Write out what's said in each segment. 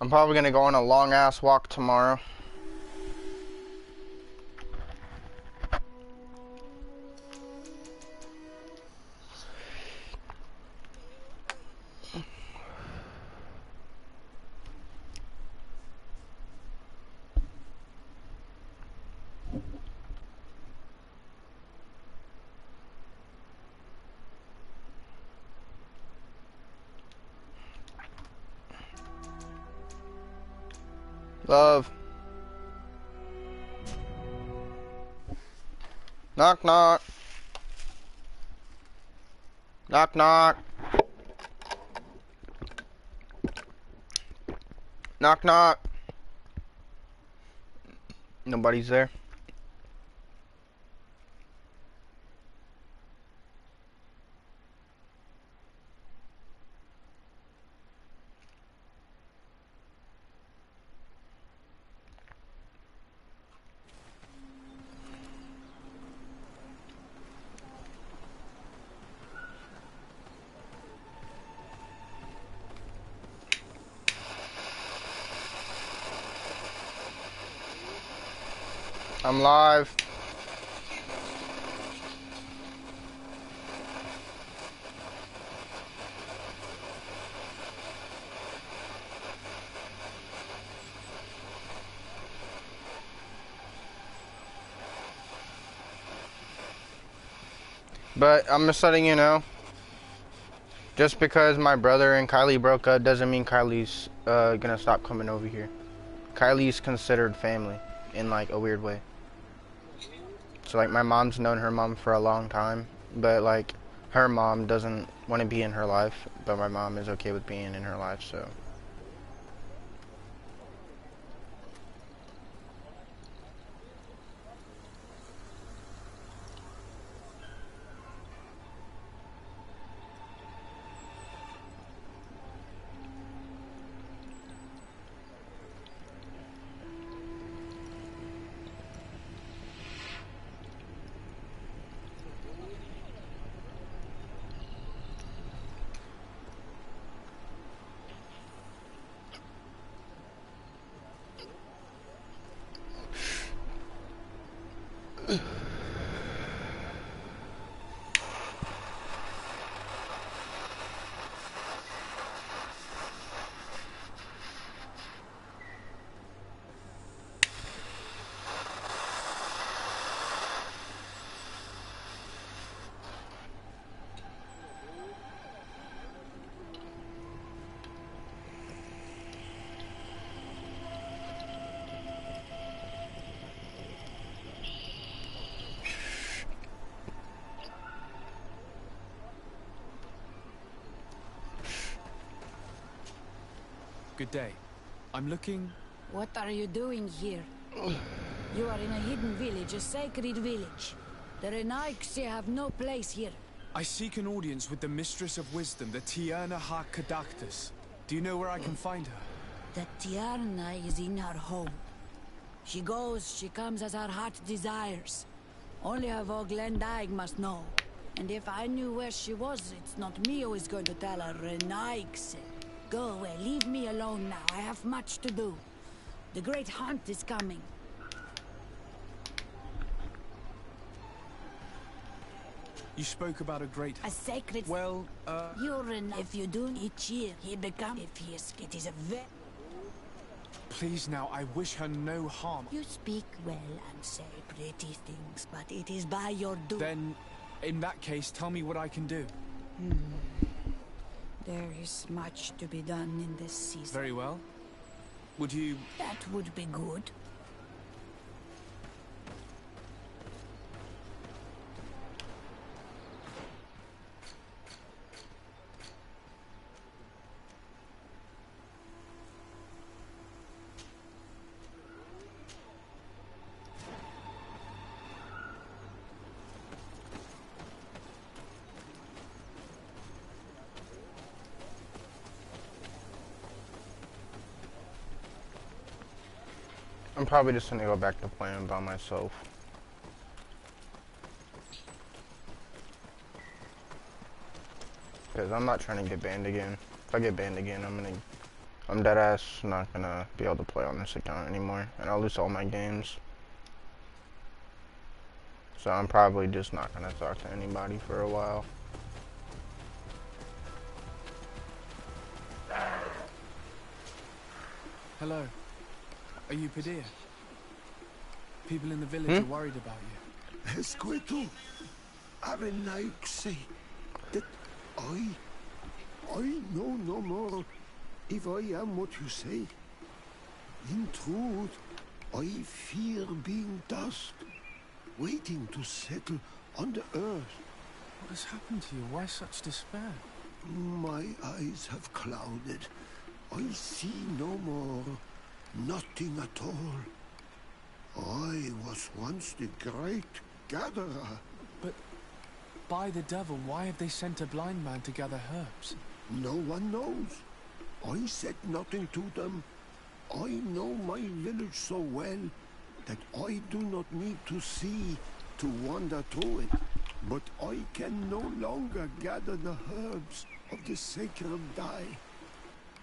I'm probably gonna go on a long ass walk tomorrow. Love. Knock knock. Knock knock. Knock knock. Nobody's there. I'm live. But I'm just letting you know, just because my brother and Kylie broke up doesn't mean Kylie's gonna stop coming over here. Kylie's considered family in like a weird way. So like my mom's known her mom for a long time, but like her mom doesn't want to be in her life, but my mom is okay with being in her life, so. Good day. I'm looking... What are you doing here? You are in a hidden village, a sacred village. The Renaigse have no place here. I seek an audience with the Mistress of Wisdom, the Tierna ha Kadactus. Do you know where I can find her? The Tierna is in her home. She goes, she comes as her heart desires. Only her Voglendaig must know. And if I knew where she was, it's not me who is going to tell her Renaigse. Go away, leave me alone now. I have much to do. The great hunt is coming. You spoke about a great... A sacred... Well, if you do each year, he become... If he is... It is a very... Please now, I wish her no harm. You speak well and say pretty things, but it is by your doing. Then, in that case, tell me what I can do. There is much to be done in this season. Very well. Would you... That would be good. I'm probably just gonna go back to playing by myself. Because I'm not trying to get banned again. If I get banned again, I'm dead ass not gonna be able to play on this account anymore, and I'll lose all my games. So I'm probably just not gonna talk to anybody for a while. Hello. Are you Padilla? People in the village are worried about you. Escueto, Arenaik say that I know no more if I am what you say. In truth, I fear being dust, waiting to settle on the earth. What has happened to you? Why such despair? My eyes have clouded. I see no more, nothing at all. I was once the great gatherer. But by the devil, why have they sent a blind man to gather herbs? No one knows. I said nothing to them. I know my village so well that I do not need to see to wander through it. But I can no longer gather the herbs of the sacred dye.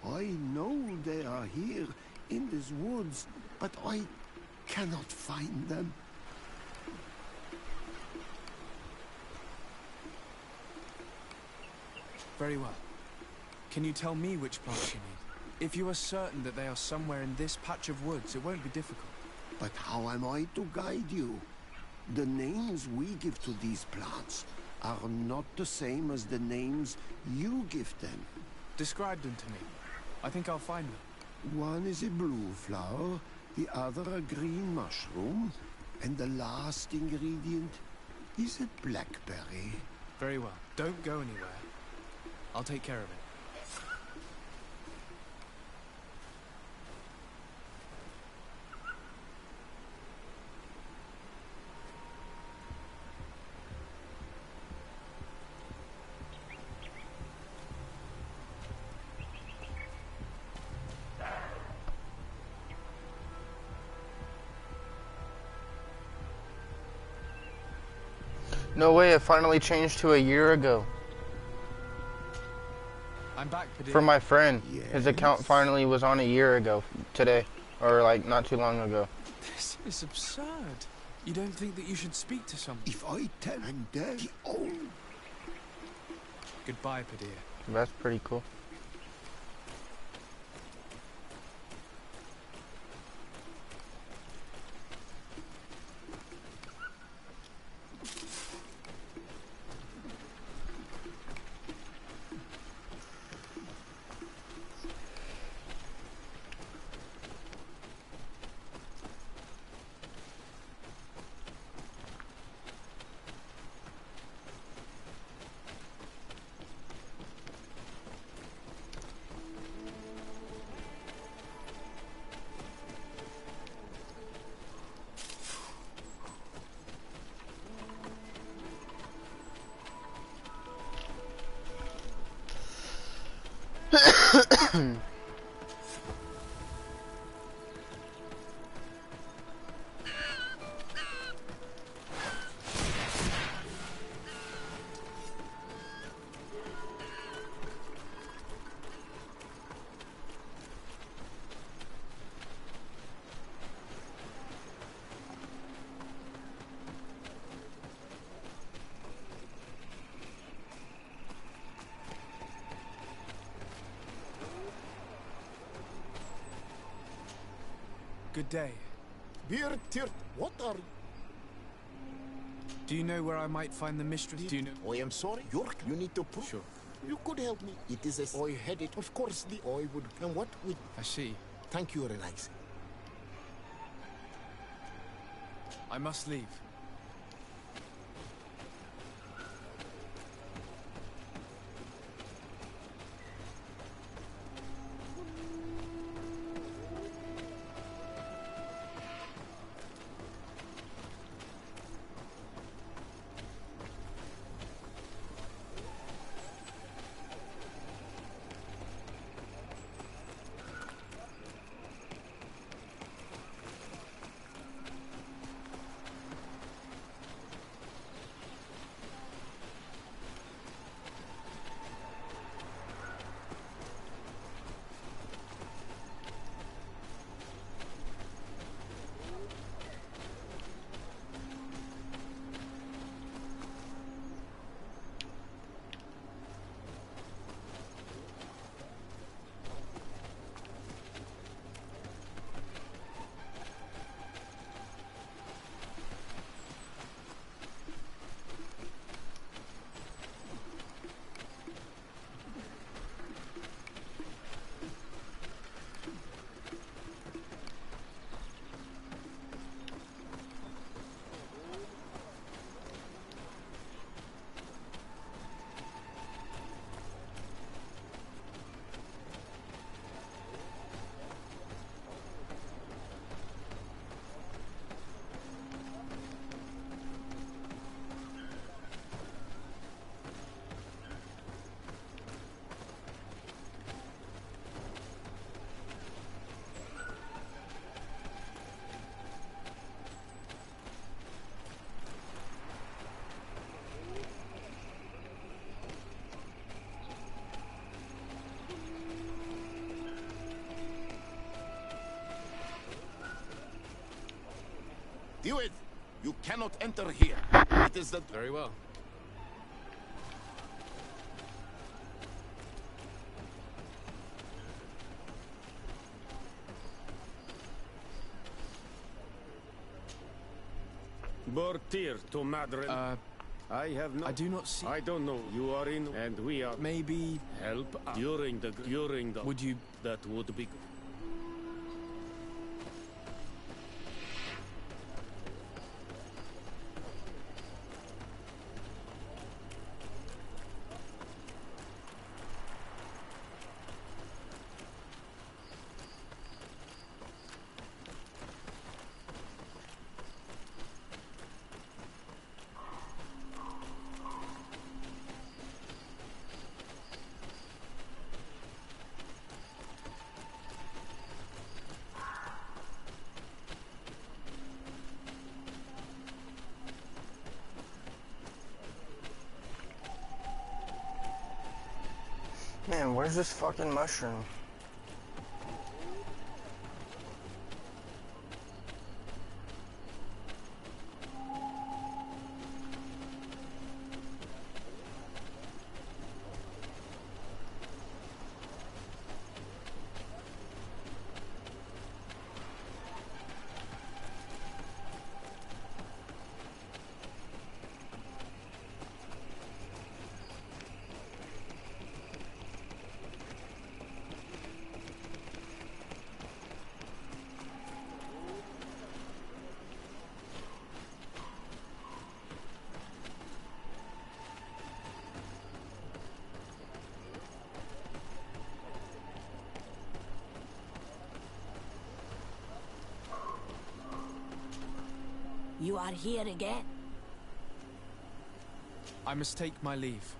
I know they are here in these woods, but I cannot find them. Very well. Can you tell me which plants you need? If you are certain that they are somewhere in this patch of woods, it won't be difficult. But how am I to guide you? The names we give to these plants are not the same as the names you give them. Describe them to me. I think I'll find them. One is a blue flower, the other a green mushroom, and the last ingredient is a blackberry. Very well. Don't go anywhere. I'll take care of it. No way, it finally changed to a year ago. I'm back, Padilla. For my friend. Yes? His account finally was on a year ago today. Or like not too long ago. This is absurd. You don't think that you should speak to someone? If I tell him that, oh, Goodbye, Padilla. That's pretty cool. Good day. Beer, Tirt, what are Do you know where I might find the mistress? Do you know? I am sorry, York, you need to prove. Sure. You could help me. It is as I had it. Of course, the I would. And what would. I see. Thank you, Relax. I must leave. You cannot enter here. It is the... Very well. Bortir to Madrid. I have no... I do not see... I don't know. You are in, and we are... Maybe... Help during the... Would you... That would be good. Man, where's this fucking mushroom? You are here again? I must take my leave.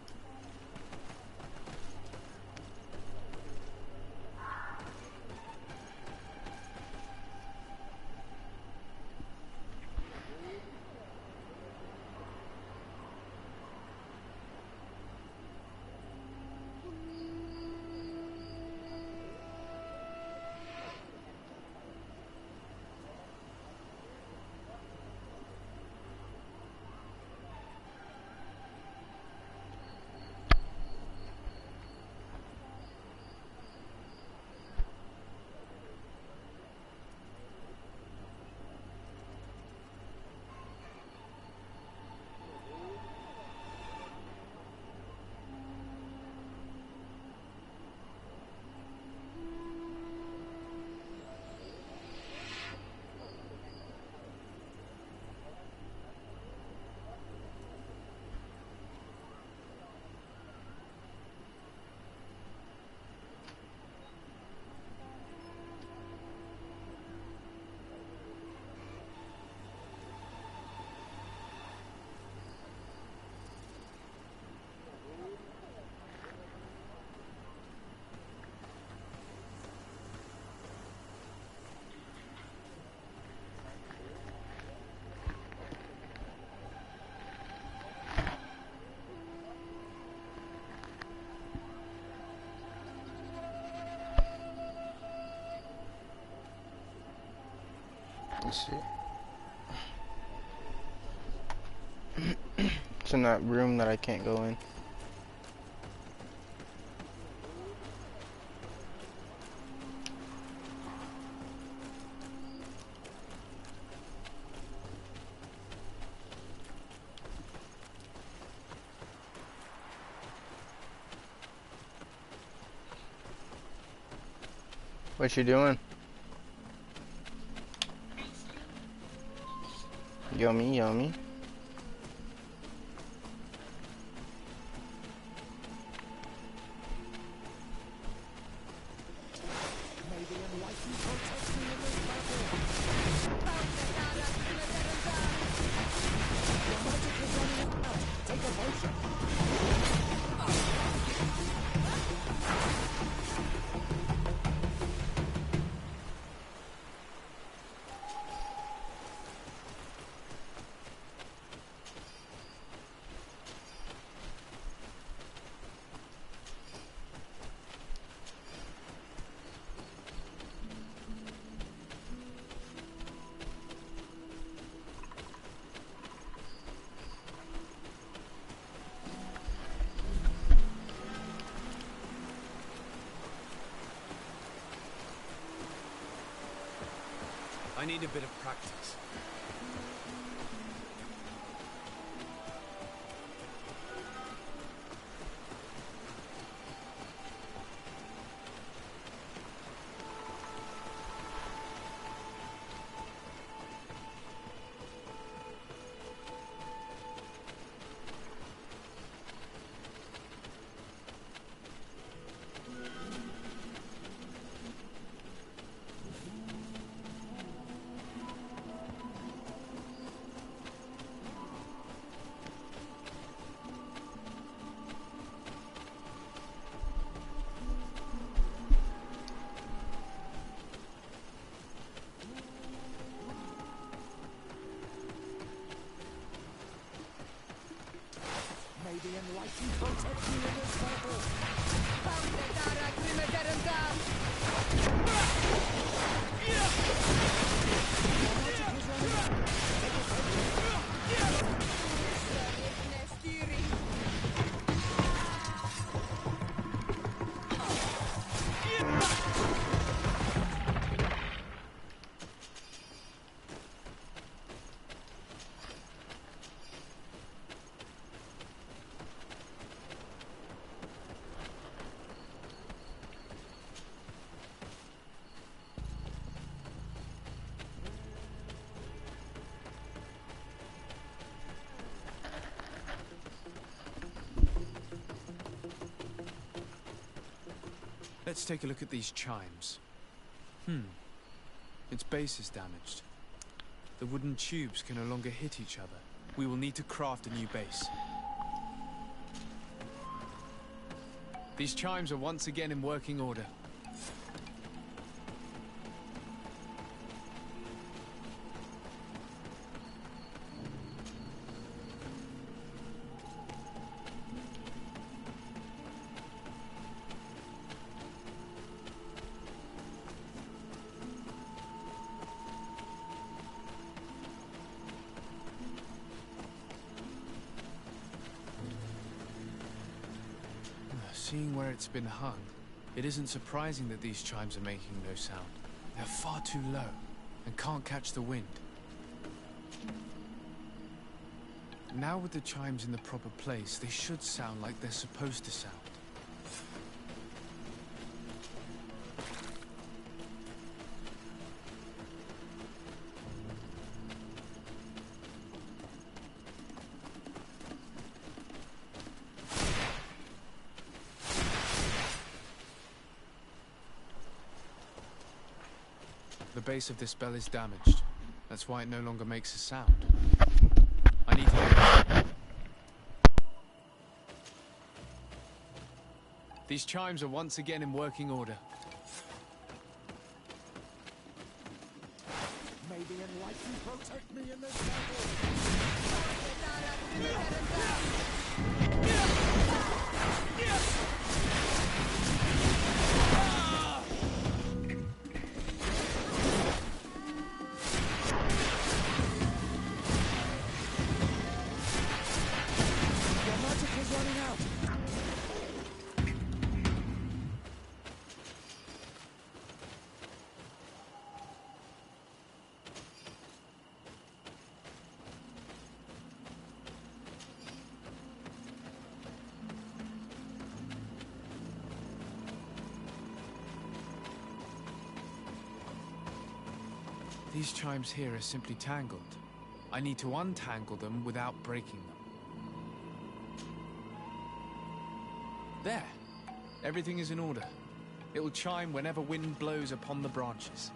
Let's see. It's in that room that I can't go in. What you doing? Yummy, yummy. need a bit of practice. The enlightened protect me in this battle. Let's take a look at these chimes. Its base is damaged. The wooden tubes can no longer hit each other. We will need to craft a new base. These chimes are once again in working order. Seeing where it's been hung, it isn't surprising that these chimes are making no sound. They're far too low and can't catch the wind. Now with the chimes in the proper place, they should sound like they're supposed to sound. The base of this bell is damaged. That's why it no longer makes a sound. I need to... These chimes are once again in working order. May the enlightened protect me in this battle. These chimes here are simply tangled. I need to untangle them without breaking them. There. Everything is in order. It will chime whenever wind blows upon the branches.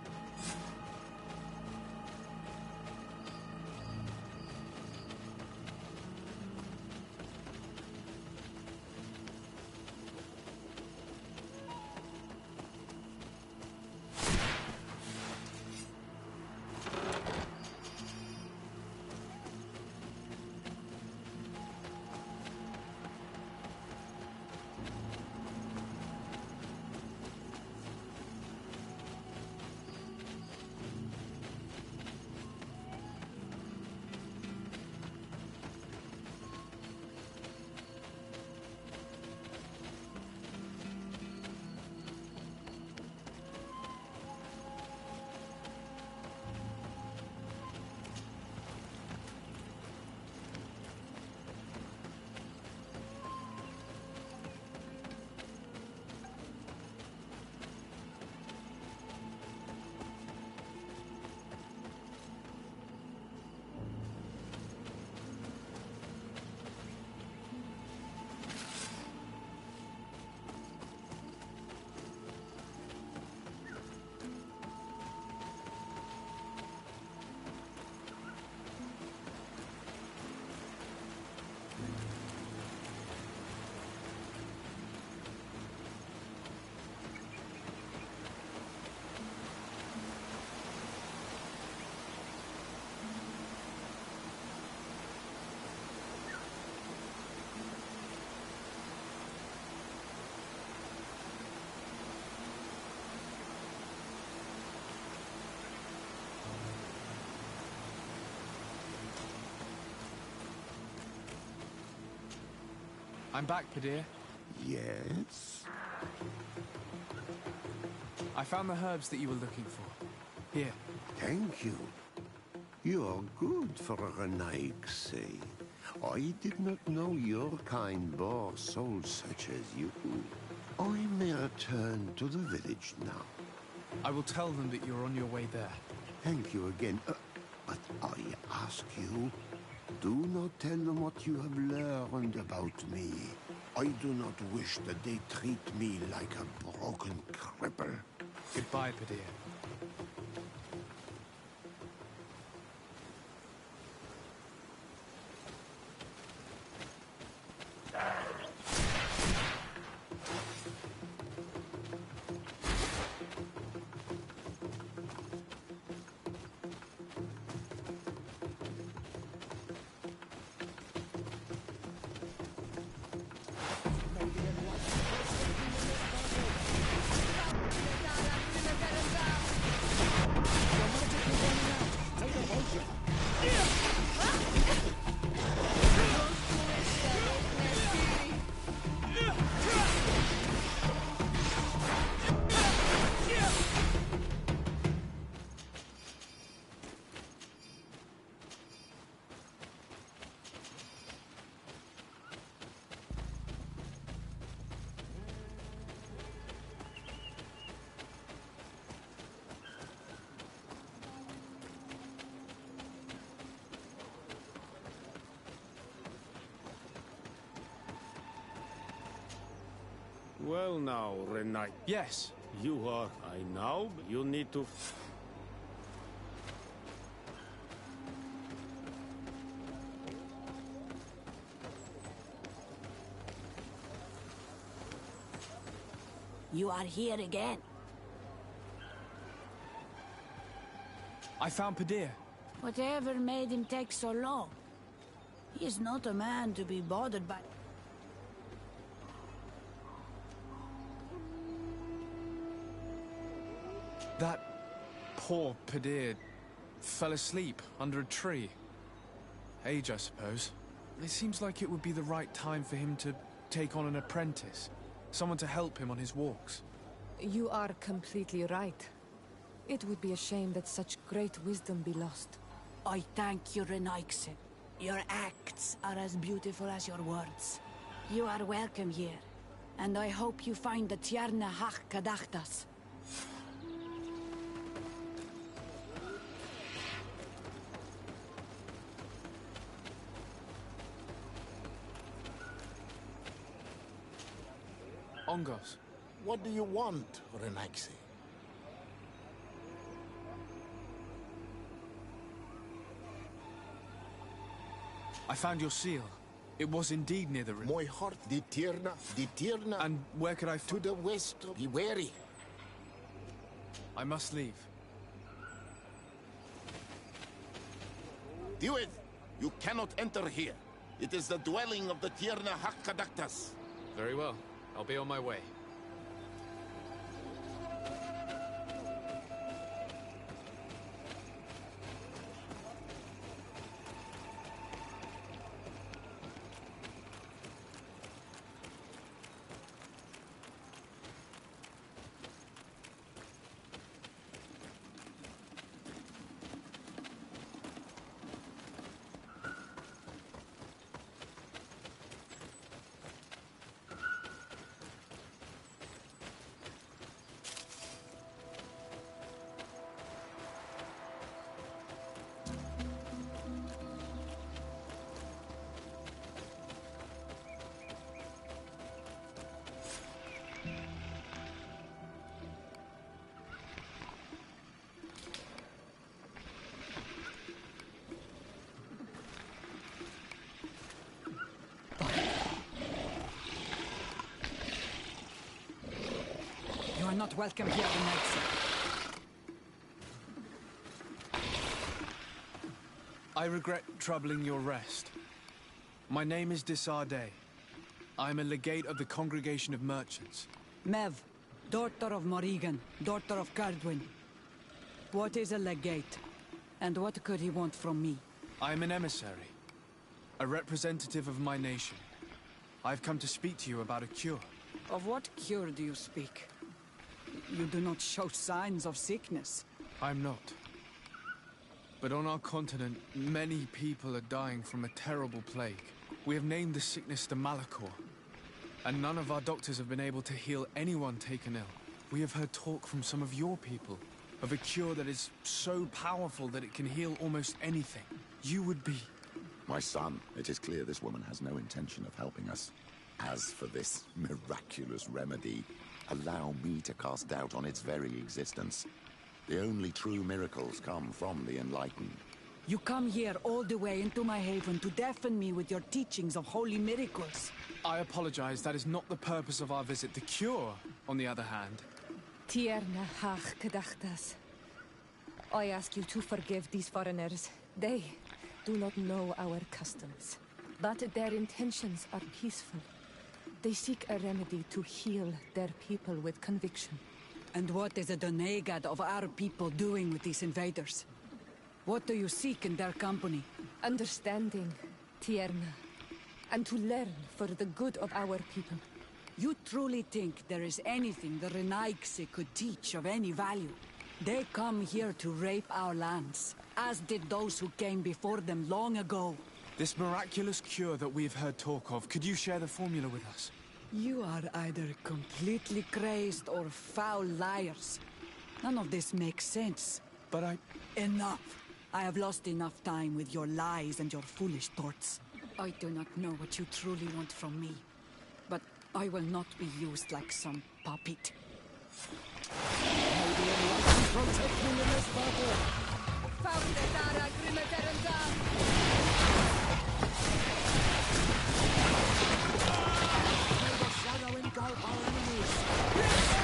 I'm back, Padir. Yes? I found the herbs that you were looking for. Here. Thank you. You're good for a Renaigse. I did not know your kind bore souls such as you. I may return to the village now. I will tell them that you're on your way there. Thank you again. But I ask you, do not tell them what you have learned about me. I do not wish that they treat me like a broken cripple. Goodbye, Padir. Well now, Renai. Yes. You are. I know, but you need to... You are here again. I found Padir. Whatever made him take so long? He is not a man to be bothered by... That poor Padir fell asleep under a tree. Age, I suppose. It seems like it would be the right time for him to take on an apprentice. Someone to help him on his walks. You are completely right. It would be a shame that such great wisdom be lost. I thank you, Renaigse. Your acts are as beautiful as your words. You are welcome here, and I hope you find the Tierna Hach Kadachtas. Ongos. What do you want, Renaigse? I found your seal. It was indeed near the river. My heart, the Tierna. And where could I to the west. Be wary. I must leave. Do it! You cannot enter here. It is the dwelling of the Tierna Hakkadaktas. Very well. I'll be on my way. You are not welcome here, Renaigse. I regret troubling your rest. My name is Desardet. I am a legate of the Congregation of Merchants. Mev, daughter of Morrigan, daughter of Cardwin. What is a legate? And what could he want from me? I am an emissary. A representative of my nation. I've come to speak to you about a cure. Of what cure do you speak? You do not show signs of sickness. I'm not. But on our continent, many people are dying from a terrible plague. We have named the sickness the Malachor. And none of our doctors have been able to heal anyone taken ill. We have heard talk from some of your people of a cure that is so powerful that it can heal almost anything. You would be... My son, it is clear this woman has no intention of helping us. As for this miraculous remedy, allow me to cast doubt on its very existence. The only true miracles come from the enlightened. You come here all the way into my haven to deafen me with your teachings of holy miracles. I apologize, that is not the purpose of our visit. The cure, on the other hand... Tierna hach gedachtas. I ask you to forgive these foreigners. They do not know our customs, but their intentions are peaceful. They seek a remedy to heal their people with conviction. And what is the Donegad of our people doing with these invaders? What do you seek in their company? Understanding, Tierna, and to learn for the good of our people. You truly think there is anything the Renaigse could teach of any value? They come here to rape our lands, as did those who came before them long ago. This miraculous cure that we've heard talk of, could you share the formula with us? You are either completely crazed or foul liars. None of this makes sense. But Enough! I have lost enough time with your lies and your foolish thoughts. I do not know what you truly want from me, but I will not be used like some puppet. May the enlightened protect me in this battle! May the shadow engulf our enemies!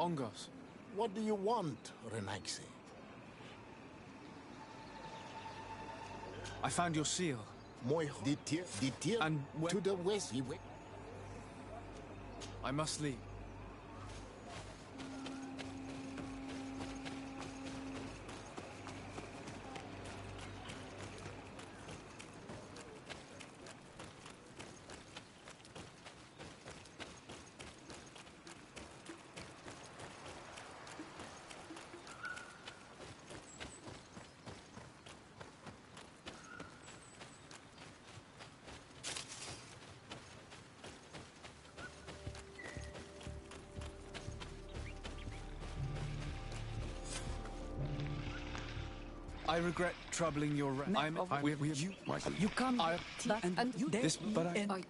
Ongos. What do you want, Renaigse? I found your seal. Moi ditir And to the west. I must leave. I regret troubling your... You come And you... This, but I... and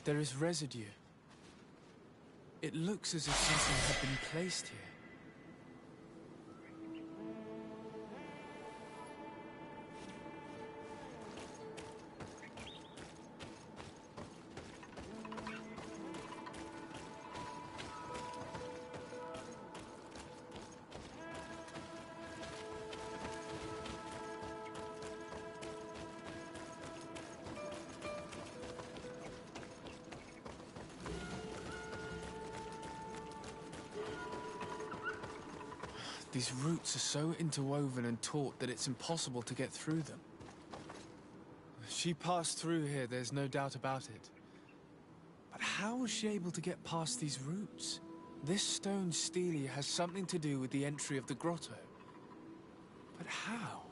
There is residue. It looks as if something had been placed here. These roots are so interwoven and taut that it's impossible to get through them. She passed through here, there's no doubt about it. But how was she able to get past these roots? This stone stele has something to do with the entry of the grotto. But how?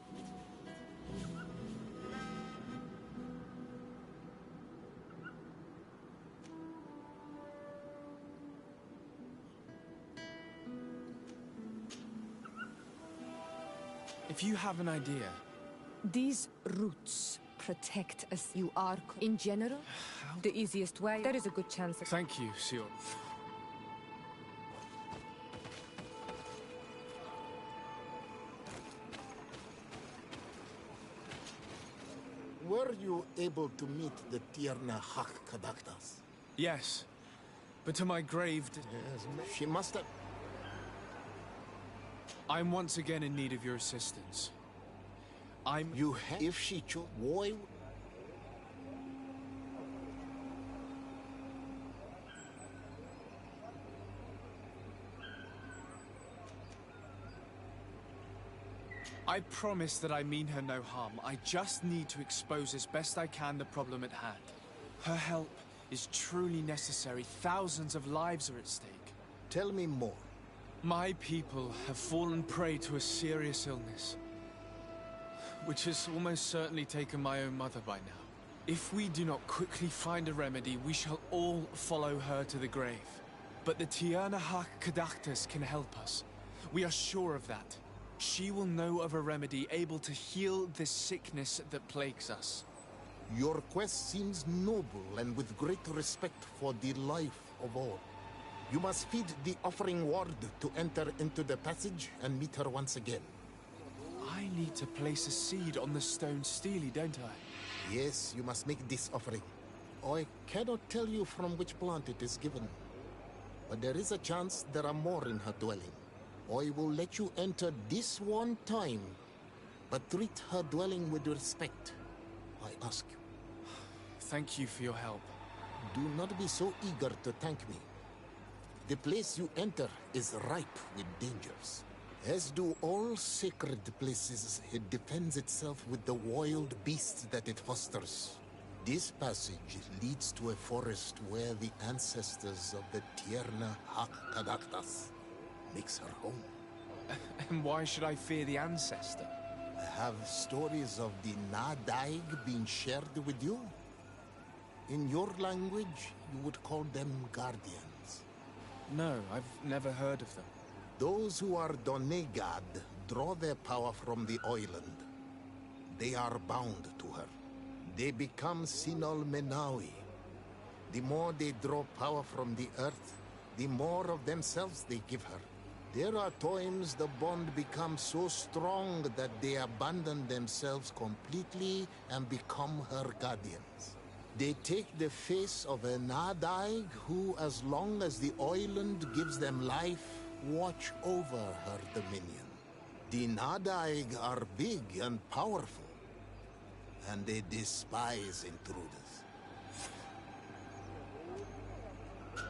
If you have an idea... These roots protect us. You are... In general, the easiest way, there is a good chance that... Thank you, Sior. Were you able to meet the Tierna Kadaktas? Yes, but to my grave... Yes, she must have... I'm once again in need of your assistance. You have... If she chose... Why... I promise that I mean her no harm. I just need to expose as best I can the problem at hand. Her help is truly necessary. Thousands of lives are at stake. Tell me more. My people have fallen prey to a serious illness, which has almost certainly taken my own mother by now. If we do not quickly find a remedy, we shall all follow her to the grave. But the Tierna Kadaktas can help us. We are sure of that. She will know of a remedy able to heal this sickness that plagues us. Your quest seems noble and with great respect for the life of all. You must feed the offering ward to enter into the passage and meet her once again. I need to place a seed on the stone stele, don't I? Yes, you must make this offering. I cannot tell you from which plant it is given, but there is a chance there are more in her dwelling. I will let you enter this one time, but treat her dwelling with respect, I ask you. Thank you for your help. Do not be so eager to thank me. The place you enter is ripe with dangers. As do all sacred places, it defends itself with the wild beasts that it fosters. This passage leads to a forest where the ancestors of the Tierna Kadaktas makes her home. And why should I fear the ancestor? Have stories of the Nadaig been shared with you? In your language, you would call them guardians. No, I've never heard of them. Those who are Donegad draw their power from the island. They are bound to her. They become Sinol Menawi. The more they draw power from the earth, the more of themselves they give her. There are times the bond becomes so strong that they abandon themselves completely and become her guardians. They take the face of a Nadaig who, as long as the island gives them life, watch over her dominion. The Nadaig are big and powerful, and they despise intruders.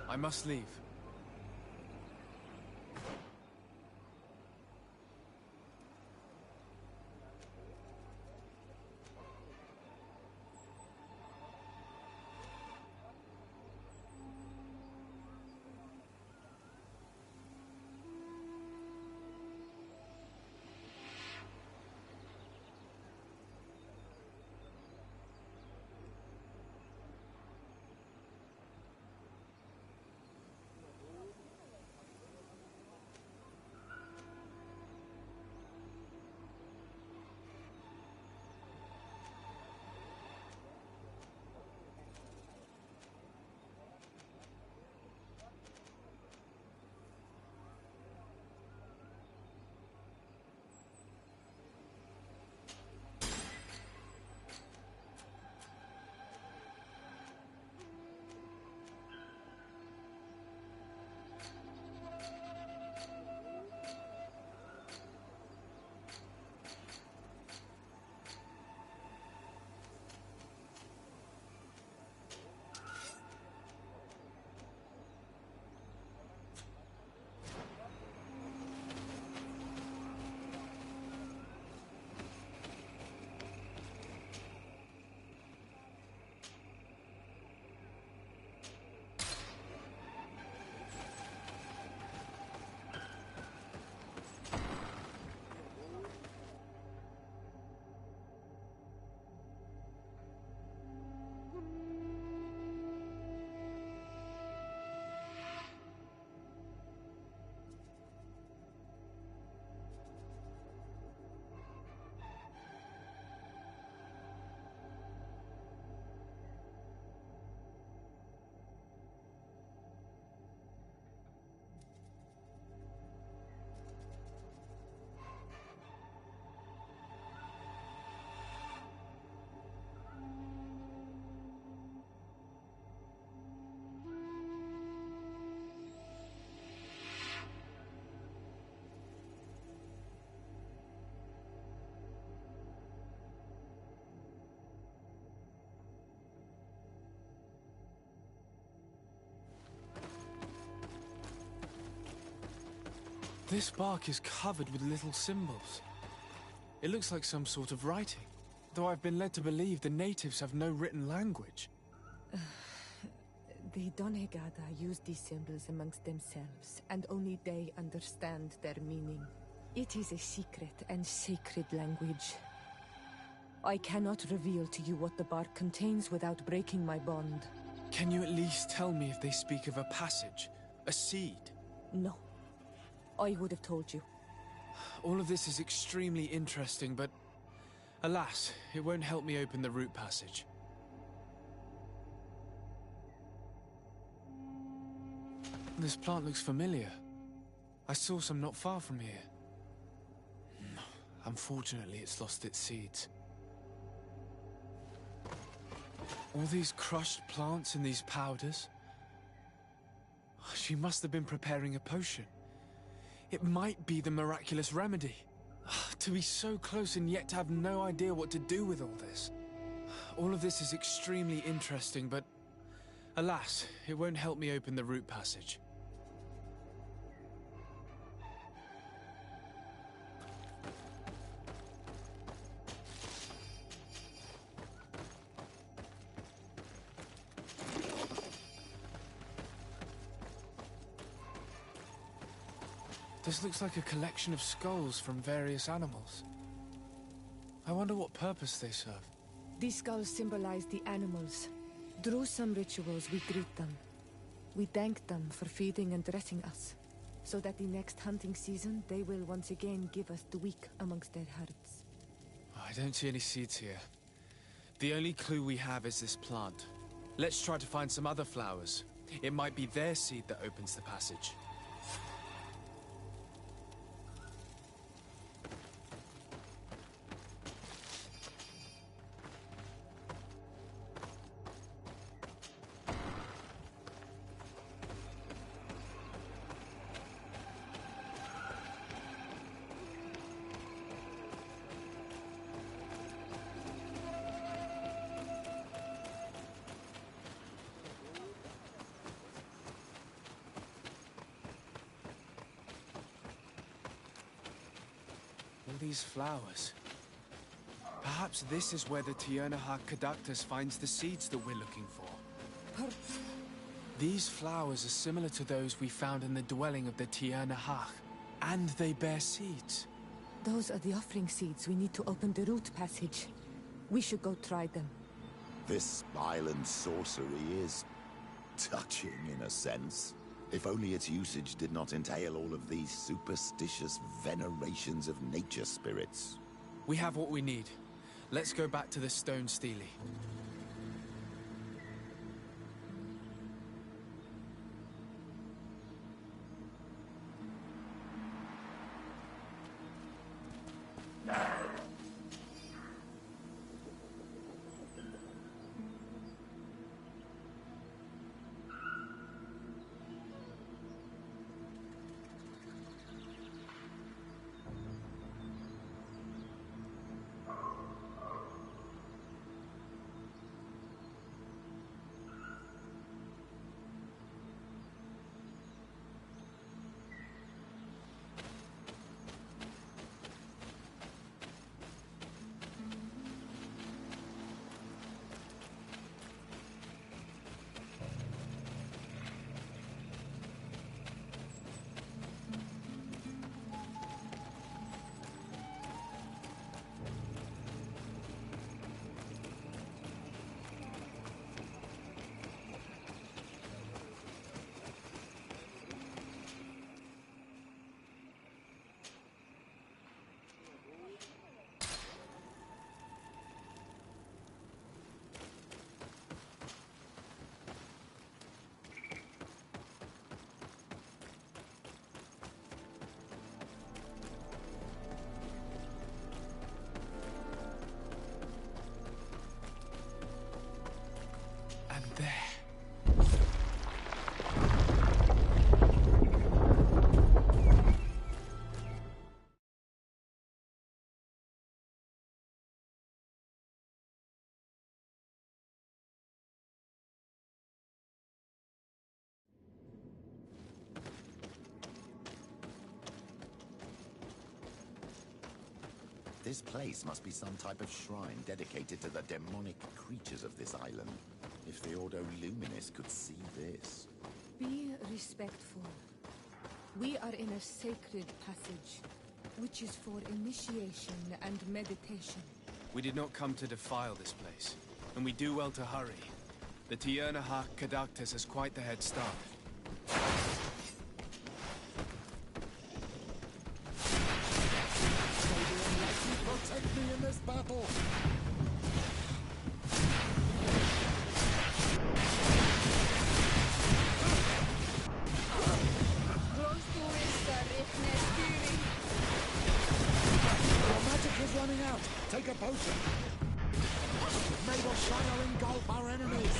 I must leave. This bark is covered with little symbols. It looks like some sort of writing, though I've been led to believe the natives have no written language. The Donegada use these symbols amongst themselves, and only they understand their meaning. It is a secret and sacred language. I cannot reveal to you what the bark contains without breaking my bond. Can you at least tell me if they speak of a passage, a seed? No. I would have told you. All of this is extremely interesting, but alas, it won't help me open the root passage. This plant looks familiar. I saw some not far from here. Unfortunately, it's lost its seeds. All these crushed plants and these powders. She must have been preparing a potion. It might be the miraculous remedy. To be so close and yet to have no idea what to do with all this. All of this is extremely interesting, but alas, it won't help me open the root passage. This looks like a collection of skulls from various animals. I wonder what purpose they serve. These skulls symbolize the animals. Through some rituals, we greet them. We thank them for feeding and dressing us, so that the next hunting season, they will once again give us the weak amongst their herds. I don't see any seeds here. The only clue we have is this plant. Let's try to find some other flowers. It might be their seed that opens the passage. All these flowers. Perhaps this is where the Tiernahak Caductus finds the seeds that we're looking for. These flowers are similar to those we found in the dwelling of the Tiernahak, and they bear seeds. Those are the offering seeds we need to open the root passage. We should go try them. This island sorcery is touching in a sense. If only its usage did not entail all of these superstitious venerations of nature spirits. We have what we need. Let's go back to the Stone Stele. This place must be some type of shrine dedicated to the demonic creatures of this island. If the Ordo Luminis could see this. Be respectful. We are in a sacred passage, which is for initiation and meditation. We did not come to defile this place, and we do well to hurry. The Tiernahach Kadactus has quite the head start. Protect me in this battle! Your magic is running out. Take a potion. May the fire engulf our enemies.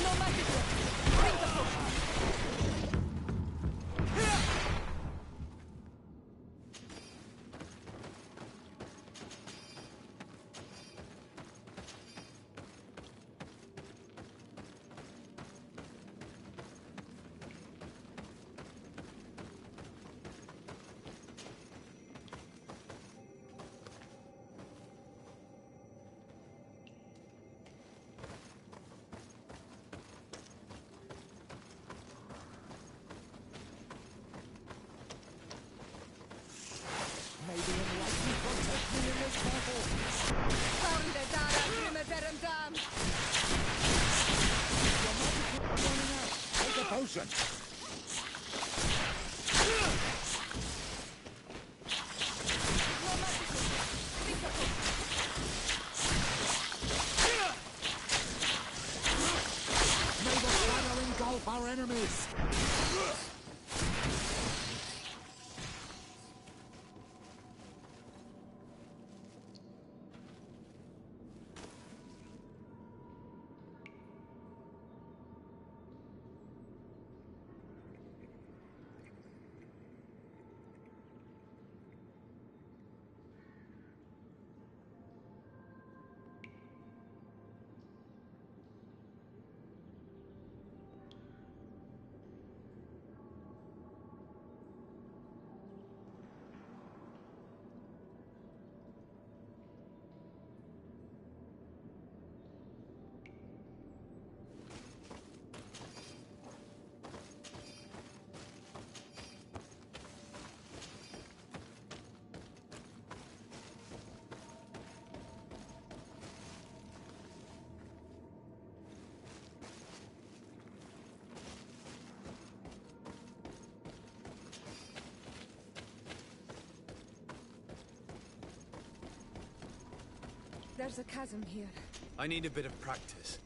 No magic yet. Bring the potion. May the enlightened protect me in this battle. Your magic is running out. Take a potion. May the fire engulf our enemies. There's a chasm here. I need a bit of practice.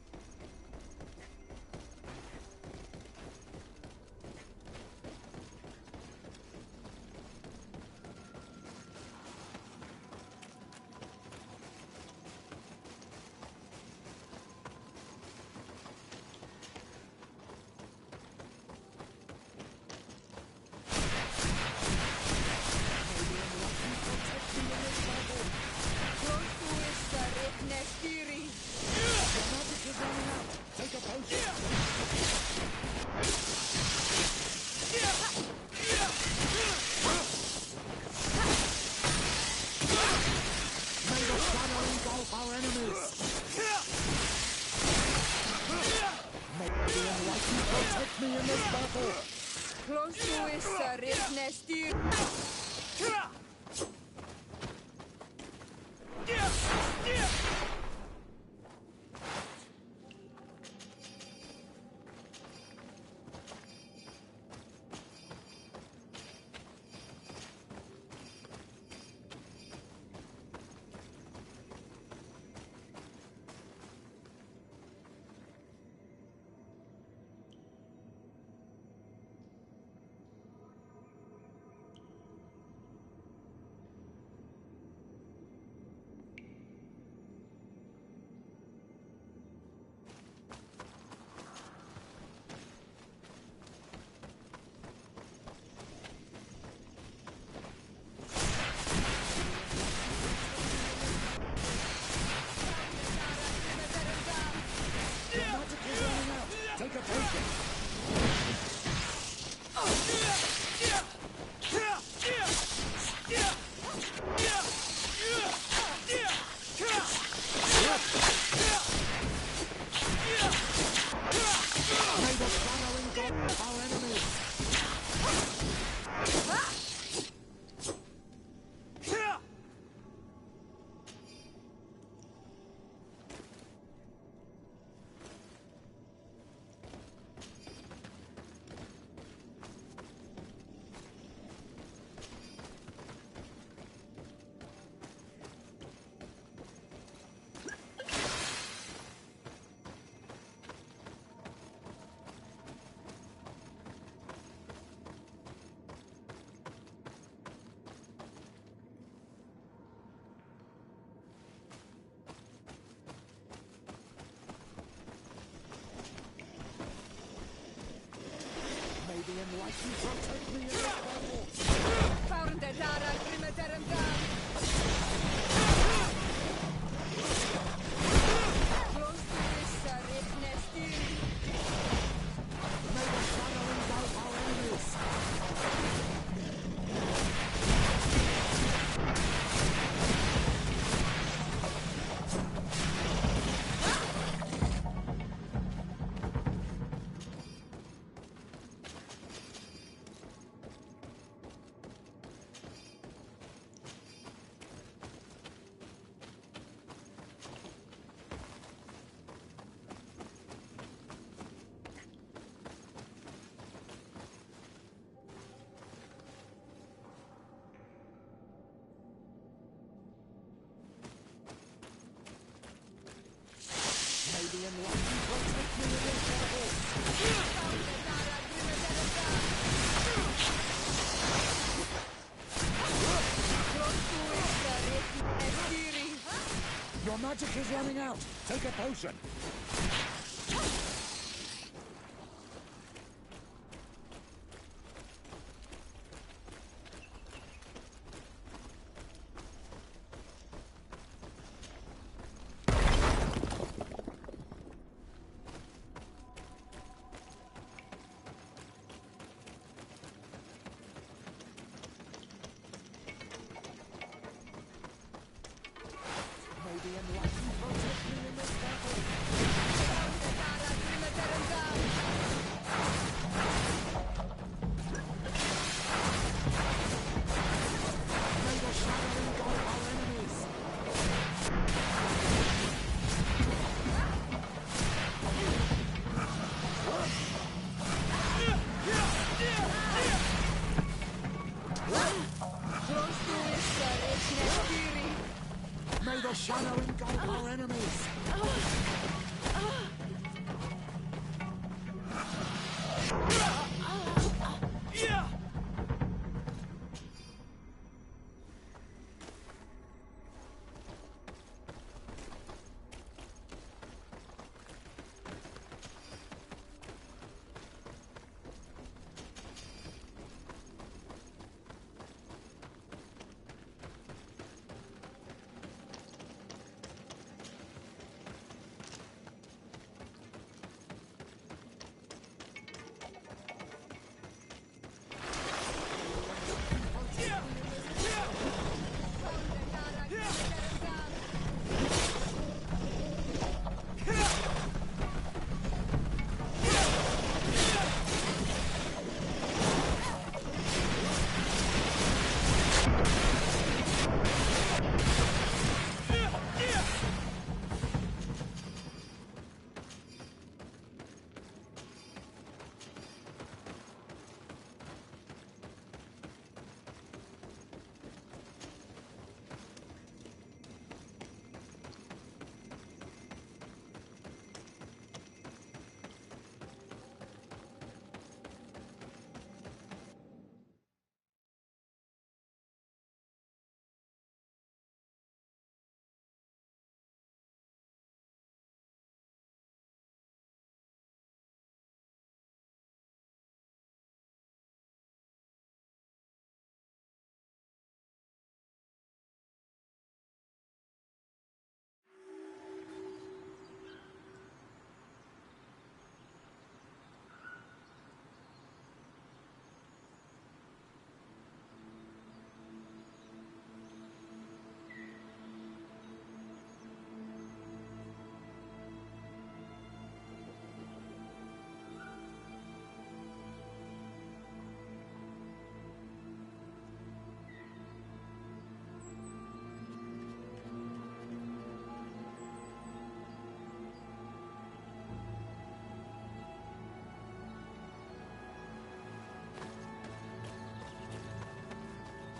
Take a potion. May the shadow engulf our enemies. May the enlightened protect me in this battle. Close to is Rifnestir. Your magic is running out. Take a potion. May the shadow engulf our enemies!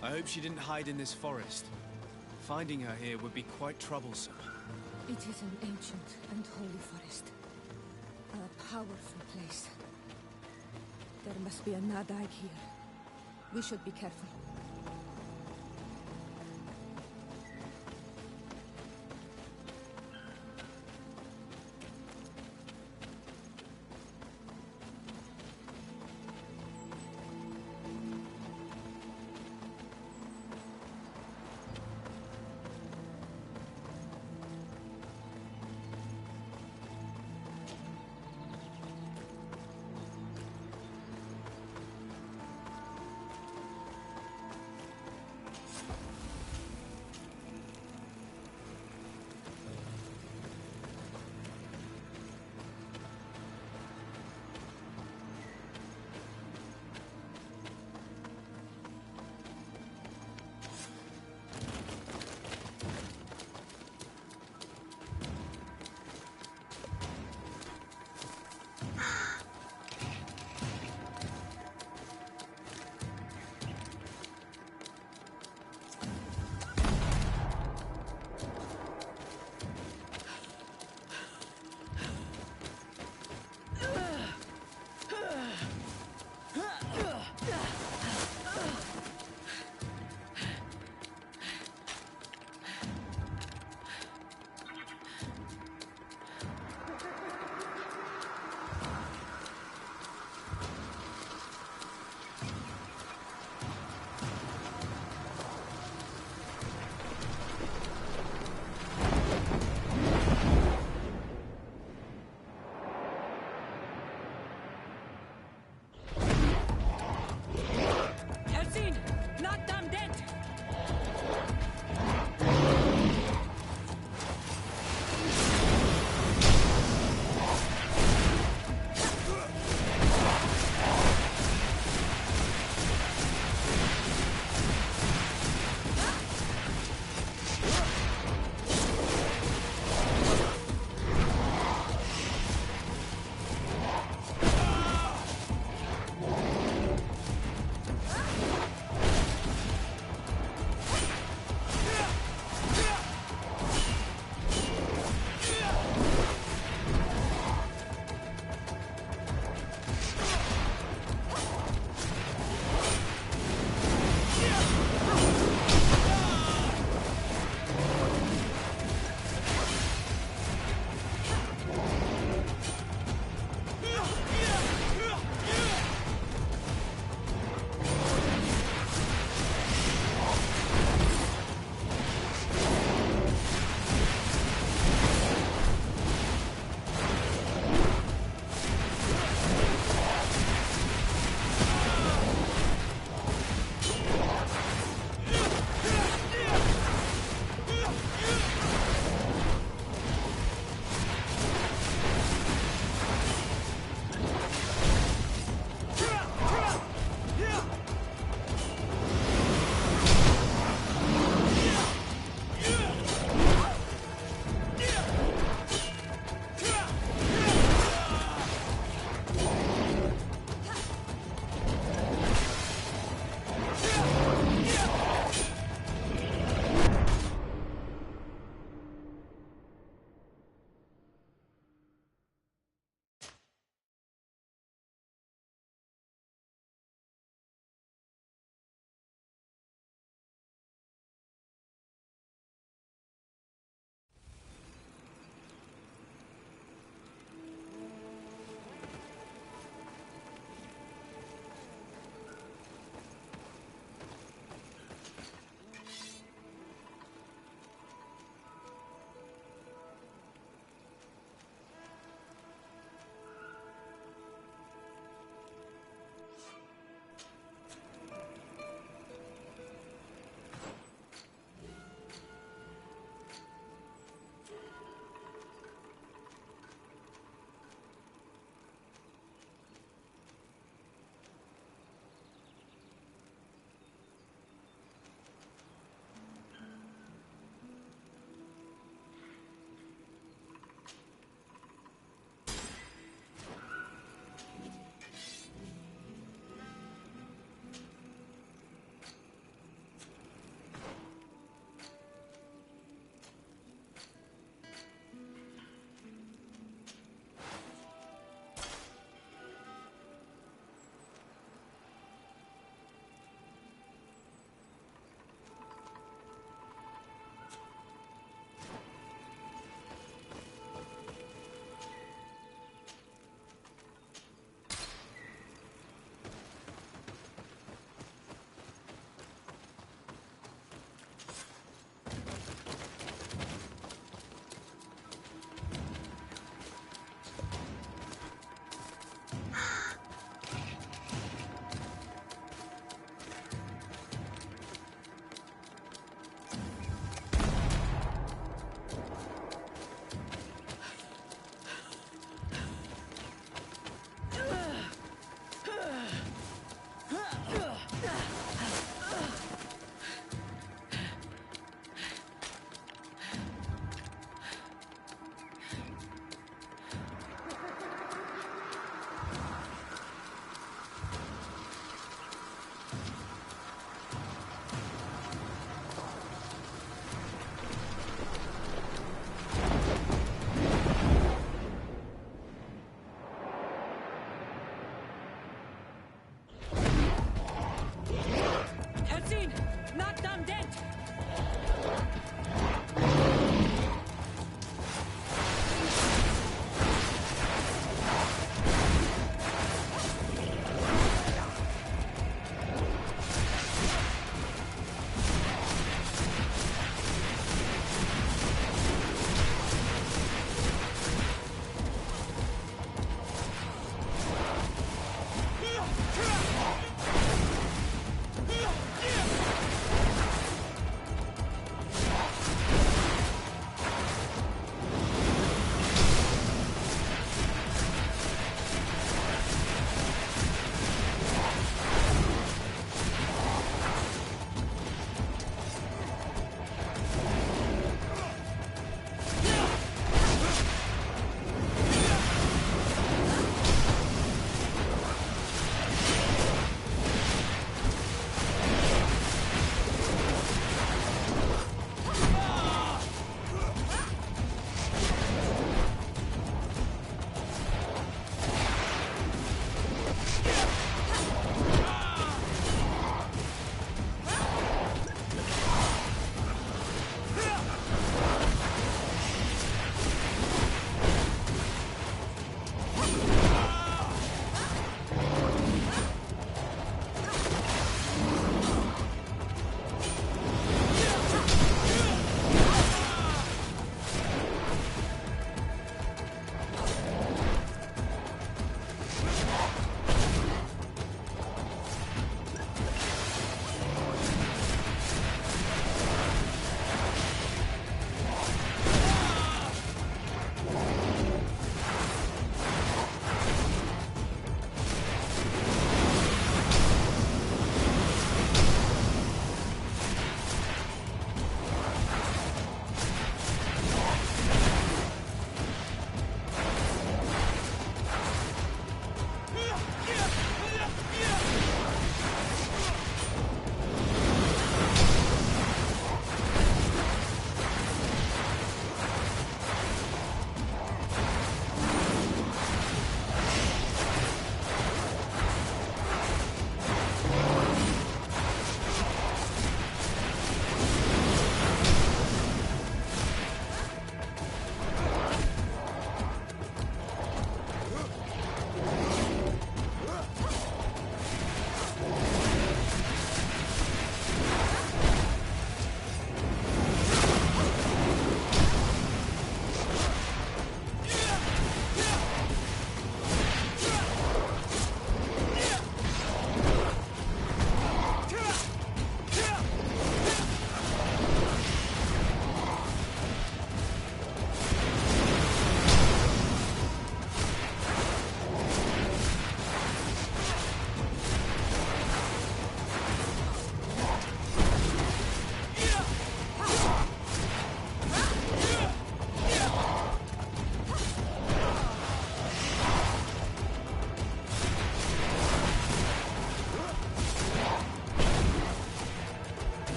I hope she didn't hide in this forest. Finding her here would be quite troublesome. It is an ancient and holy forest. A powerful place. There must be a Nadaig here. We should be careful.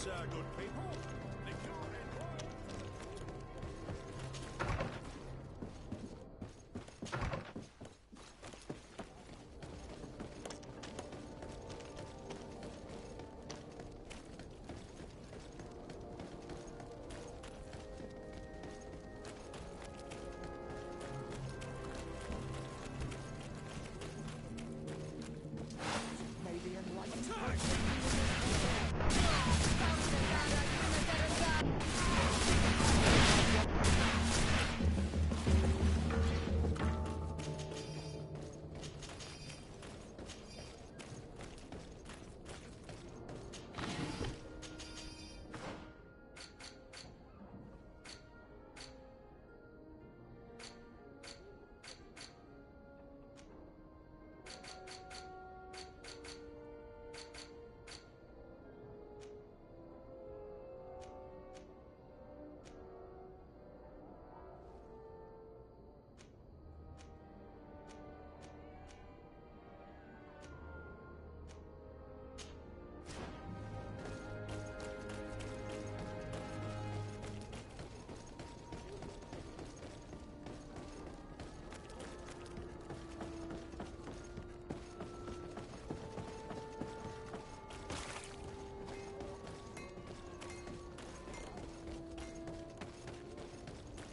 closer, good people. The cure is right. Maybe enlightened.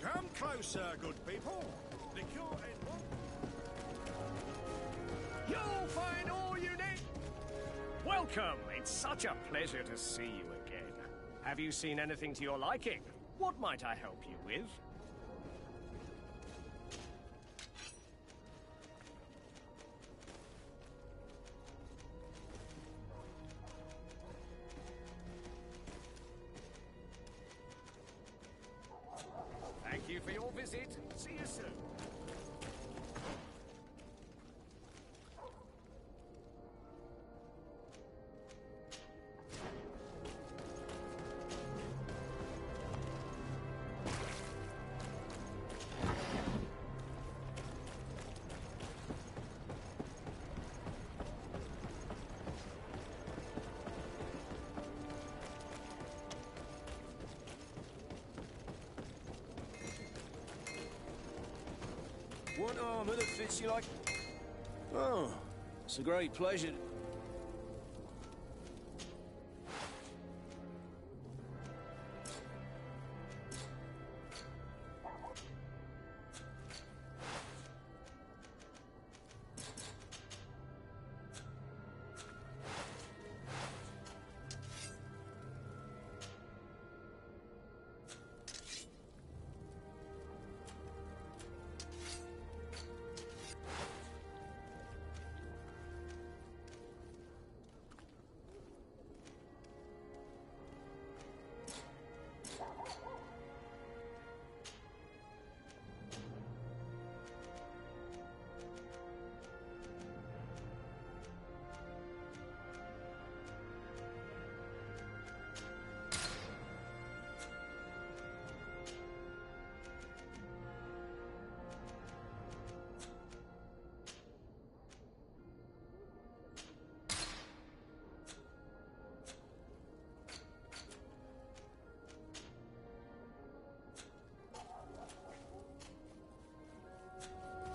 Come closer, good people. The cure is right. You'll find all you need. Welcome. It's such a pleasure to see you again. Have you seen anything to your liking? What might I help you with? Thank you for your visit. See you soon. What armour that fits you like... Oh, it's a great pleasure.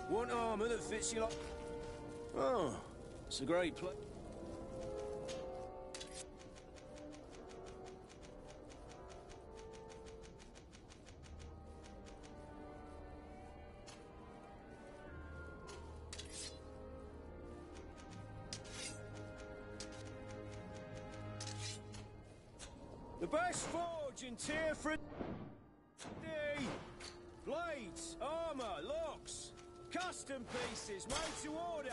What armour that fits you like... Oh, it's a great pleasure. The best forge in tier 3. Blades, armour, locks, custom pieces made to order.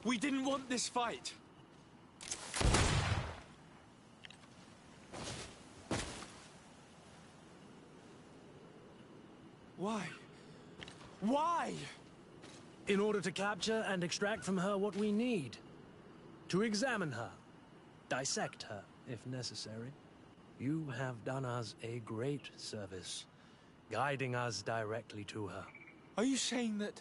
We didn't want this fight. Why? Why? In order to capture and extract from her what we need. To examine her. Dissect her, if necessary. You have done us a great service, guiding us directly to her. Are you saying that...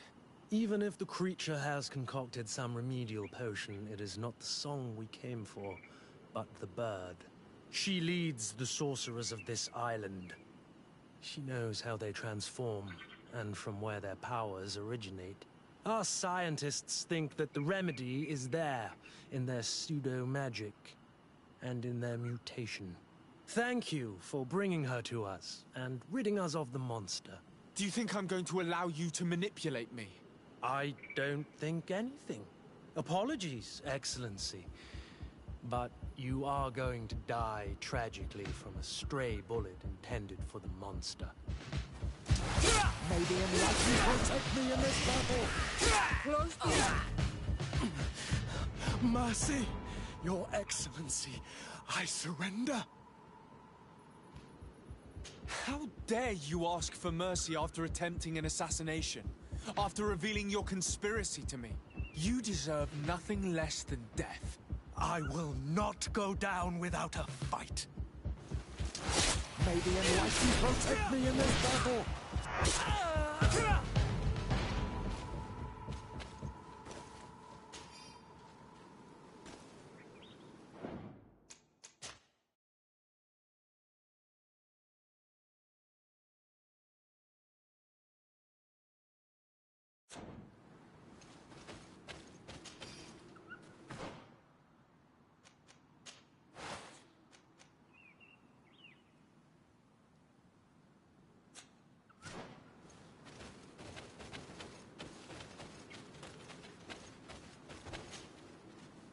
Even if the creature has concocted some remedial potion, it is not the song we came for, but the bird. She leads the sorcerers of this island. She knows how they transform, and from where their powers originate. Our scientists think that the remedy is there, in their pseudo-magic, and in their mutation. Thank you for bringing her to us, and ridding us of the monster. Do you think I'm going to allow you to manipulate me? I don't think anything. Apologies, Excellency. But you are going to die tragically from a stray bullet intended for the monster. Maybe enlightenment will take me in this battle! Close Mercy, Your Excellency, I surrender. How dare you ask for mercy after attempting an assassination? After revealing your conspiracy to me? You deserve nothing less than death. I will not go down without a fight. Maybe enlightenment will take me in this battle!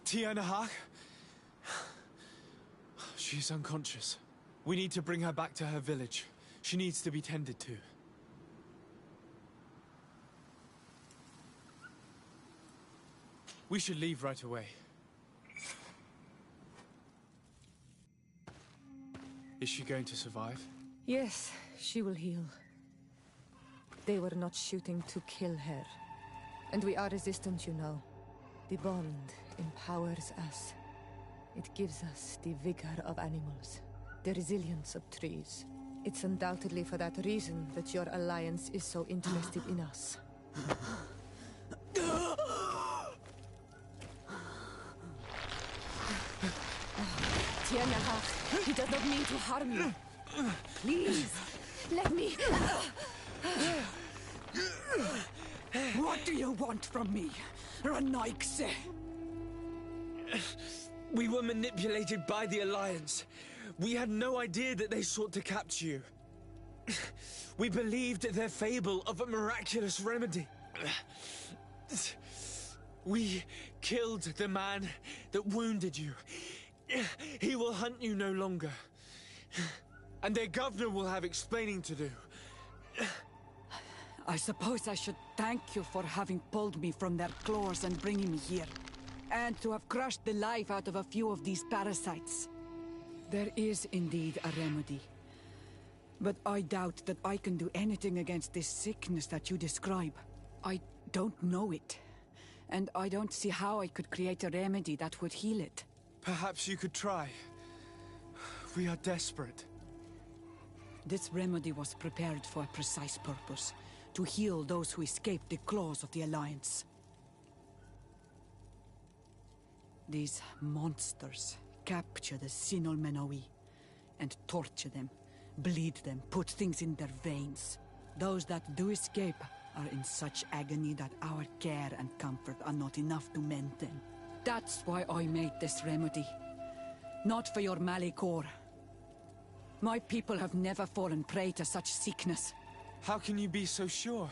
Tianahak? She's unconscious. We need to bring her back to her village. She needs to be tended to. We should leave right away. Is she going to survive? Yes, she will heal. They were not shooting to kill her. And we are resistant, you know. The bond empowers us. It gives us the vigor of animals, the resilience of trees. It's undoubtedly for that reason that your alliance is so interested in us. Tianahak, he does not mean to harm you. Please, let me... What do you want from me, Ranaikse? We were manipulated by the Alliance. We had no idea that they sought to capture you. We believed their fable of a miraculous remedy. We killed the man that wounded you. He will hunt you no longer. And their governor will have explaining to do. I suppose I should thank you for having pulled me from their claws and bringing me here. And to have crushed the life out of a few of these parasites. There is indeed a remedy. But I doubt that I can do anything against this sickness that you describe. I don't know it. And I don't see how I could create a remedy that would heal it. Perhaps you could try. We are desperate. This remedy was prepared for a precise purpose. To heal those who escaped the claws of the Alliance. These monsters capture the Sinol Menawi and torture them, bleed them, put things in their veins. Those that do escape are in such agony that our care and comfort are not enough to mend them. That's why I made this remedy. Not for your Malikor. My people have never fallen prey to such sickness. How can you be so sure?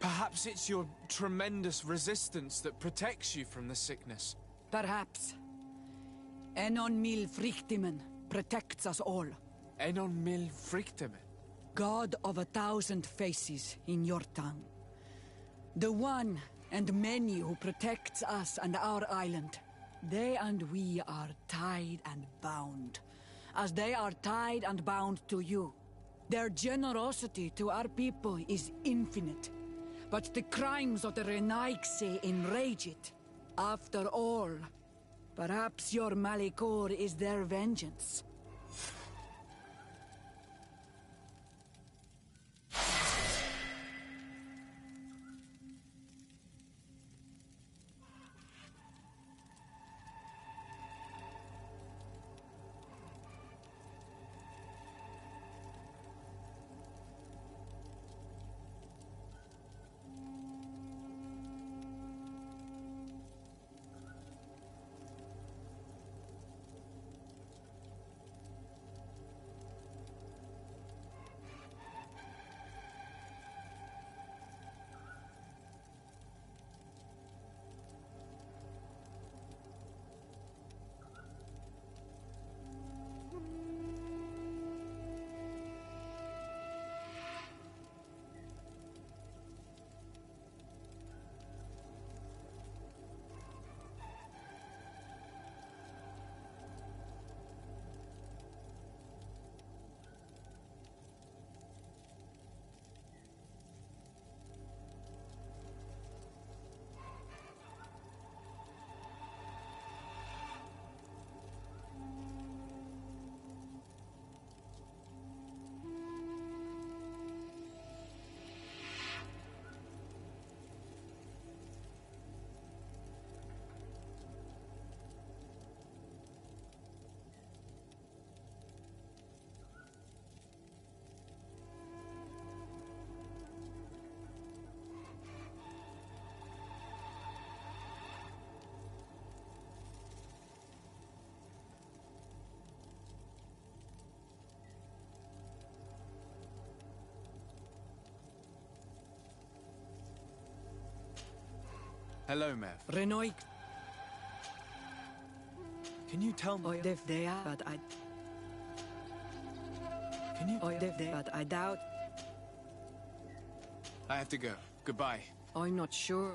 Perhaps it's your tremendous resistance that protects you from the sickness. Perhaps. Enon mil frictimen protects us all. Enon mil frictimen? God of 1,000 faces in your tongue. The one and many who protects us and our island. They and we are tied and bound, as they are tied and bound to you. Their generosity to our people is infinite, but the crimes of the Renaigse enrage it. After all, perhaps your Malikor is their vengeance. Hello, Mev. Renoik. Can you tell me? If they are, but I. Can you? If they, but I doubt. I have to go. Goodbye. I'm not sure.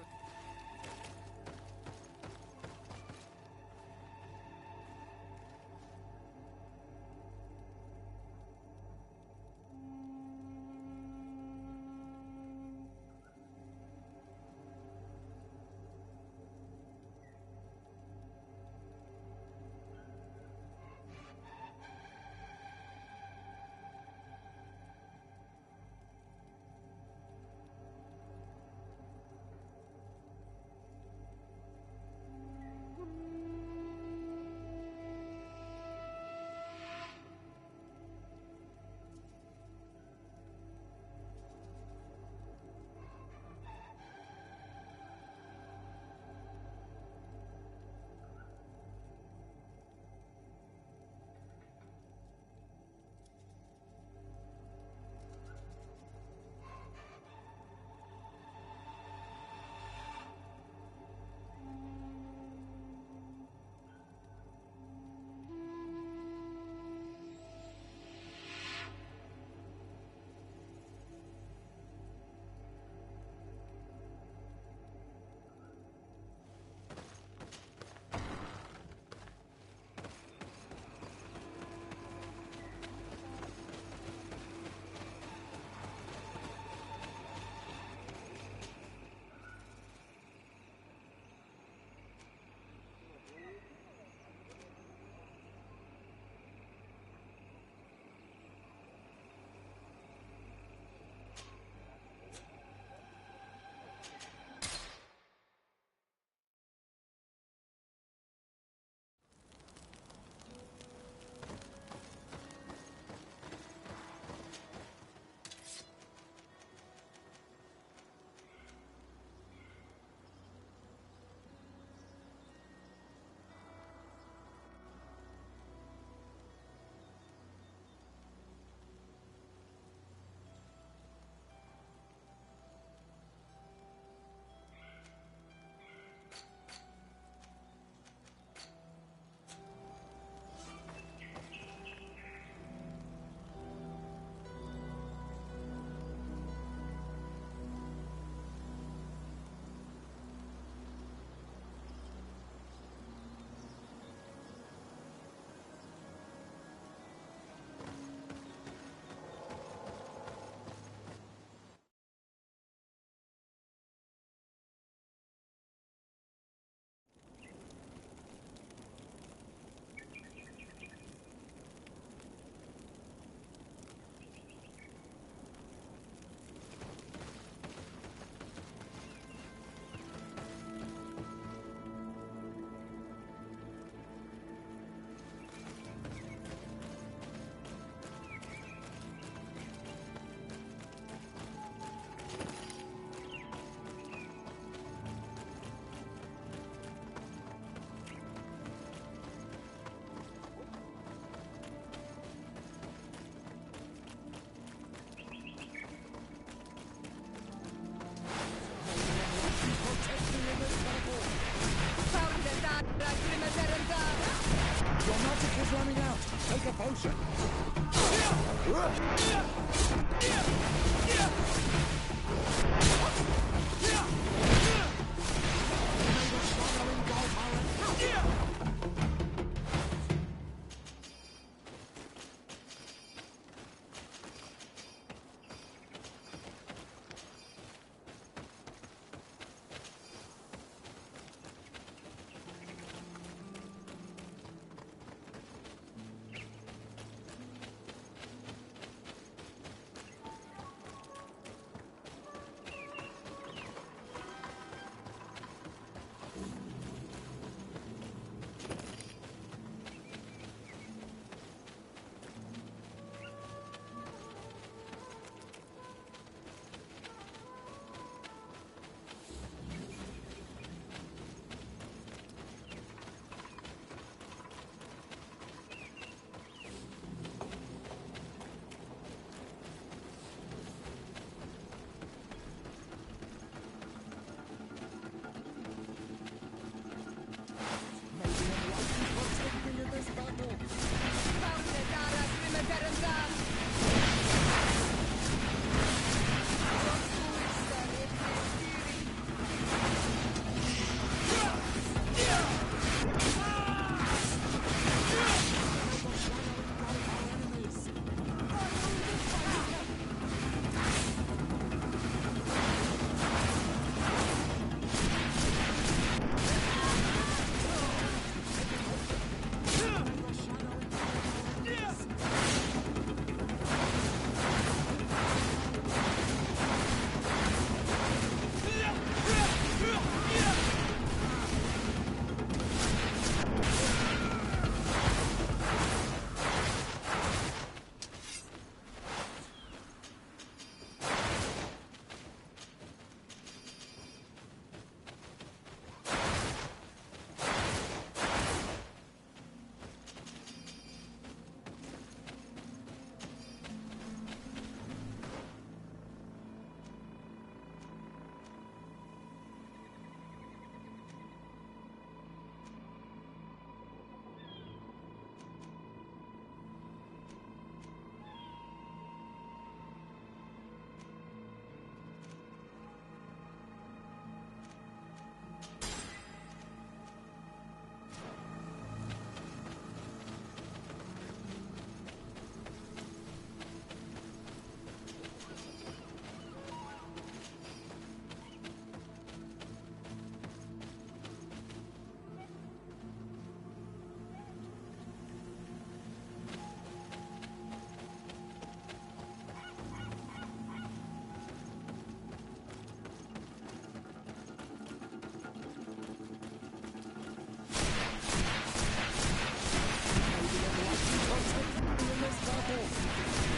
Take a potion.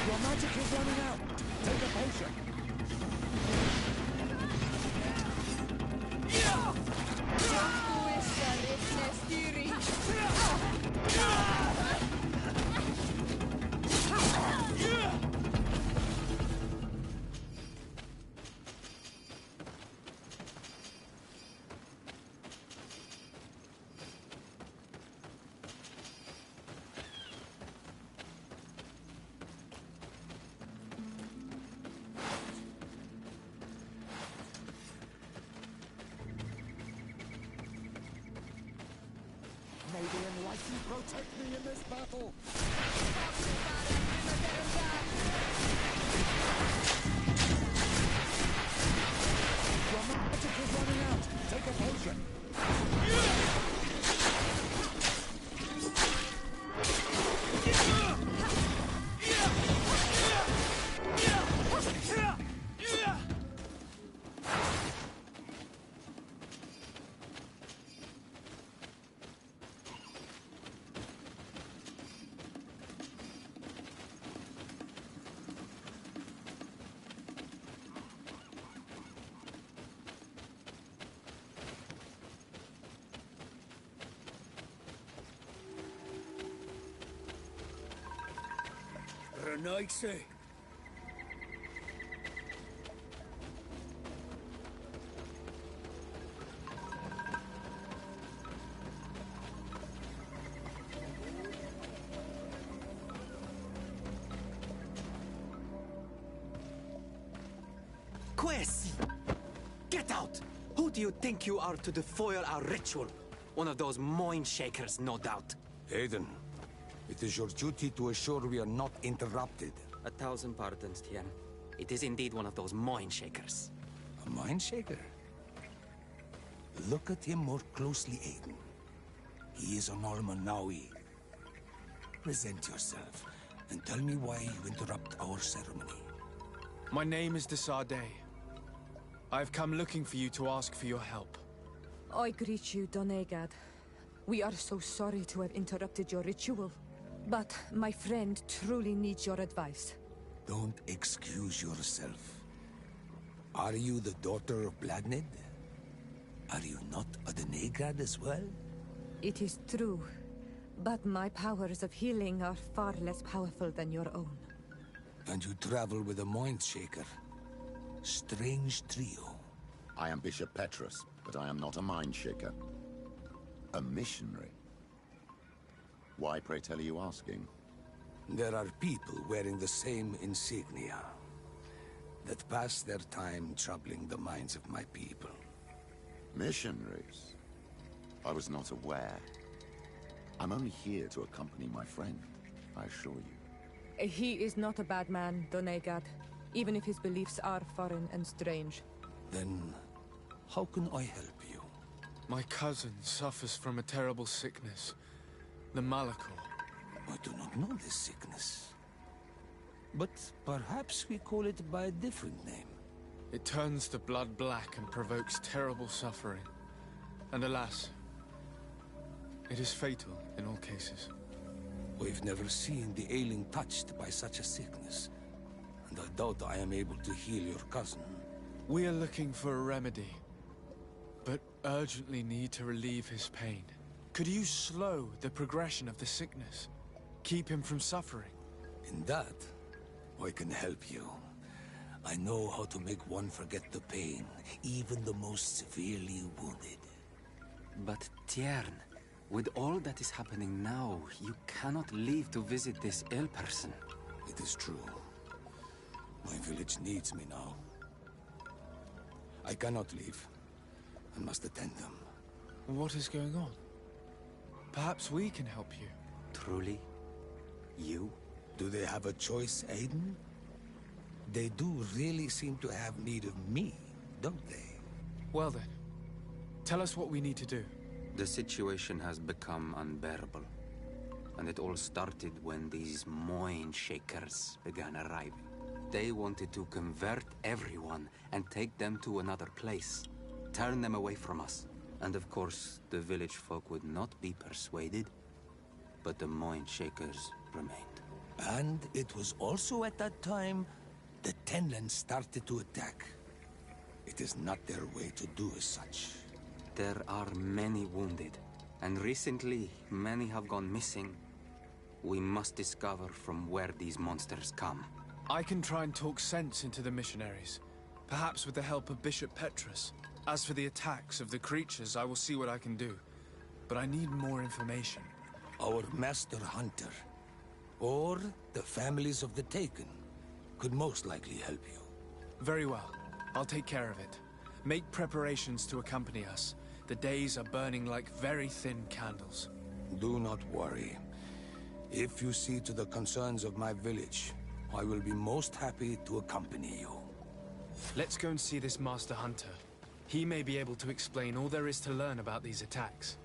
Your magic is running out. Take a potion. May the enlightened protect me in this battle. Your magic is running out. Take a potion. Renaixi. Quiz! Get out! Who do you think you are to defoil our ritual? One of those mind shakers, no doubt. Aiden, it is your duty to assure we are not interrupted. 1,000 pardons, Tien. It is indeed one of those mind shakers. A mind shaker? Look at him more closely, Aiden. He is an Almanawi. Present yourself, and tell me why you interrupt our ceremony. My name is Desardet. I've come looking for you to ask for your help. I greet you, Donegad. We are so sorry to have interrupted your ritual. But my friend truly needs your advice. Don't excuse yourself. Are you the daughter of Bladnid? Are you not a Donegad as well? It is true. But my powers of healing are far less powerful than your own. And you travel with a mind shaker. Strange trio. I am Bishop Petrus, but I am not a mind shaker. A missionary. Why, pray tell, are you asking? There are people wearing the same insignia that pass their time troubling the minds of my people. Missionaries? I was not aware. I'm only here to accompany my friend, I assure you. He is not a bad man, Donegad, even if his beliefs are foreign and strange. Then, how can I help you? My cousin suffers from a terrible sickness. The Malachor. I do not know this sickness. But perhaps we call it by a different name. It turns the blood black and provokes terrible suffering. And alas, it is fatal in all cases. We've never seen the ailing touched by such a sickness. And I doubt I am able to heal your cousin. We are looking for a remedy, but urgently need to relieve his pain. Could you slow the progression of the sickness? Keep him from suffering? In that, I can help you. I know how to make one forget the pain, even the most severely wounded. But Tiern, with all that is happening now, you cannot leave to visit this ill person. It is true. My village needs me now. I cannot leave. I must attend them. What is going on? Perhaps we can help you. Truly? You? Do they have a choice, Aiden? They do really seem to have need of me, don't they? Well then, tell us what we need to do. The situation has become unbearable. And it all started when these mind shakers began arriving. They wanted to convert everyone and take them to another place. Turn them away from us. And of course, the village folk would not be persuaded. But the mind shakers remained. And it was also at that time the Tenland started to attack. It is not their way to do as such. There are many wounded, and recently many have gone missing. We must discover from where these monsters come. I can try and talk sense into the missionaries, perhaps with the help of Bishop Petrus. As for the attacks of the creatures, I will see what I can do. But I need more information. Our master hunter, or the families of the Taken, could most likely help you. Very well. I'll take care of it. Make preparations to accompany us. The days are burning like very thin candles. Do not worry. If you see to the concerns of my village, I will be most happy to accompany you. Let's go and see this Master Hunter. He may be able to explain all there is to learn about these attacks.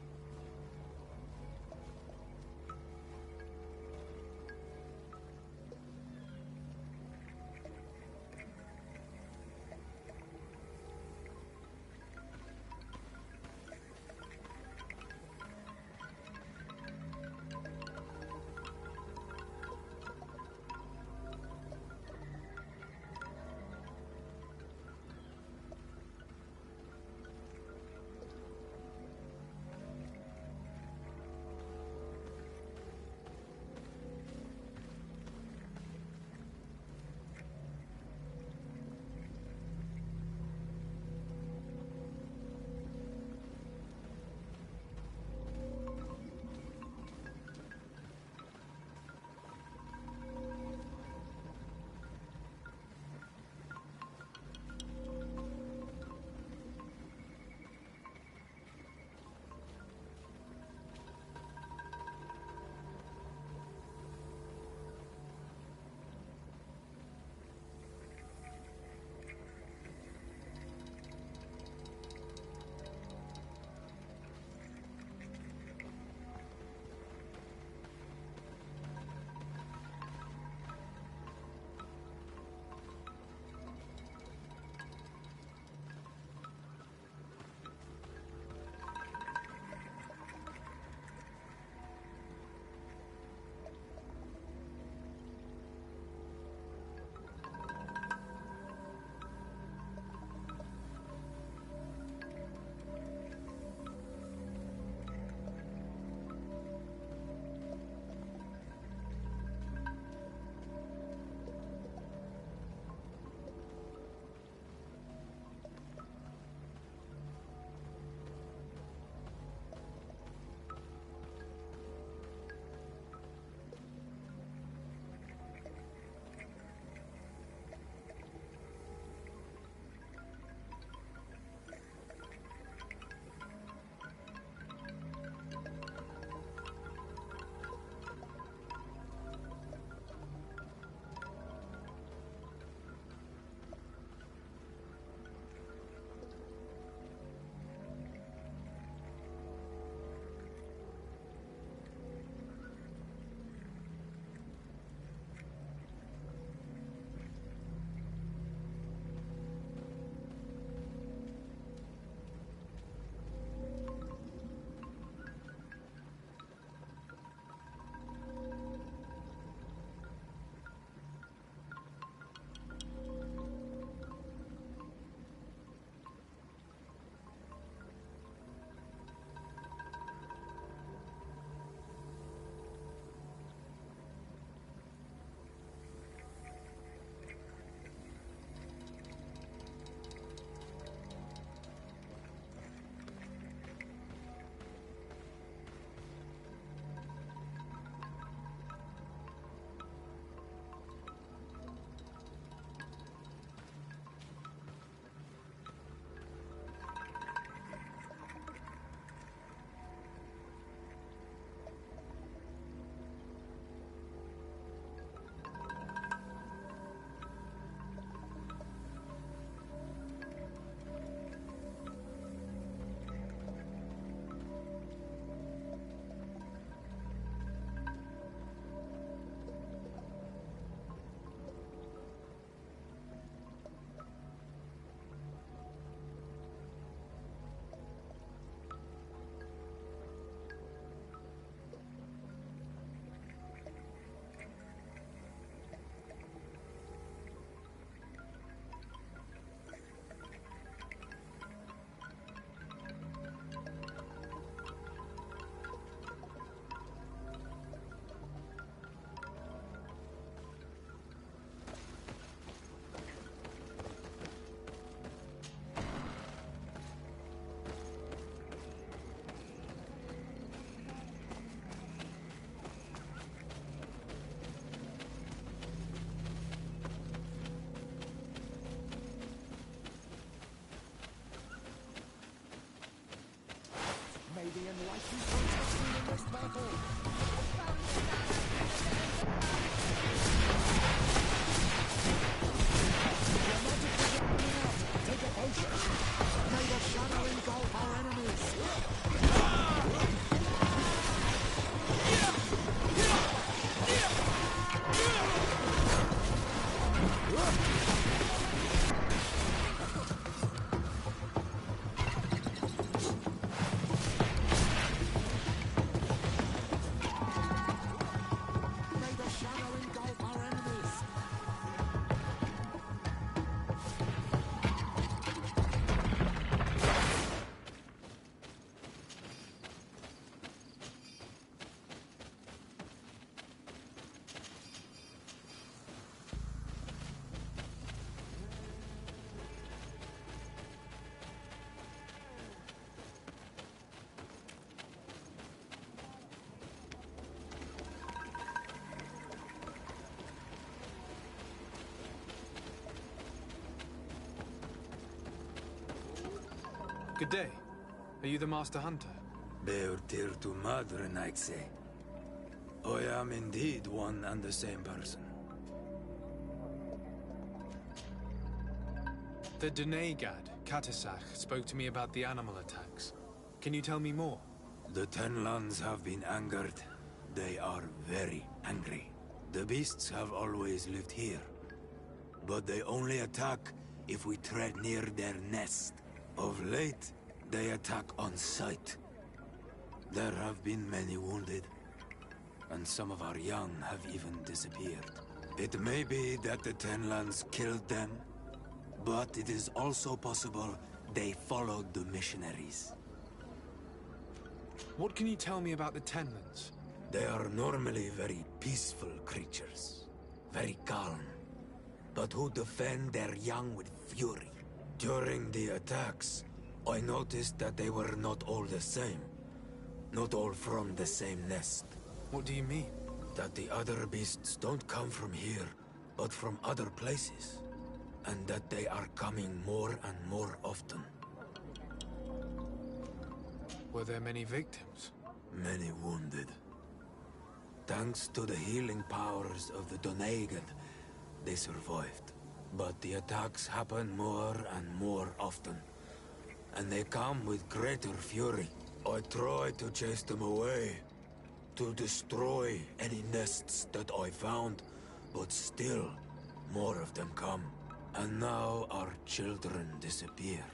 the enlightened protect me in this battle. Take a potion. May the shadow engulf our enemies. May the shadow engulf our enemies. Good day. Are you the Master Hunter? Beortir tu madre, I'd say. I am indeed one and the same person. The Denegad, Katasach, spoke to me about the animal attacks. Can you tell me more? The Tenlands have been angered. They are very angry. The beasts have always lived here. But they only attack if we tread near their nest. Of late, they attack on sight. There have been many wounded, and some of our young have even disappeared. It may be that the Tenlands killed them, but it is also possible they followed the missionaries. What can you tell me about the Tenlands? They are normally very peaceful creatures, very calm, but who defend their young with fury. During the attacks, I noticed that they were not all the same. Not all from the same nest. What do you mean? That the other beasts don't come from here, but from other places. And that they are coming more and more often. Were there many victims? Many wounded. Thanks to the healing powers of the Donegad, they survived. But the attacks happen more and more often. And they come with greater fury. I try to chase them away. To destroy any nests that I found. But still, more of them come. And now our children disappear.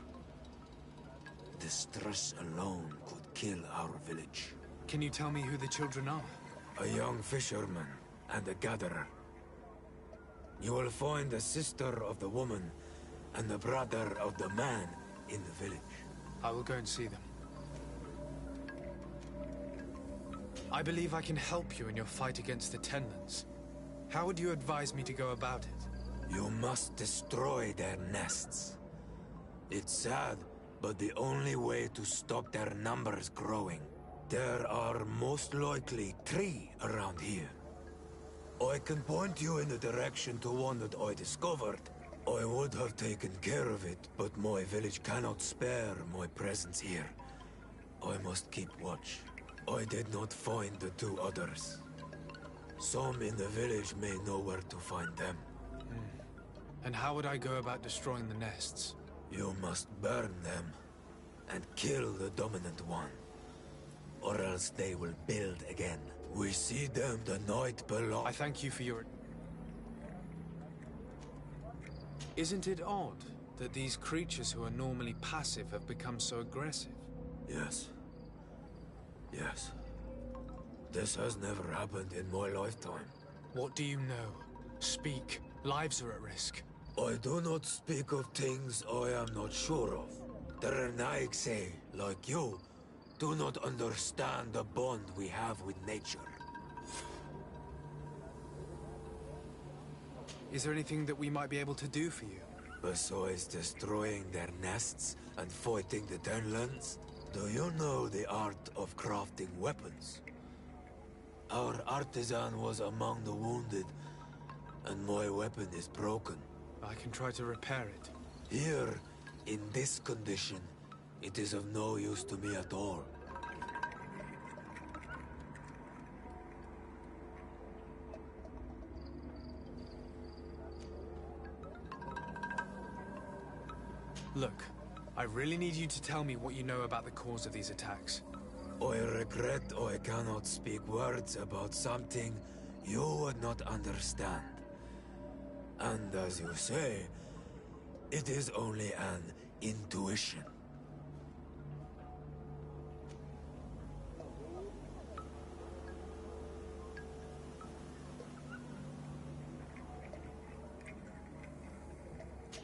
The stress alone could kill our village. Can you tell me who the children are? A young fisherman and a gatherer. You will find the sister of the woman and the brother of the man in the village. I will go and see them. I believe I can help you in your fight against the Tenlands. How would you advise me to go about it? You must destroy their nests. It's sad, but the only way to stop their numbers growing. There are most likely 3 around here. I can point you in the direction to one that I discovered. I would have taken care of it, but my village cannot spare my presence here. I must keep watch. I did not find the 2 others. Some in the village may know where to find them. And how would I go about destroying the nests? You must burn them and kill the dominant one. Or else they will build again. We see them the night below. I thank you for your... Isn't it odd that these creatures who are normally passive have become so aggressive? Yes. Yes. This has never happened in my lifetime. What do you know? Speak. Lives are at risk. I do not speak of things I am not sure of. The Renaigse, like you, do not understand the bond we have with nature. Is there anything that we might be able to do for you? Besides destroying their nests and fighting the Tenlands, do you know the art of crafting weapons? Our artisan was among the wounded, and my weapon is broken. I can try to repair it. Here, in this condition, it is of no use to me at all. Look, I really need you to tell me what you know about the cause of these attacks. I regret I cannot speak words about something you would not understand. And as you say, it is only an intuition.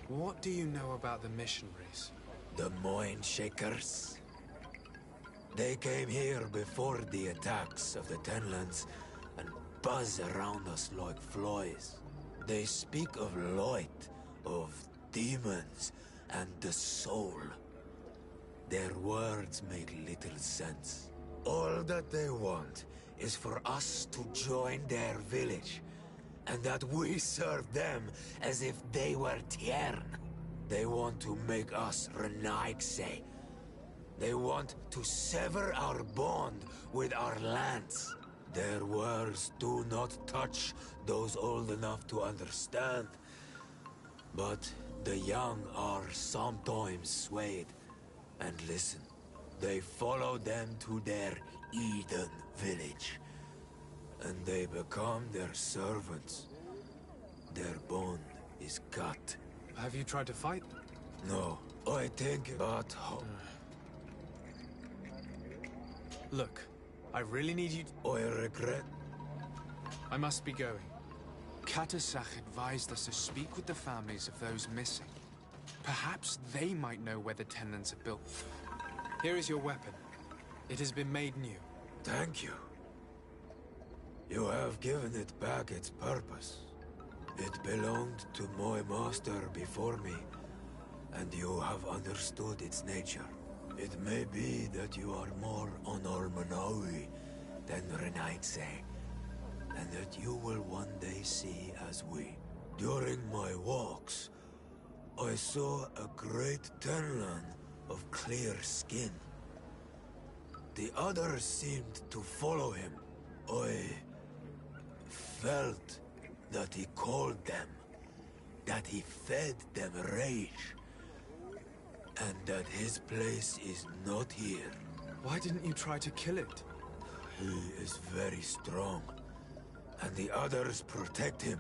What do you know about the missionaries? The Moin Shakers. They came here before the attacks of the Tenlands and buzz around us like flies. They speak of light, of demons, and the soul. Their words make little sense. All that they want is for us to join their village, and that we serve them as if they were Tiern. They want to make us Renaigse. They want to sever our bond with our lands. Their words do not touch those old enough to understand. But the young are sometimes swayed. And listen, they follow them to their Eden village. And they become their servants. Their bond is cut. Have you tried to fight them? No, I think but Look, I really need you to... I regret. I must be going. Katasach advised us to speak with the families of those missing. Perhaps they might know where the Tenlands are built. Here is your weapon. It has been made new. Thank you. You have given it back its purpose. It belonged to my master before me, and you have understood its nature. It may be that you are more on Almanawi than Renaigse, and that you will one day see as we. During my walks, I saw a great Tenlan of clear skin. The others seemed to follow him. I felt that he called them, that he fed them rage, and that his place is not here. Why didn't you try to kill it? He is very strong, and the others protect him.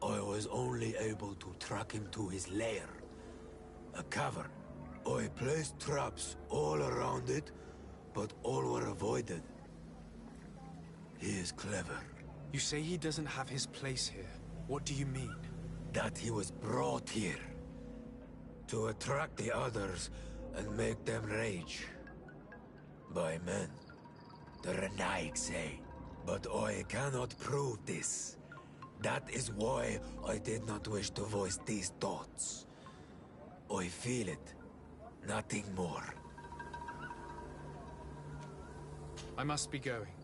I was only able to track him to his lair, a cavern. I placed traps all around it, but all were avoided. He is clever. You say he doesn't have his place here. What do you mean? That he was brought here to attract the others and make them rage. By men, the Renaigse. But I cannot prove this. That is why I did not wish to voice these thoughts. I feel it, nothing more. I must be going.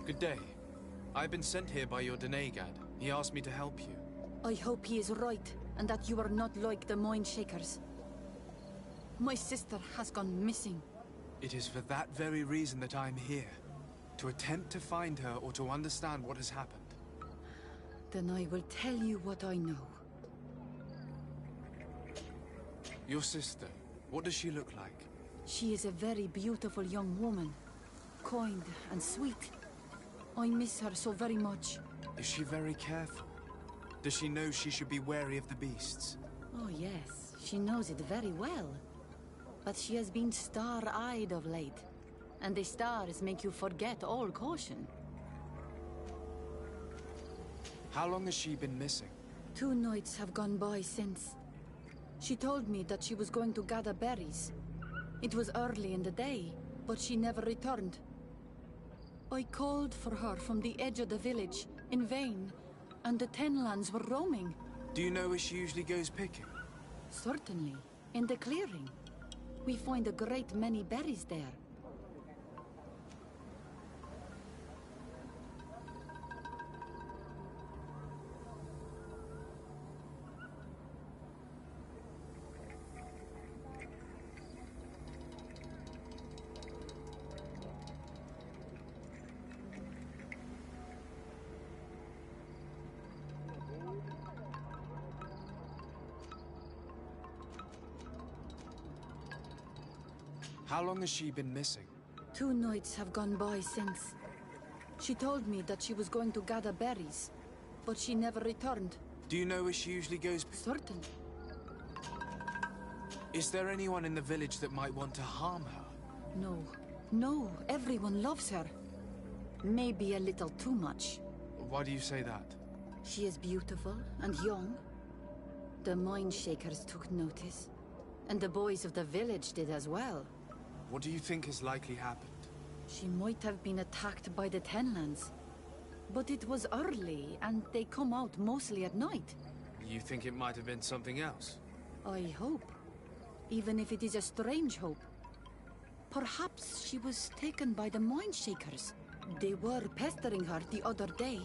Good day. I've been sent here by your Denegad. He asked me to help you. I hope he is right, and that you are not like the Moin Shakers. My sister has gone missing. It is for that very reason that I'm here. To attempt to find her or to understand what has happened. Then I will tell you what I know. Your sister, what does she look like? She is a very beautiful young woman. Kind and sweet. I miss her so very much. Is she very careful? Does she know she should be wary of the beasts? Oh yes, she knows it very well. But she has been star-eyed of late, and the stars make you forget all caution. How long has she been missing? 2 nights have gone by since. She told me that she was going to gather berries. It was early in the day, but she never returned. I called for her from the edge of the village, in vain, and the Tenlands were roaming. Do you know where she usually goes picking? Certainly, in the clearing. We find a great many berries there. How long has she been missing? 2 nights have gone by since. She told me that she was going to gather berries, but she never returned. Do you know where she usually goes? Certainly. Is there anyone in the village that might want to harm her? No. No, everyone loves her. Maybe a little too much. Why do you say that? She is beautiful and young. The Mind Shakers took notice, and the boys of the village did as well. What do you think has likely happened? She might have been attacked by the Tenlands. But it was early, and they come out mostly at night. You think it might have been something else? I hope. Even if it is a strange hope. Perhaps she was taken by the Mind Shakers. They were pestering her the other day.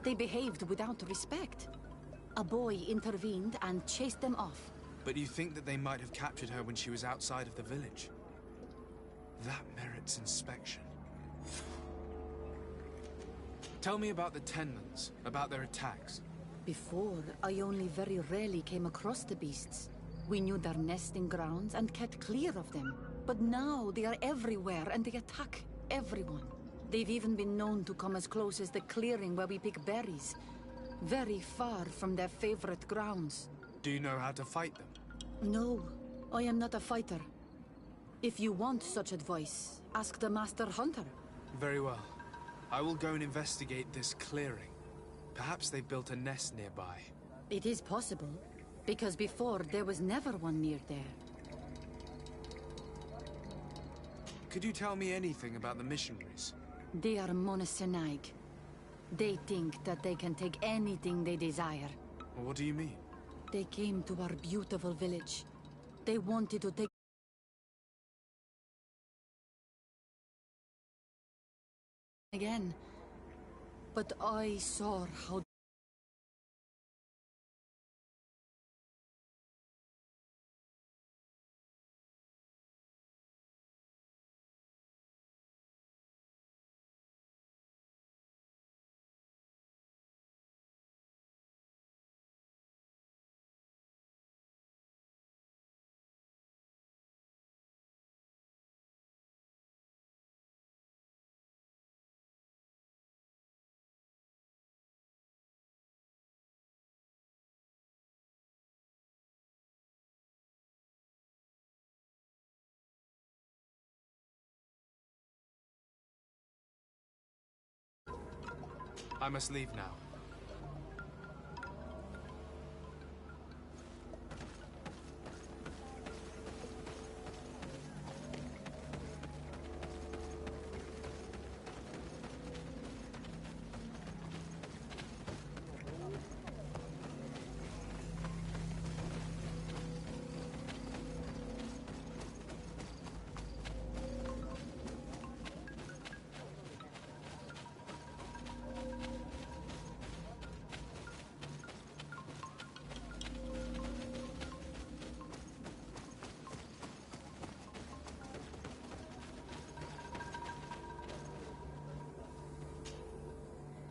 They behaved without respect. A boy intervened and chased them off. But you think that they might have captured her when she was outside of the village? That merits inspection. Tell me about the Tenlands, about their attacks. Before, I only very rarely came across the beasts. We knew their nesting grounds and kept clear of them. But now they are everywhere and they attack everyone. They've even been known to come as close as the clearing where we pick berries. Very far from their favorite grounds. Do you know how to fight them? No, I am not a fighter. If you want such advice, ask the Master Hunter. Very well. I will go and investigate this clearing. Perhaps they built a nest nearby. It is possible, because before there was never one near there. Could you tell me anything about the missionaries? They are monastenaig. They think that they can take anything they desire. What do you mean? They came to our beautiful village. They wanted to take again. But I saw how I must leave now.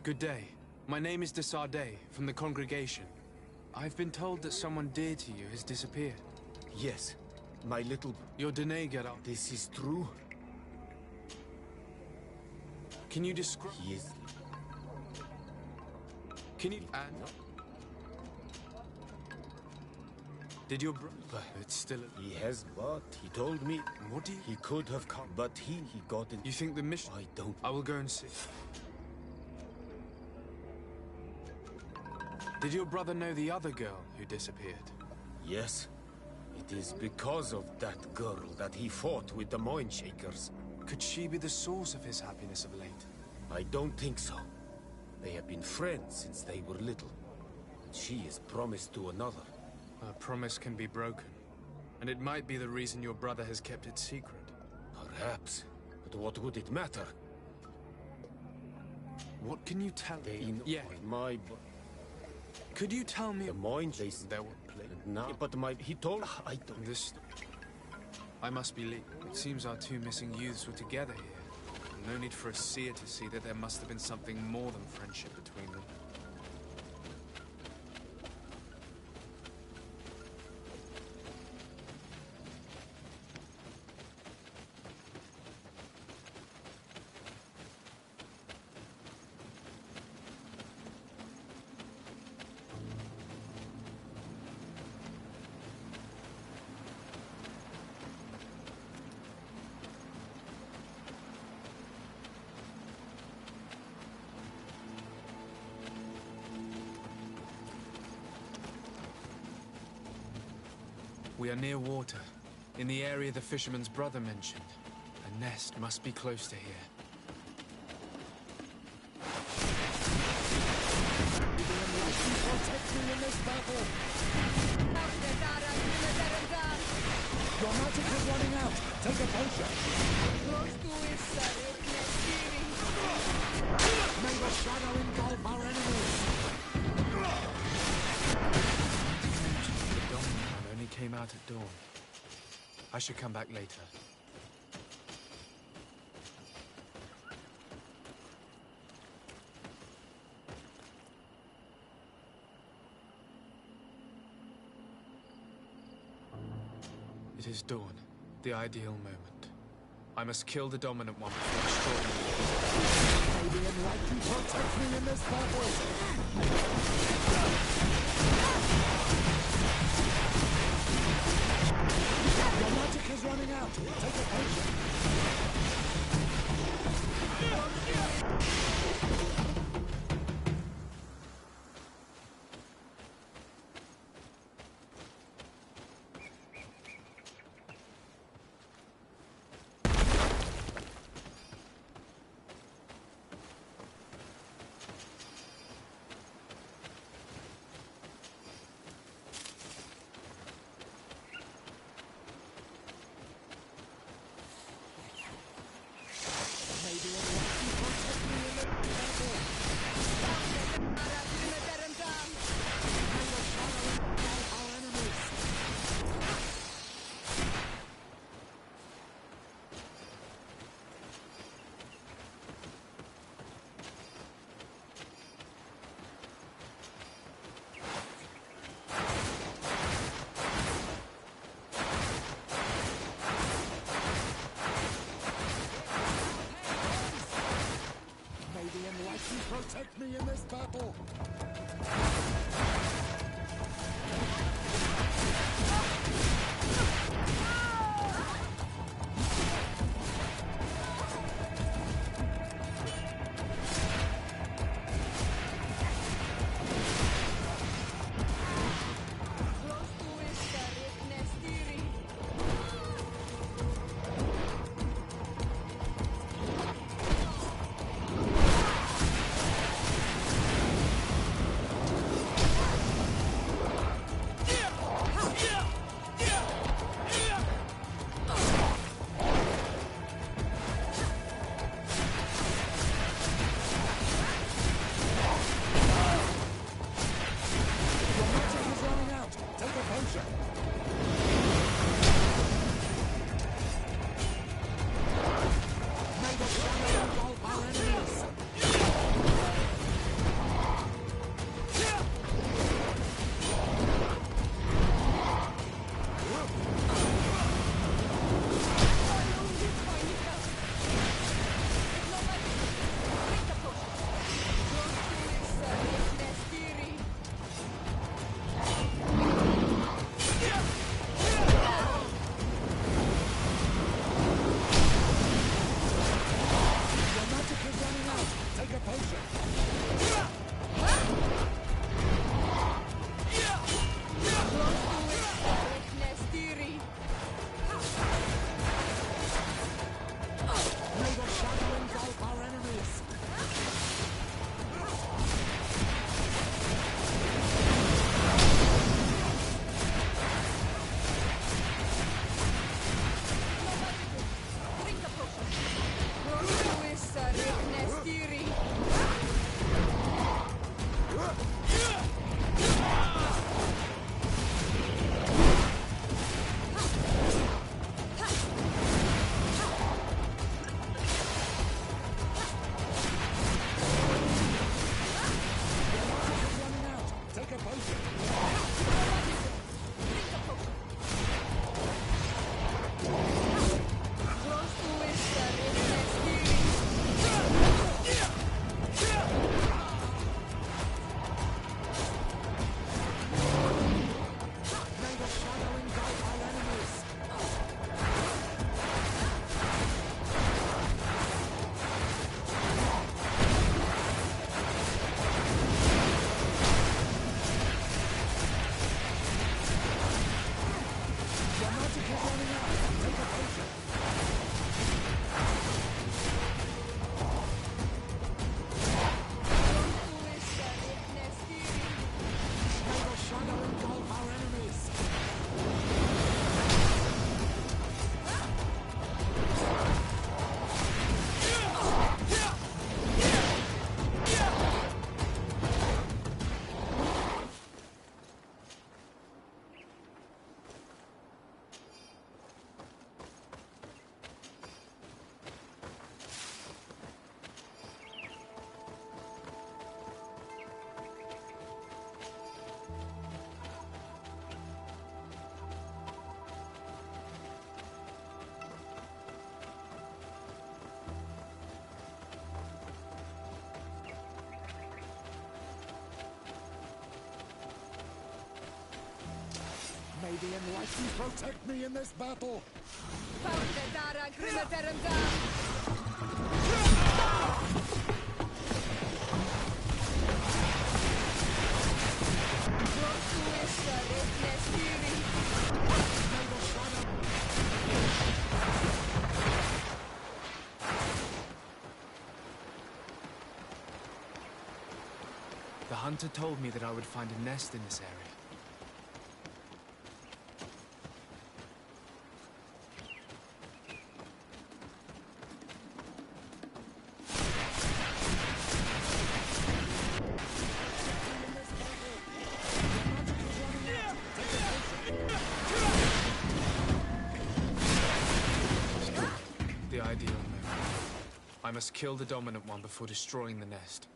Good day. My name is de Sardet, from the congregation. I've been told that someone dear to you has disappeared. Yes, my little... Your Denegar. This is true. Can you describe... He is... Can you... And... Did your brother... It's still... He has what? He told me. What do you... He could have come, but he got in... You think the mission... I don't... I will go and see. Did your brother know the other girl who disappeared? Yes. It is because of that girl that he fought with the Moin Shakers. Could she be the source of his happiness of late? I don't think so. They have been friends since they were little. She is promised to another. A promise can be broken. And it might be the reason your brother has kept it secret. Perhaps. But what would it matter? What can you tell me? Yeah. My... Could you tell me... The Moin, they were playing. Now, but he told... I don't... This... I must be leaving. It seems our two missing youths were together here. No need for a seer to see that there must have been something more than friendship between them. We are near water, in the area the fisherman's brother mentioned. A nest must be close to here. Protect me in this battle! Your magic is running out! Take a potion! May the shadow engulf our enemies! Came out at dawn. I should come back later. It is dawn, the ideal moment. I must kill the dominant one before destroying May the enlightened protect me in this battle! Your magic is running out. Take a potion. May the Enlightened protect me in this battle! The hunter told me that I would find a nest in this area. The ideal move. I must kill the dominant one before destroying the nest.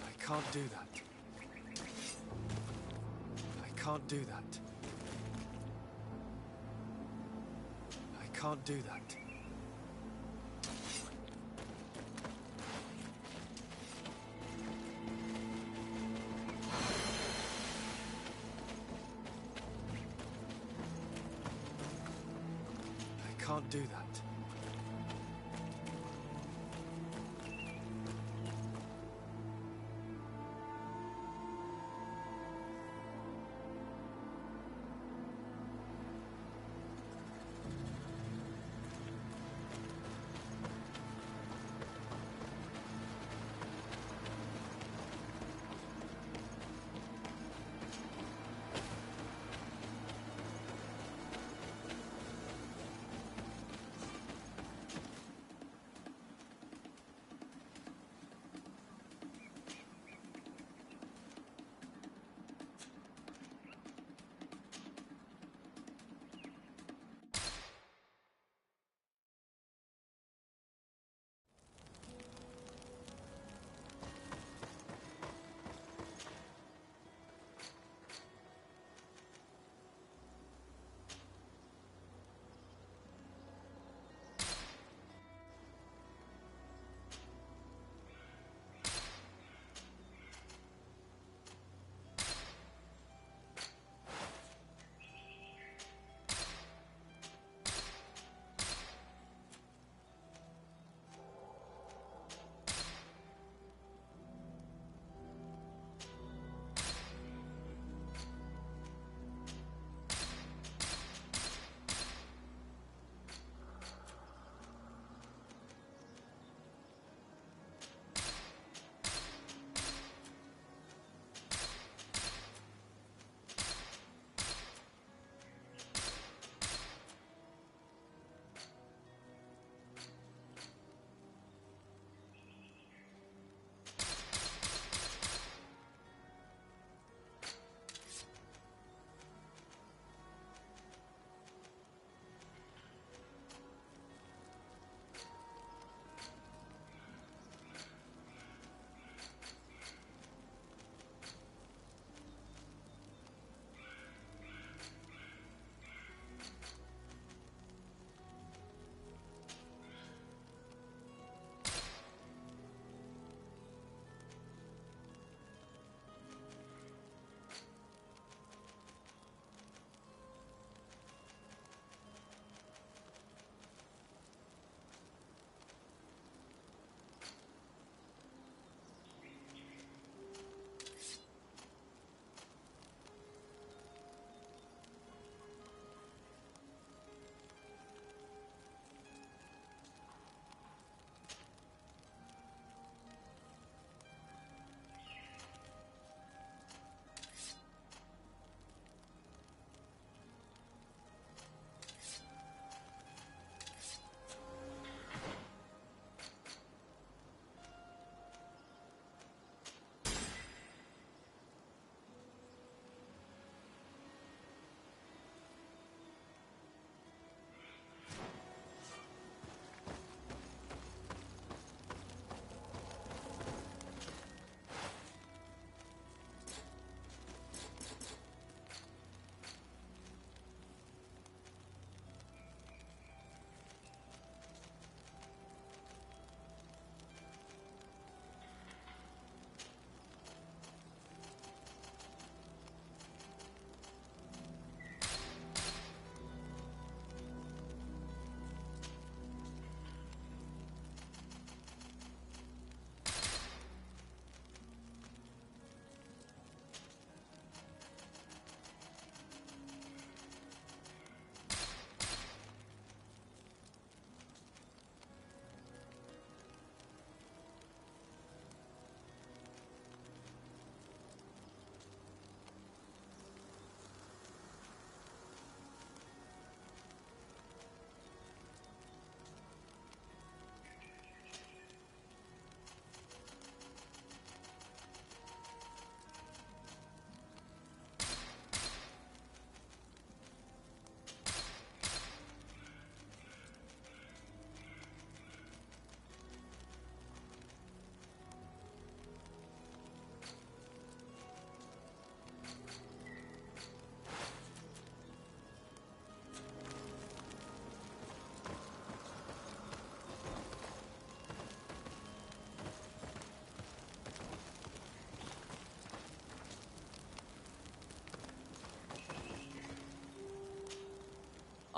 I can't do that. I can't do that. I can't do that. I can't do that.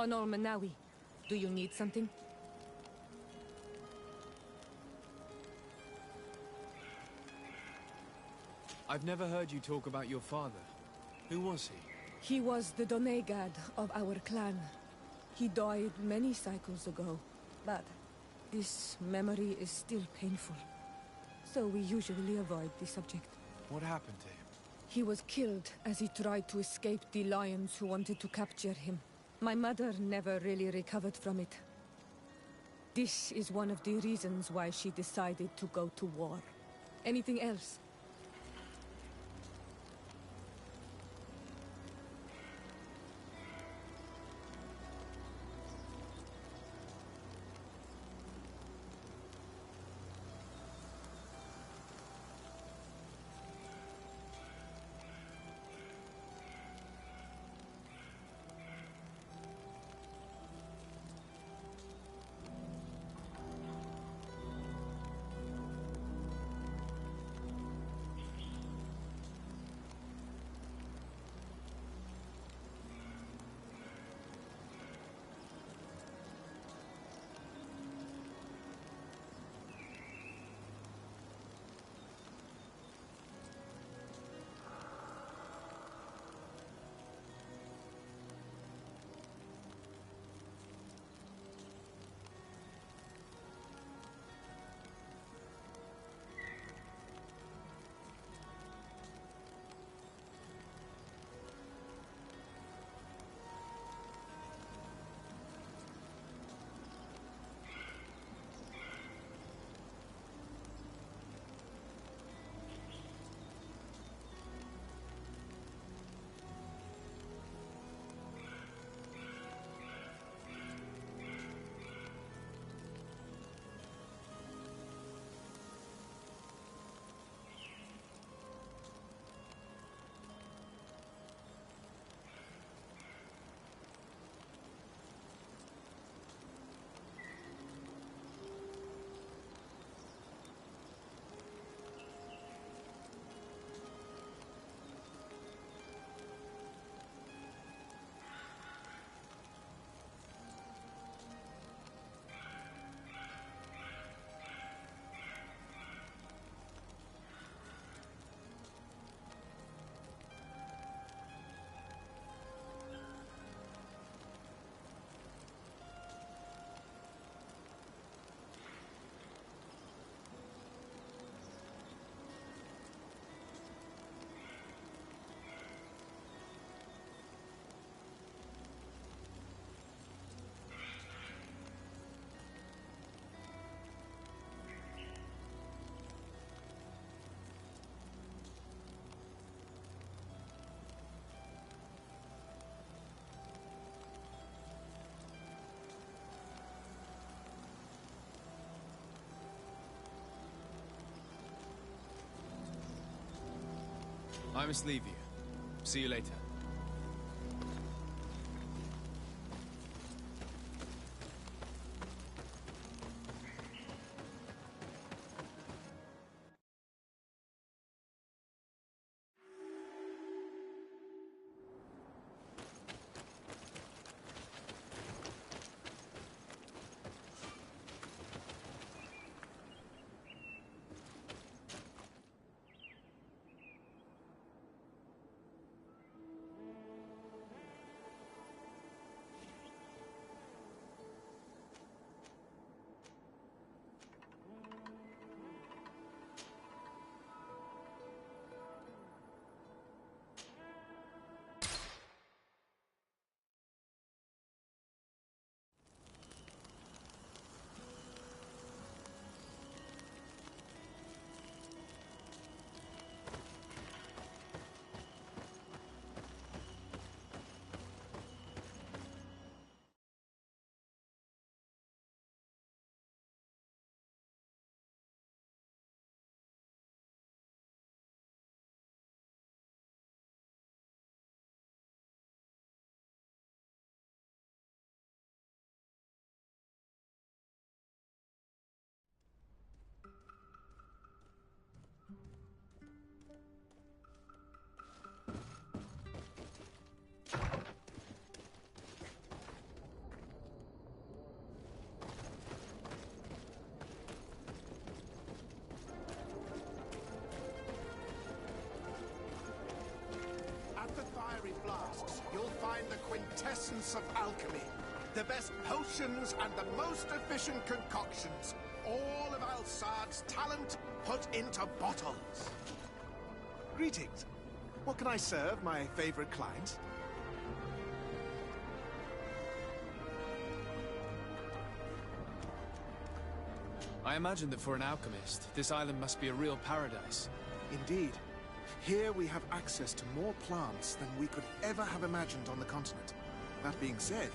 Honor Manawi. Do you need something? I've never heard you talk about your father. Who was he? He was the Donegad of our clan. He died many cycles ago, but this memory is still painful. So we usually avoid the subject. What happened to him? He was killed as he tried to escape the lions who wanted to capture him. My mother never really recovered from it. This is one of the reasons why she decided to go to war. Anything else? I must leave you. See you later. science of alchemy. The best potions and the most efficient concoctions. All of Alsad's talent put into bottles. Greetings. What can I serve my favorite clients? I imagine that for an alchemist, this island must be a real paradise. Indeed. Here we have access to more plants than we could ever have imagined on the continent. That being said,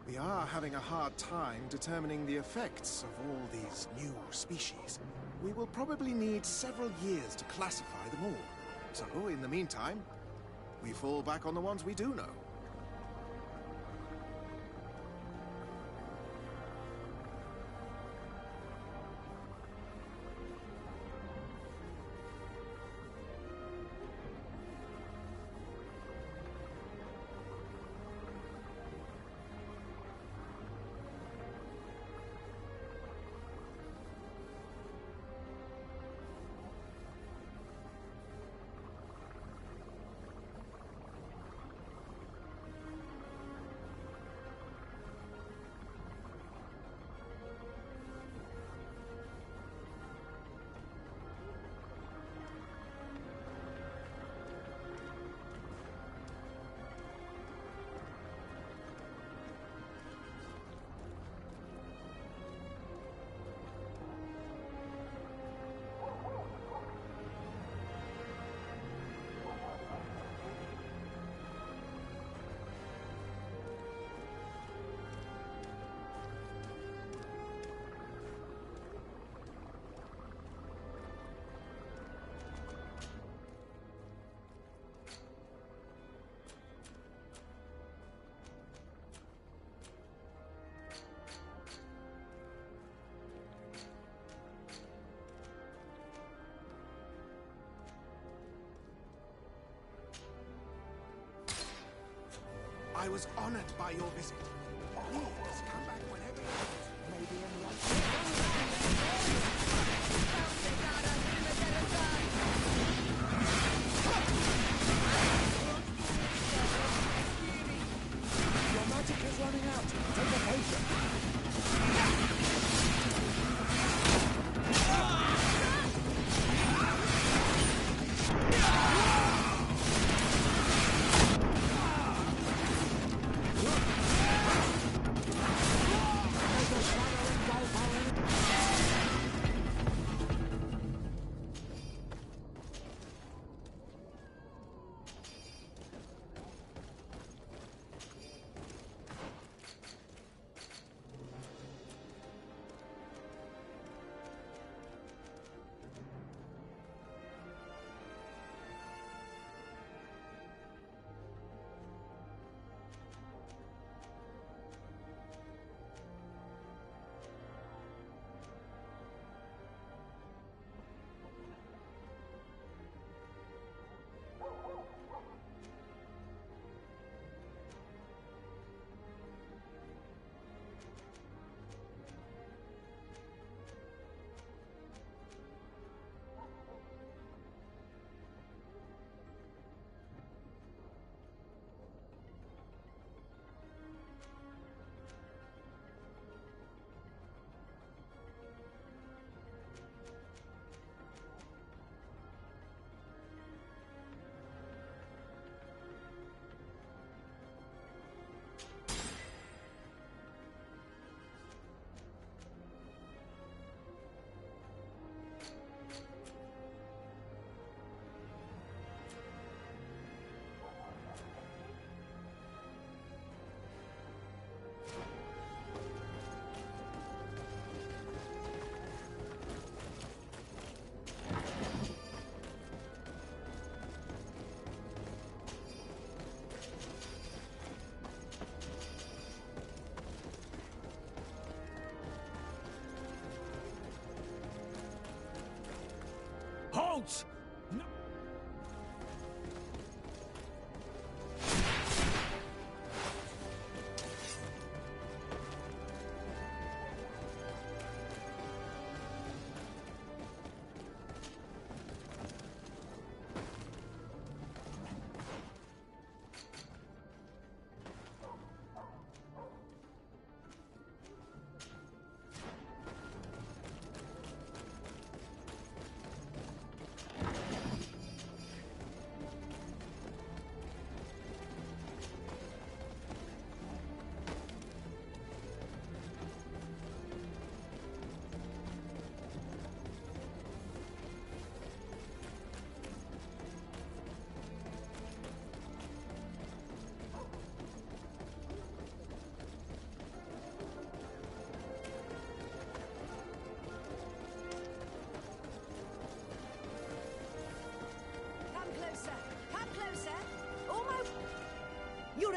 we are having a hard time determining the effects of all these new species. We will probably need several years to classify them all. So, in the meantime, we fall back on the ones we do know. I was honored by your visit. Please come back whenever you want. Maybe in Your magic is running out. Take a potion. Halt! No.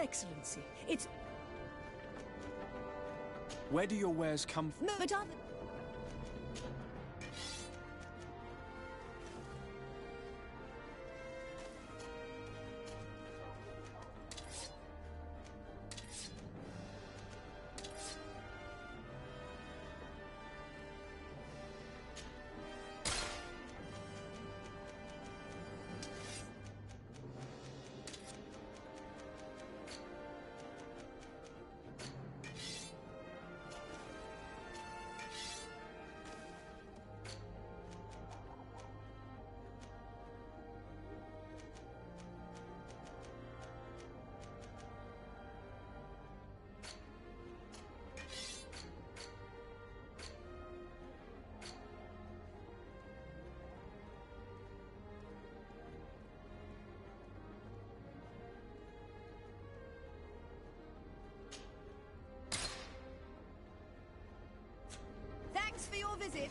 Excellency, it's... Where do your wares come from? But other... Thanks for your visit.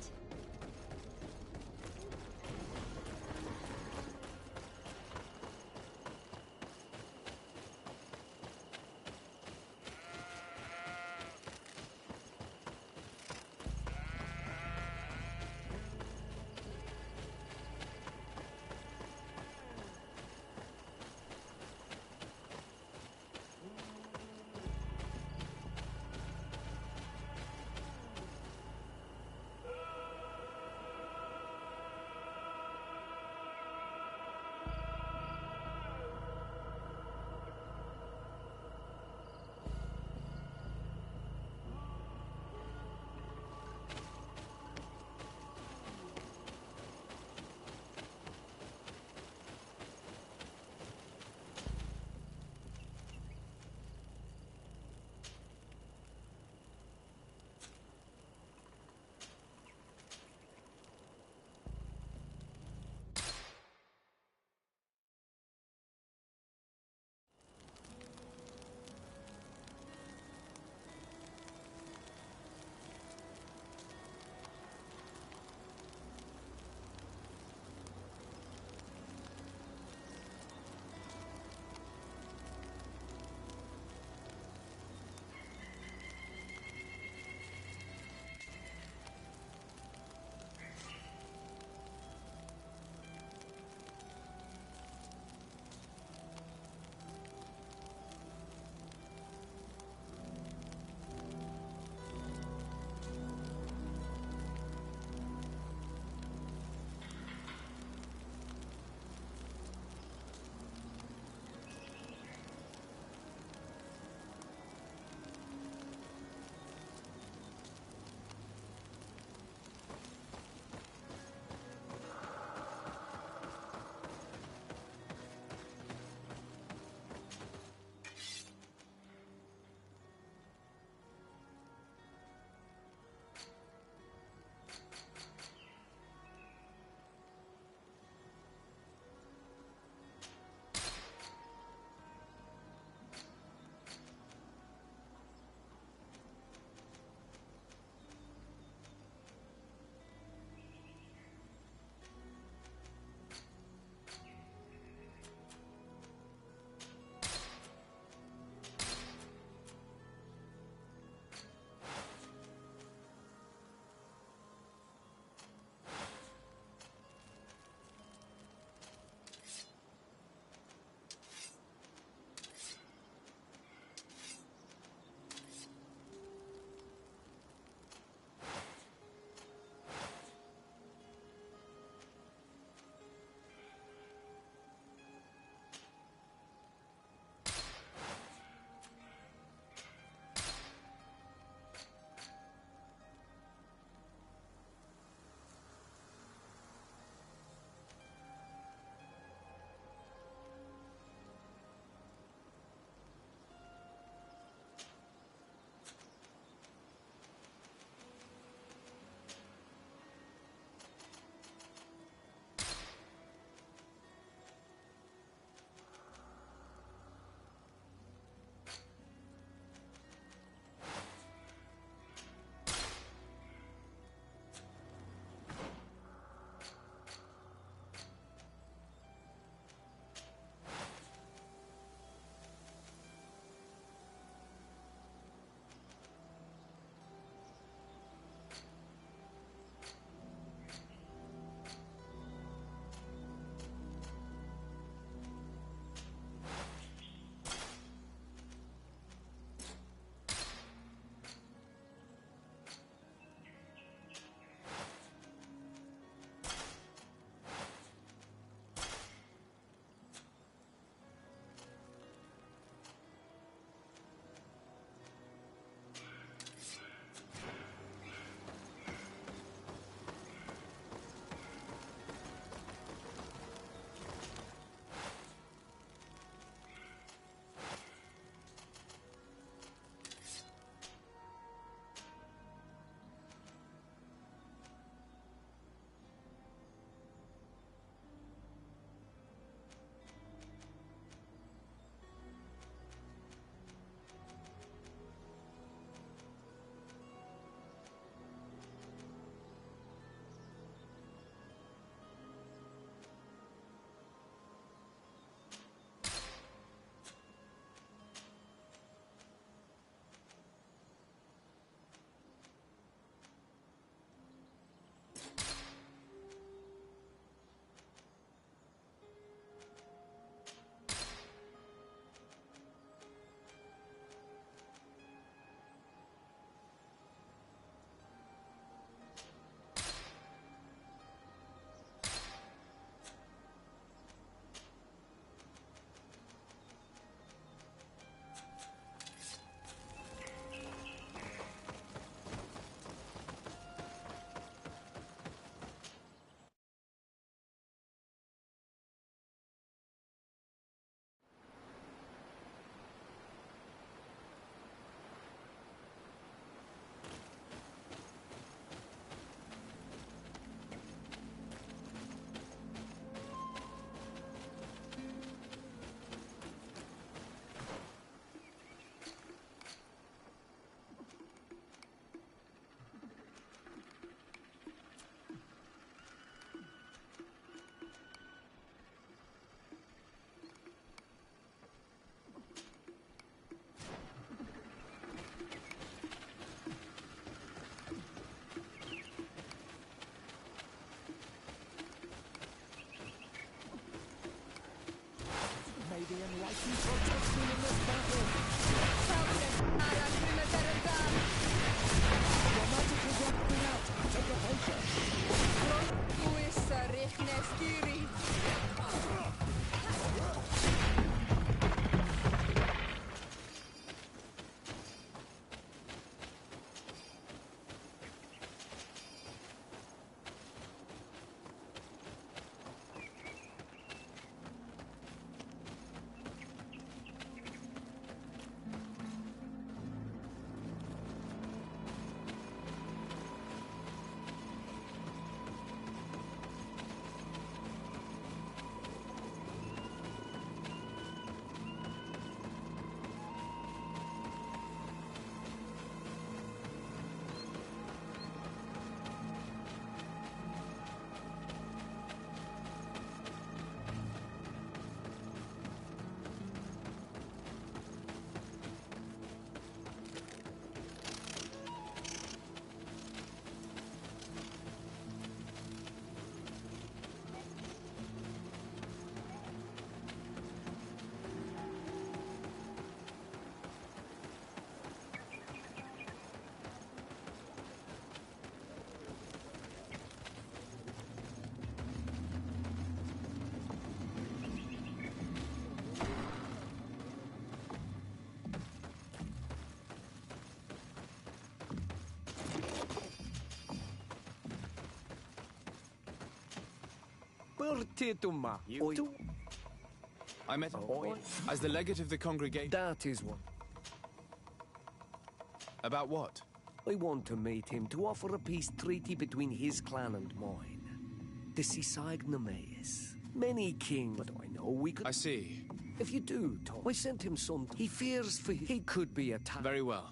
see protection in this battle. Your magic is working out. Take a potion. I met as the legate of the congregation. That is one. About what? I want to meet him to offer a peace treaty between his clan and mine. The Sisagnameis. Many kings, but I know we could... I see. If you do, Tom, I sent him some... He fears for... He could be attacked. Very well.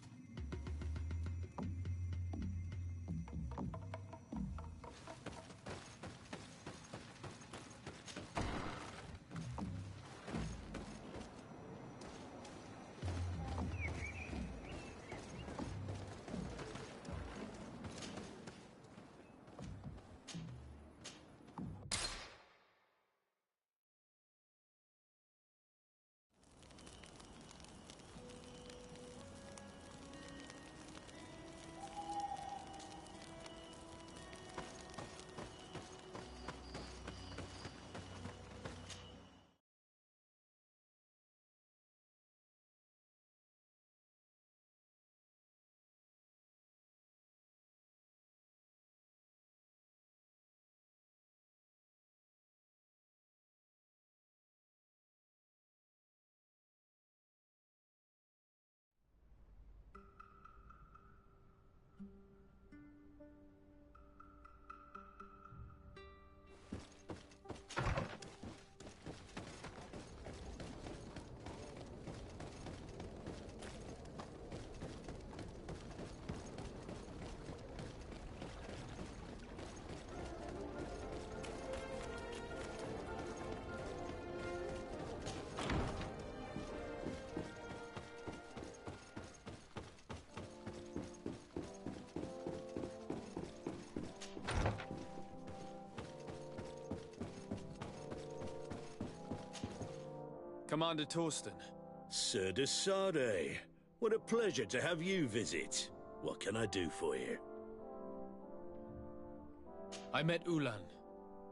Commander Torsten. Sir de Sade, what a pleasure to have you visit. What can I do for you? I met Ulan,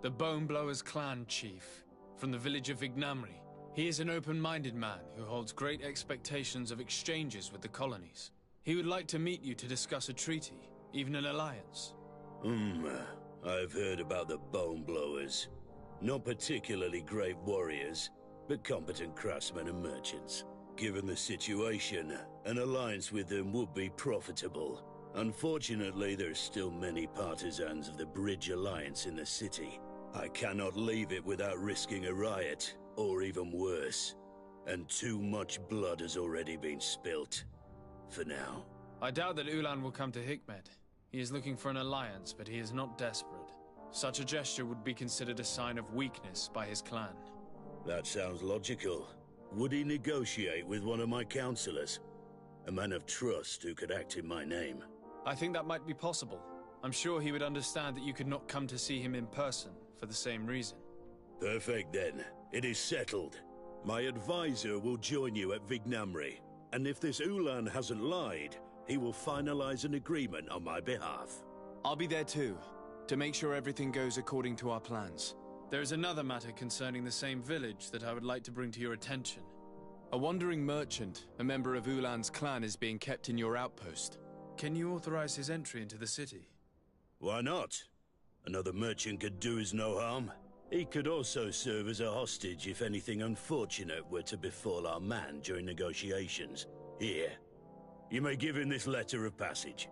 the Bone Blowers clan chief, from the village of Vignamri. He is an open-minded man who holds great expectations of exchanges with the colonies. He would like to meet you to discuss a treaty, even an alliance. I've heard about the Bone Blowers. Not particularly great warriors, but competent craftsmen and merchants. Given the situation, an alliance with them would be profitable. Unfortunately, there's still many partisans of the Bridge Alliance in the city. I cannot leave it without risking a riot, or even worse. And too much blood has already been spilt. For now. I doubt that Ulan will come to Hikmet. He is looking for an alliance, but he is not desperate. Such a gesture would be considered a sign of weakness by his clan. That sounds logical. Would he negotiate with one of my counselors? A man of trust who could act in my name? I think that might be possible. I'm sure he would understand that you could not come to see him in person for the same reason. Perfect then. It is settled. My advisor will join you at Vignamri, and if this Ulan hasn't lied, he will finalize an agreement on my behalf. I'll be there too, to make sure everything goes according to our plans. There's another matter concerning the same village that I would like to bring to your attention. A wandering merchant, a member of Ulan's clan, is being kept in your outpost. Can you authorize his entry into the city? Why not? Another merchant could do us no harm. He could also serve as a hostage if anything unfortunate were to befall our man during negotiations. Here, you may give him this letter of passage.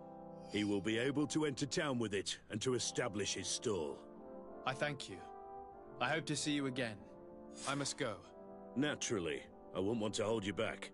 He will be able to enter town with it and to establish his stall. I thank you. I hope to see you again. I must go. Naturally. I wouldn't want to hold you back.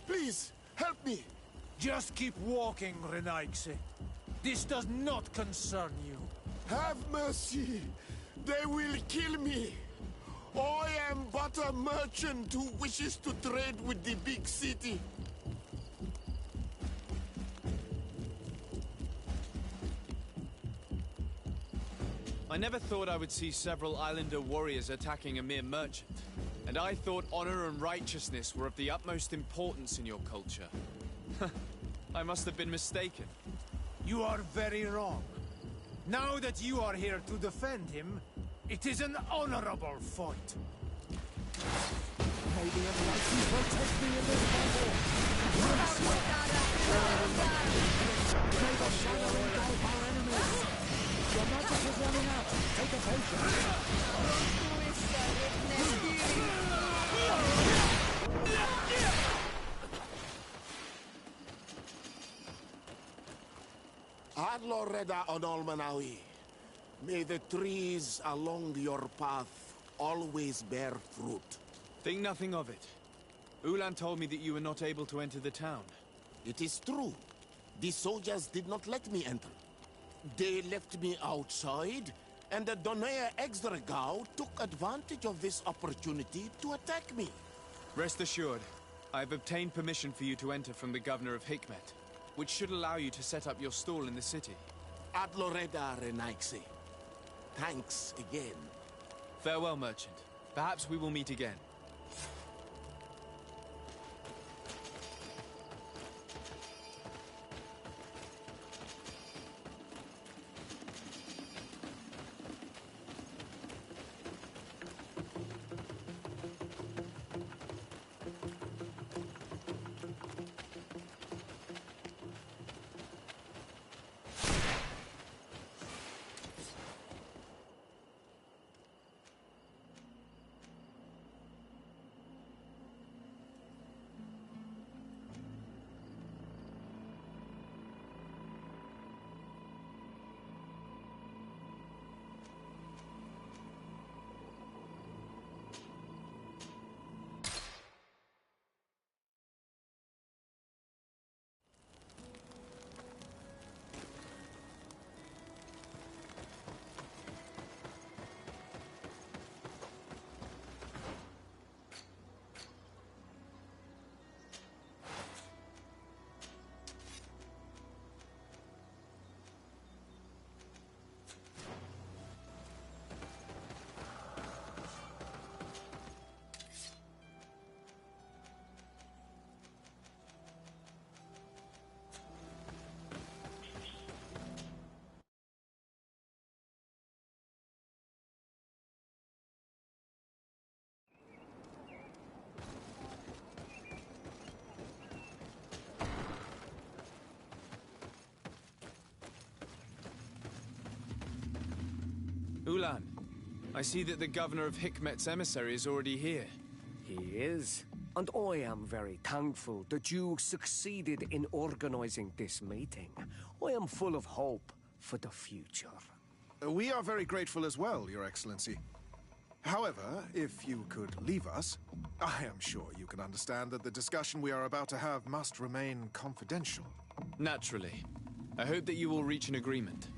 Please, help me! Just keep walking, Renaigse. This does not concern you. Have mercy! They will kill me! I am but a merchant who wishes to trade with the big city. I never thought I would see several islander warriors attacking a mere merchant. And I thought honor and righteousness were of the utmost importance in your culture. I must have been mistaken. You are very wrong. Now that you are here to defend him, it is an honorable fight. May the Almighty protect me in this battle! May the shadow engulf our enemies! Your magic is running out! Take a potion! Adloreda Onolmanawi, may the trees along your path always bear fruit. Think nothing of it. Ulan told me that you were not able to enter the town. It is true. The soldiers did not let me enter. They left me outside, and the Donea Exdragao took advantage of this opportunity to attack me. Rest assured, I have obtained permission for you to enter from the governor of Hikmet, which should allow you to set up your stall in the city. Adloreda Renaigse. Thanks again. Farewell, merchant. Perhaps we will meet again. Ulan, I see that the governor of Hikmet's emissary is already here. He is. And I am very thankful that you succeeded in organizing this meeting. I am full of hope for the future. We are very grateful as well, Your Excellency. However, if you could leave us, I am sure you can understand that the discussion we are about to have must remain confidential. Naturally. I hope that you will reach an agreement.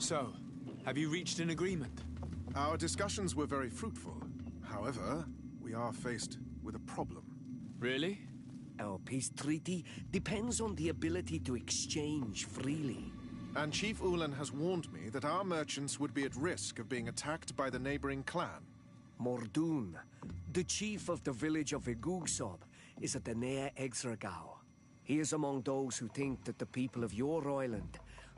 So, have you reached an agreement? Our discussions were very fruitful. However, we are faced with a problem. Really? Our peace treaty depends on the ability to exchange freely. And Chief Ulan has warned me that our merchants would be at risk of being attacked by the neighboring clan. Mordoon, the chief of the village of Igugsob, is at the Nea Exragao. He is among those who think that the people of your island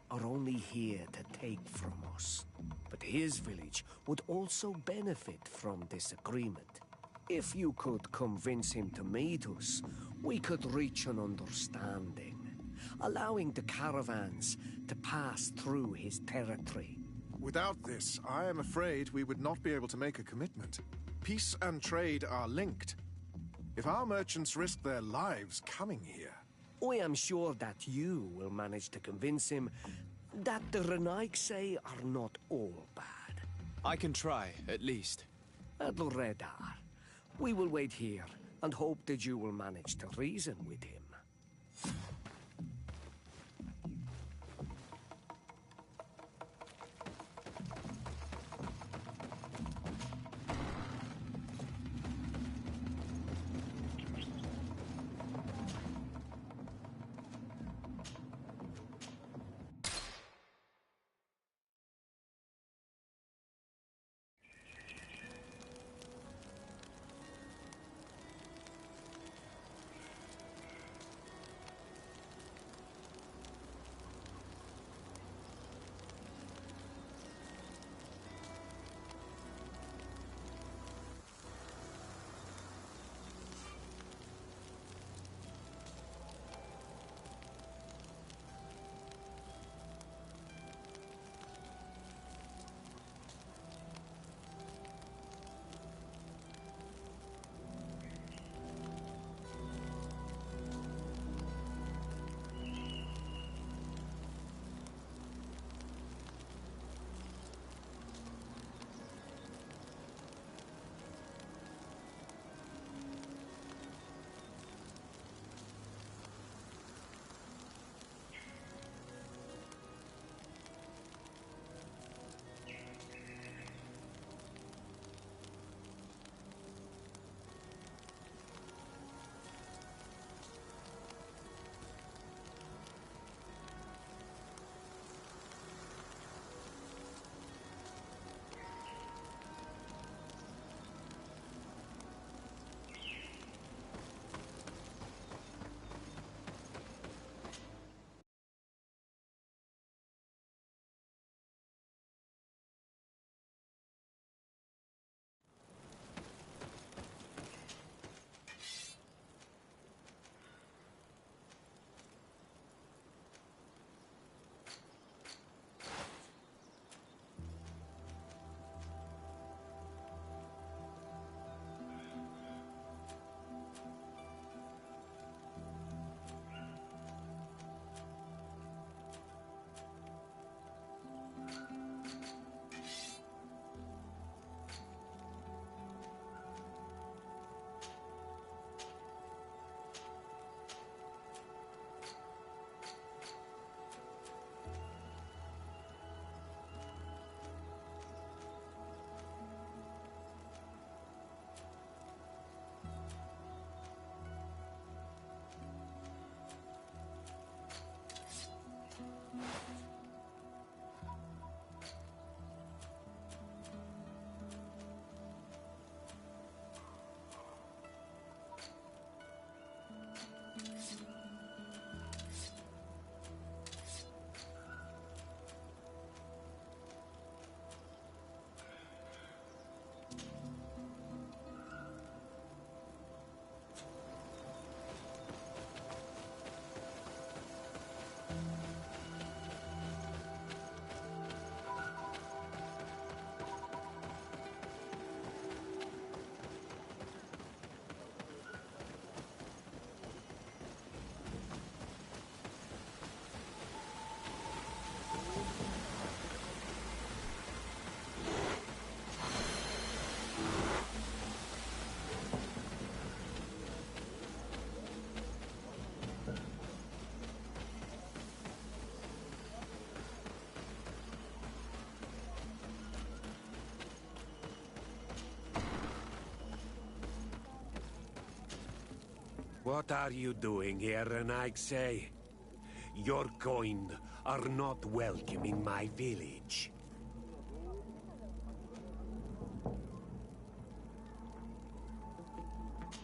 are only here to take from us. But his village would also benefit from this agreement. If you could convince him to meet us, we could reach an understanding, allowing the caravans to pass through his territory. Without this, I am afraid we would not be able to make a commitment. Peace and trade are linked. If our merchants risk their lives coming here... I am sure that you will manage to convince him that the Renaigse are not all bad. I can try, at least. Adloredar, we will wait here and hope that you will manage to reason with him. What are you doing here, Renaigse? Your kind are not welcome in my village.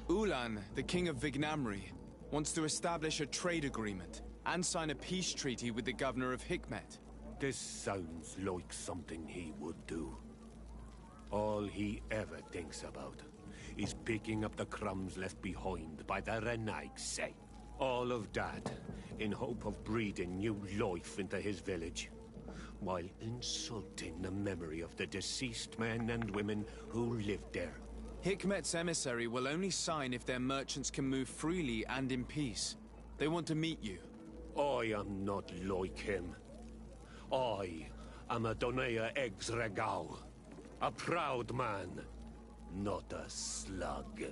Ulan, the king of Vignamri, wants to establish a trade agreement and sign a peace treaty with the governor of Hikmet. This sounds like something he would do. All he ever thinks about is picking up the crumbs left behind by the Renaigse. All of that in hope of breathing new life into his village, while insulting the memory of the deceased men and women who lived there. Hikmet's emissary will only sign if their merchants can move freely and in peace. They want to meet you. I am not like him. I am a Donea Exregao, a proud man, not a slug.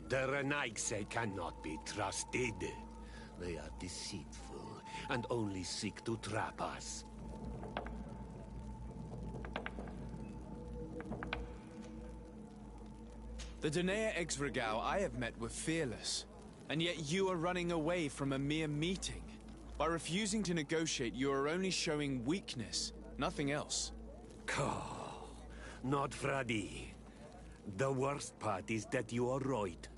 The Renaigse cannot be trusted. They are deceitful and only seek to trap us. The Donea Exregao I have met were fearless, and yet you are running away from a mere meeting. By refusing to negotiate, you are only showing weakness, nothing else. Not Freddy. The worst part is that you are right.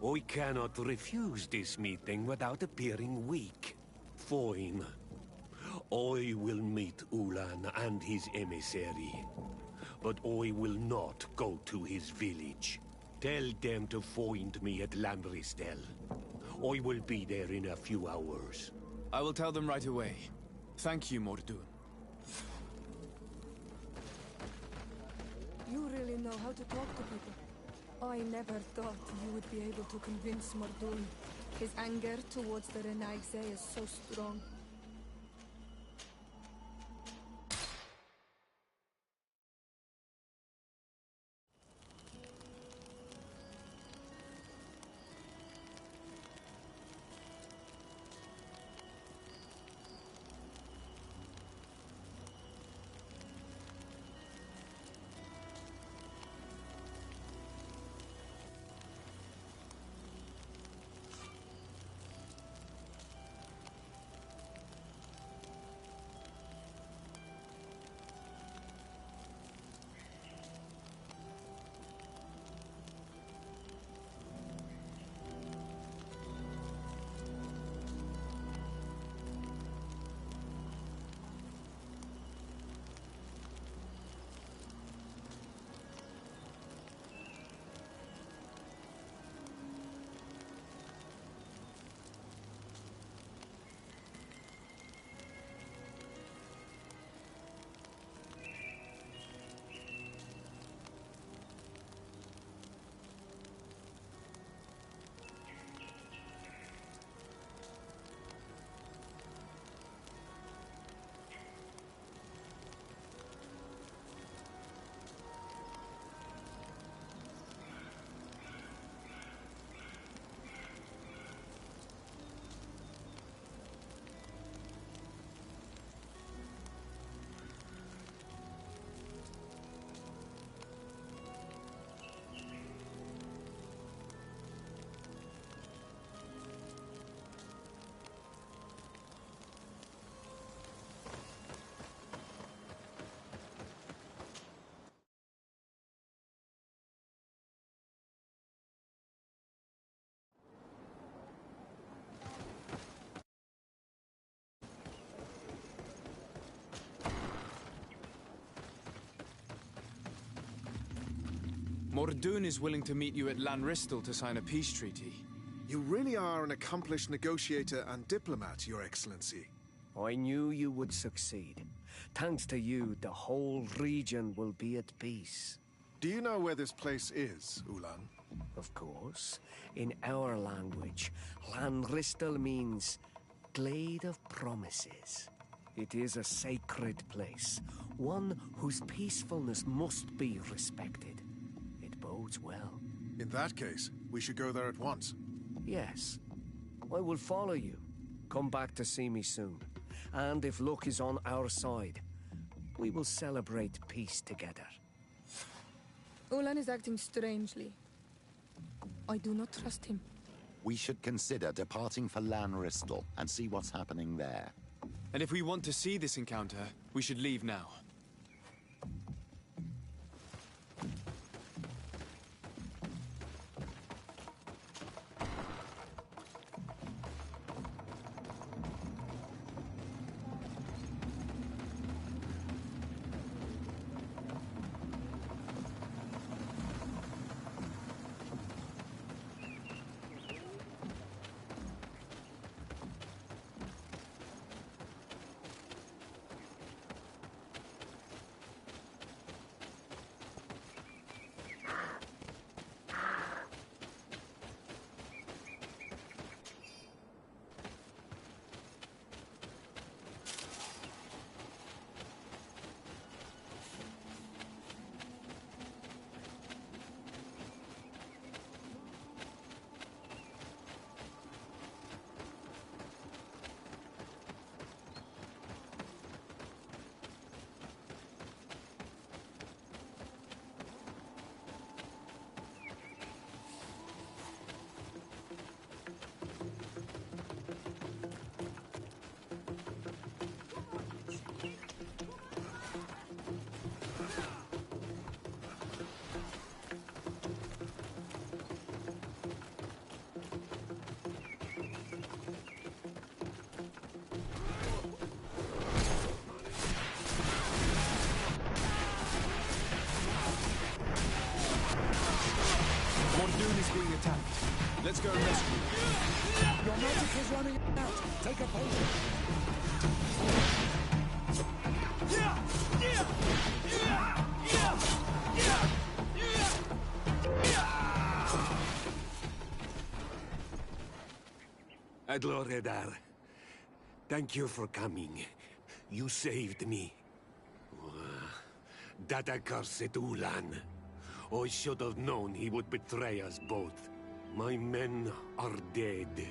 I cannot refuse this meeting without appearing weak. Fine. I will meet Ulan and his emissary. But I will not go to his village. Tell them to find me at Lanristel. I will be there in a few hours. I will tell them right away. Thank you, Mordoun. You really know how to talk to people. I never thought you would be able to convince Mordoun. His anger towards the Renaigse is so strong. Mordoun is willing to meet you at Lanristel to sign a peace treaty. You really are an accomplished negotiator and diplomat, Your Excellency. I knew you would succeed. Thanks to you, the whole region will be at peace. Do you know where this place is, Ulan? Of course. In our language, Lanristel means Glade of Promises. It is a sacred place, one whose peacefulness must be respected. It bodes well. In that case, we should go there at once. Yes. I will follow you. Come back to see me soon. And if luck is on our side, we will celebrate peace together. Ulan is acting strangely. I do not trust him. We should consider departing for Lanristel and see what's happening there. And if we want to see this encounter, we should leave now. city's being attacked. Let's go and rescue it. Your magic is running out. Take a potion. Adloredar, thank you for coming. You saved me. That accursed Ulan. I should have known he would betray us both. My men are dead,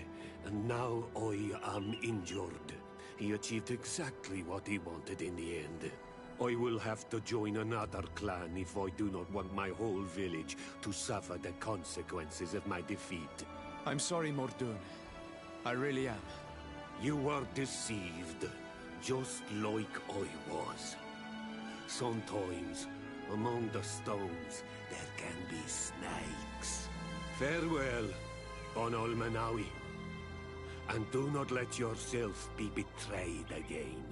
and now I am injured. He achieved exactly what he wanted in the end. I will have to join another clan if I do not want my whole village to suffer the consequences of my defeat. I'm sorry, Mordoon. I really am. You were deceived, just like I was. Sometimes, among the stones, there can be snakes. Farewell, Bon Almanawi. And do not let yourself be betrayed again.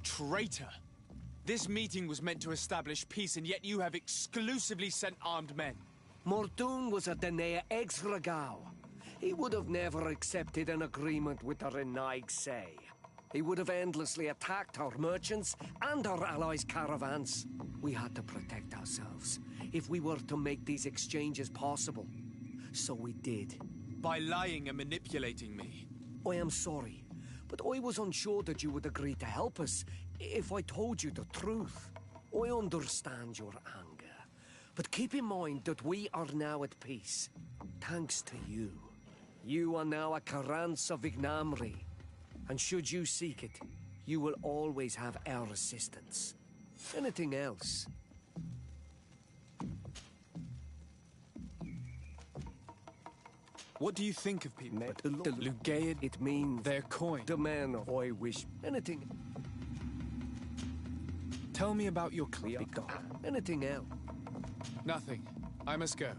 Traitor! This meeting was meant to establish peace, and yet you have exclusively sent armed men. Mordoon was a Denea Exragao. He would have never accepted an agreement with the Renaig Say. He would have endlessly attacked our merchants and our allies' caravans. We had to protect ourselves if we were to make these exchanges possible. So we did. By lying and manipulating me. I am sorry, but I was unsure that you would agree to help us if I told you the truth. I understand your anger, but keep in mind that we are now at peace, thanks to you. You are now a Karans of Ignamri, and should you seek it, you will always have our assistance. Anything else? What do you think of people? The Lugaid, it means their coin. The man of I wish. Anything. Tell me about your clan. Anything else? Nothing. I must go.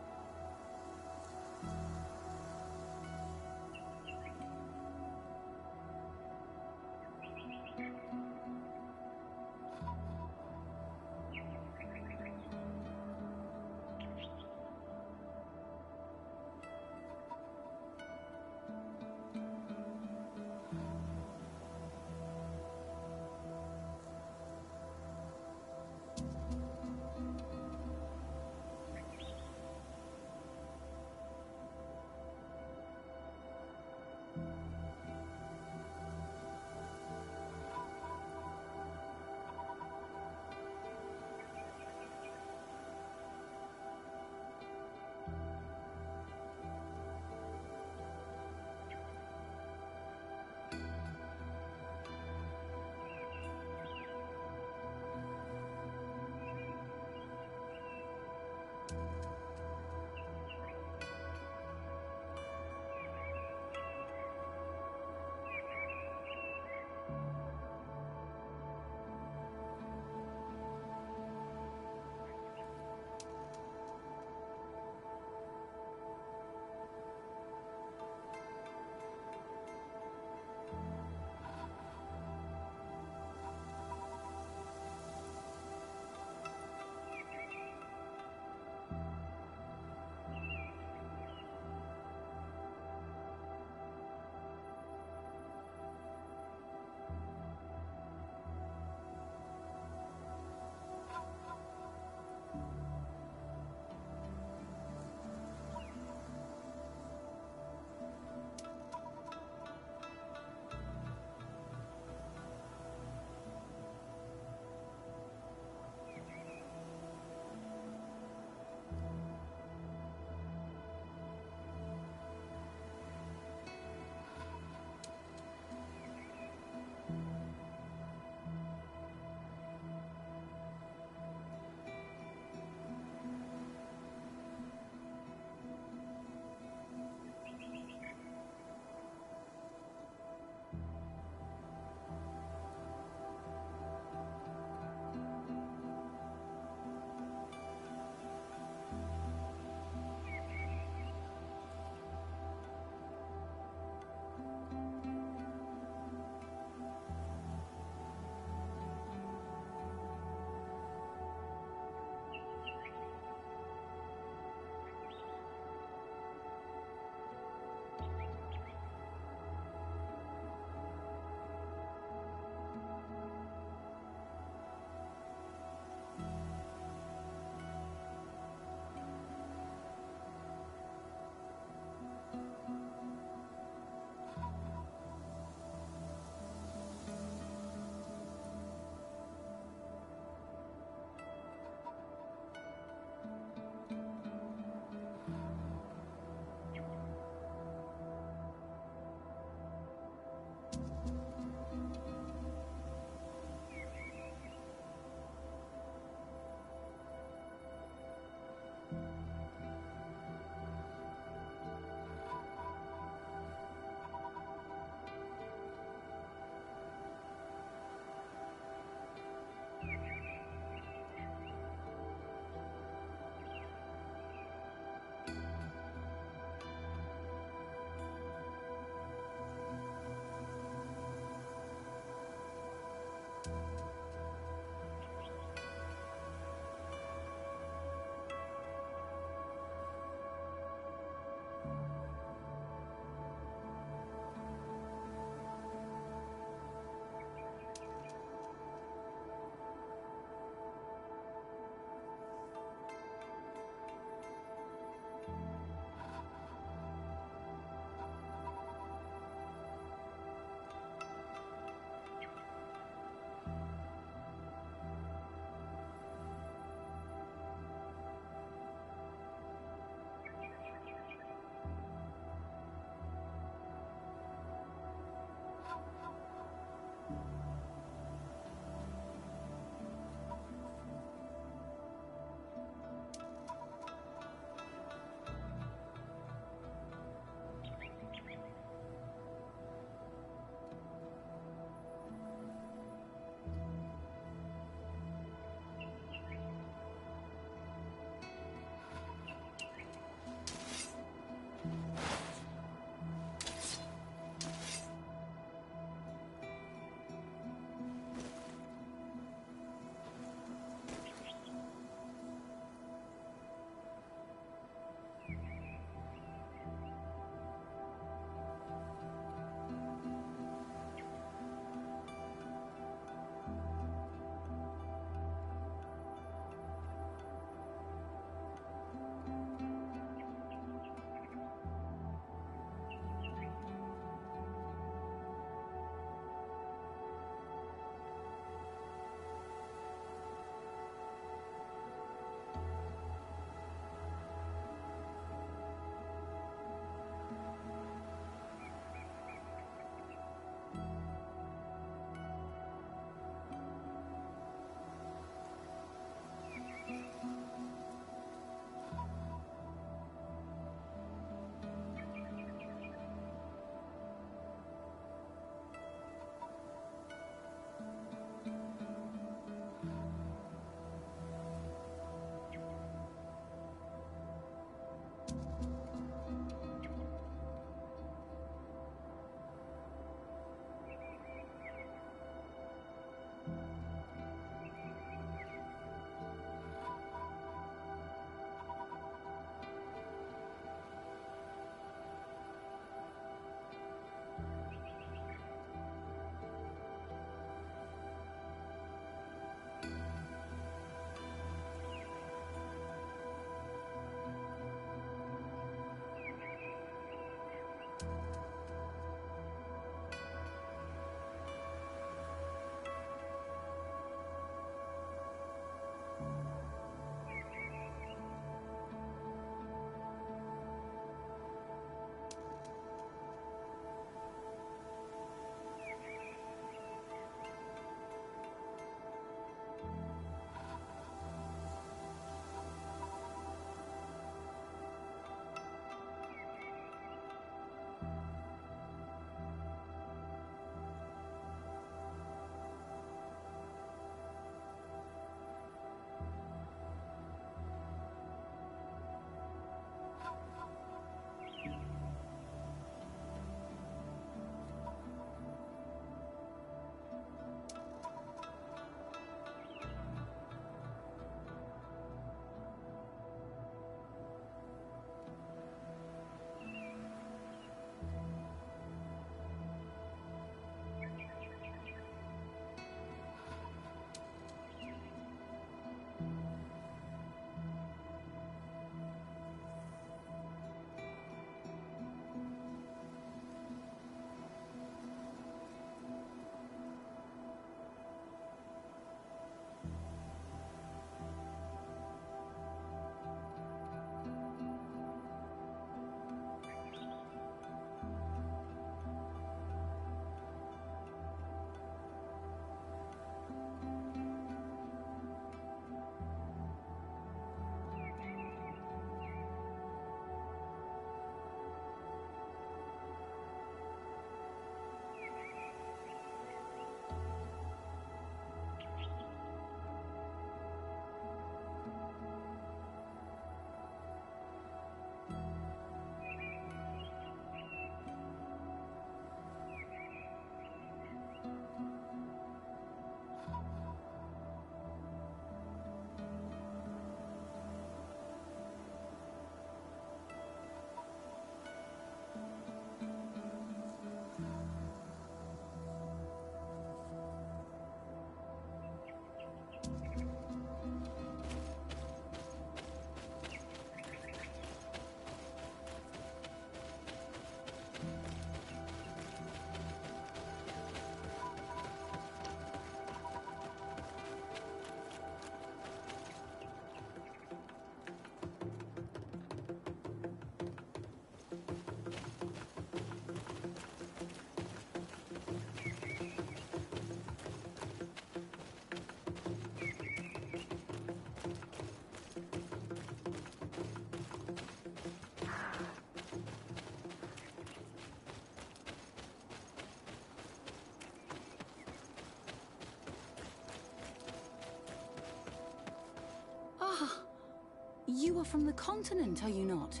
You are from the continent, are you not?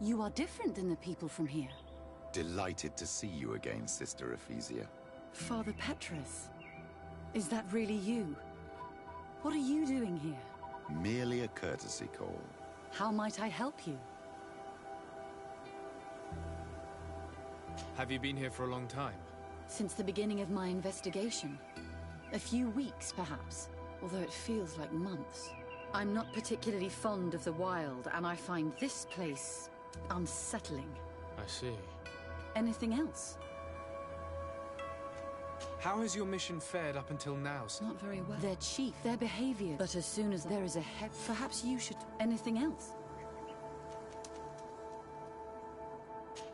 You are different than the people from here. Delighted to see you again, Sister Ephesia. Father Petrus, is that really you? What are you doing here? Merely a courtesy call. How might I help you? Have you been here for a long time? Since the beginning of my investigation. A few weeks, perhaps, although it feels like months. I'm not particularly fond of the wild, and I find this place unsettling. I see. Anything else? How has your mission fared up until now, sir? Not very well. Their chief, their behavior. But as soon as there is a head, perhaps you should... Anything else?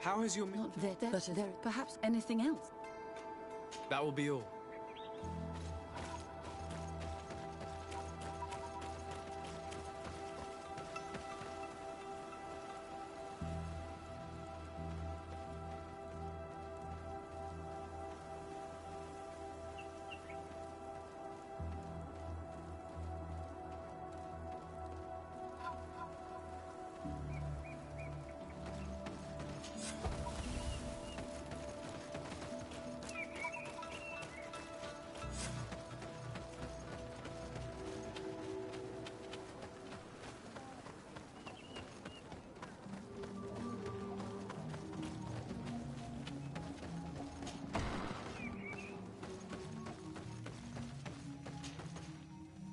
How has your... Not there, but there... Perhaps anything else? That will be all.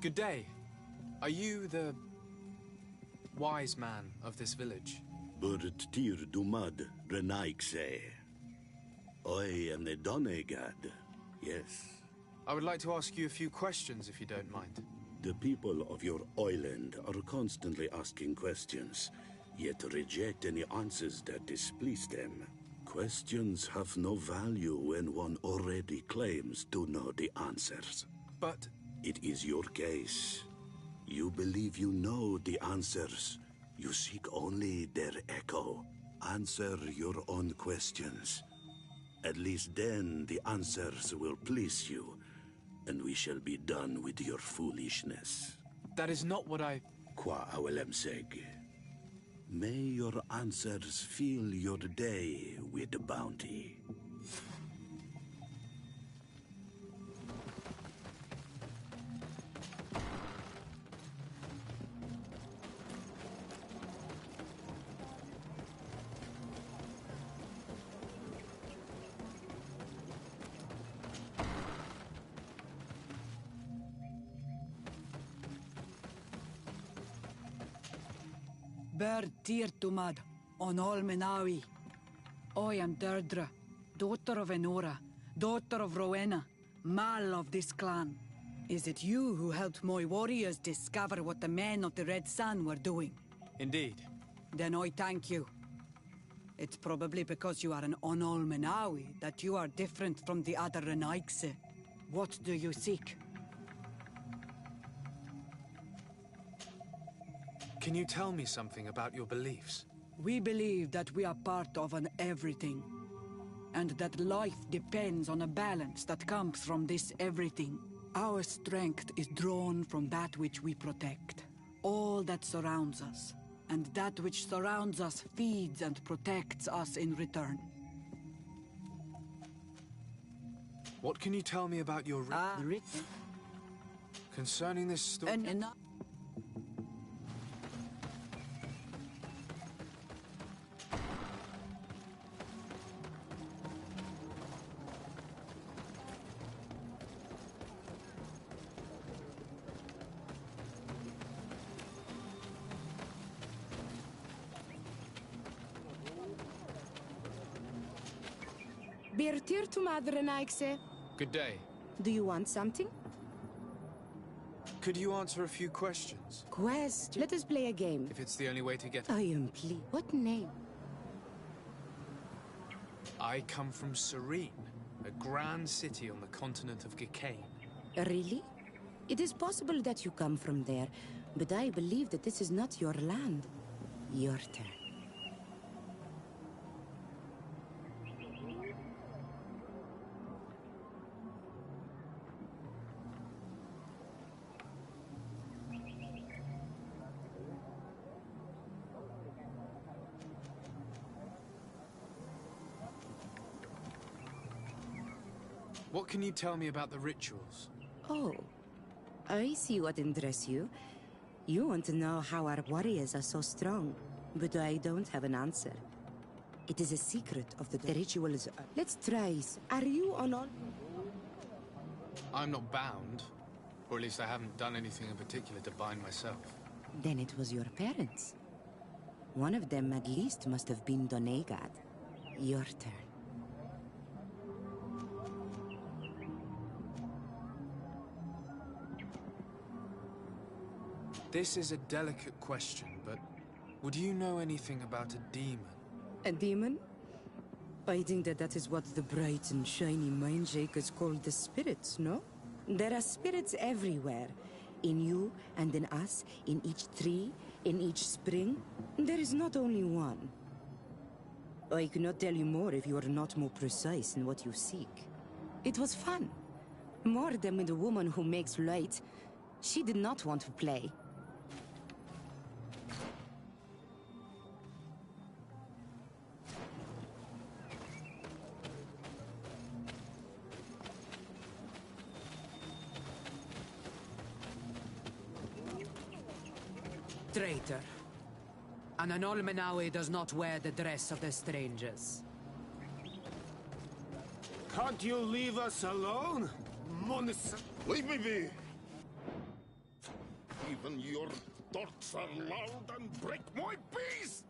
Good day. Are you the wise man of this village? Burt tir dumad renaikse. I am the Donegad, yes. I would like to ask you a few questions, if you don't mind. The people of your island are constantly asking questions, yet reject any answers that displease them. Questions have no value when one already claims to know the answers. But... It is your case. You believe you know the answers. You seek only their echo. Answer your own questions. At least then the answers will please you, and we shall be done with your foolishness. That is not what I... Qua awelemseg. May your answers fill your day with bounty. Bird Tirtumad, on all Menawi. I am Deirdre, daughter of Enora, daughter of Rowena, Mal of this clan. Is it you who helped my warriors discover what the men of the Red Sun were doing? Indeed. Then I thank you. It's probably because you are an Onol Menawi that you are different from the other Renaigse. What do you seek? Can you tell me something about your beliefs? We believe that we are part of an everything, and that life depends on a balance that comes from this everything. Our strength is drawn from that which we protect, all that surrounds us, and that which surrounds us feeds and protects us in return. What can you tell me about your... Concerning this story... Birtir to Madrenaikse. Good day. Do you want something? Could you answer a few questions? Question. Let us play a game. If it's the only way to get... I am pleased. What name? I come from Serene, a grand city on the continent of Gicane. Really? It is possible that you come from there, but I believe that this is not your land. Your turn. What can you tell me about the rituals? Oh, I see what interests you. You want to know how our warriors are so strong, but I don't have an answer. It is a secret of the rituals. Let's try. Are you on all? I'm not bound. Or at least I haven't done anything in particular to bind myself. Then it was your parents. One of them at least must have been Doneigad. Your turn. This is a delicate question, but would you know anything about a demon? A demon? I think that is what the bright and shiny mind shakers call the spirits, no? There are spirits everywhere. In you and in us, in each tree, in each spring. There is not only one. I cannot tell you more if you are not more precise in what you seek. It was fun. More than with the woman who makes light. She did not want to play. Traitor. An Anolmenawi does not wear the dress of the strangers. Can't you leave us alone, Monis? Leave me be! Even your thoughts are loud and break my peace!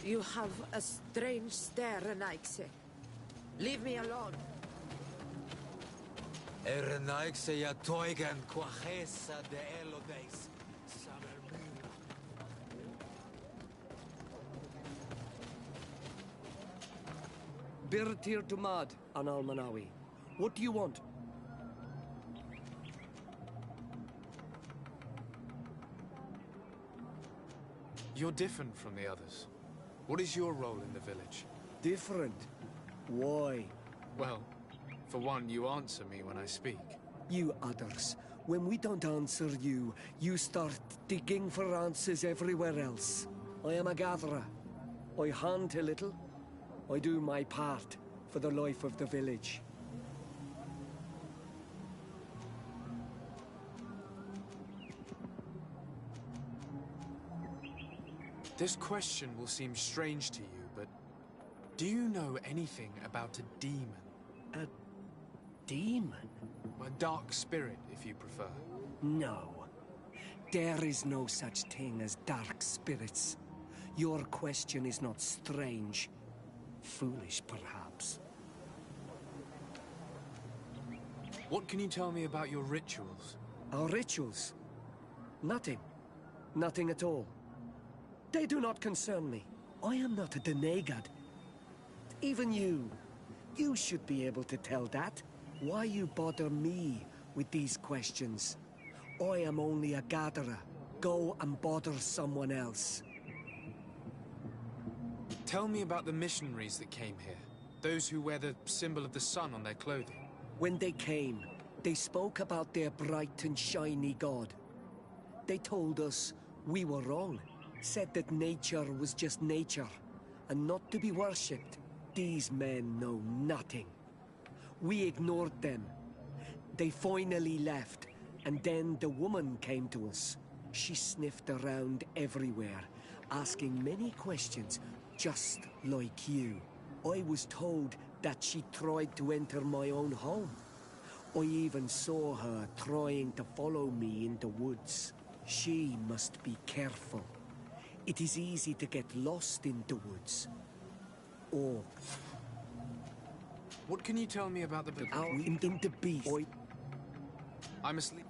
You have a strange stare, Renaikse. Leave me alone. Renaikse ya toigan quachesa de elodes. Birtir Dumad, Analmanawi. What do you want? You're different from the others. What is your role in the village? Different? Why? Well, for one, you answer me when I speak. You others, when we don't answer you, you start digging for answers everywhere else. I am a gatherer. I hunt a little. I do my part for the life of the village. This question will seem strange to you, but do you know anything about a demon? A demon? A dark spirit, if you prefer. No. There is no such thing as dark spirits. Your question is not strange. Foolish, perhaps. What can you tell me about your rituals? Our rituals? Nothing. Nothing at all. They do not concern me. I am not a Doneigad. Even you. You should be able to tell that. Why you bother me with these questions? I am only a gatherer. Go and bother someone else. Tell me about the missionaries that came here. Those who wear the symbol of the sun on their clothing. When they came, they spoke about their bright and shiny god. They told us we were wrong. Said that nature was just nature, and not to be worshipped. These men know nothing. We ignored them. They finally left, and then the woman came to us. She sniffed around everywhere, asking many questions, just like you. I was told that she tried to enter my own home. I even saw her trying to follow me in the woods. She must be careful. It is easy to get lost in the woods. Or... What can you tell me about the... in the beast. I'm asleep.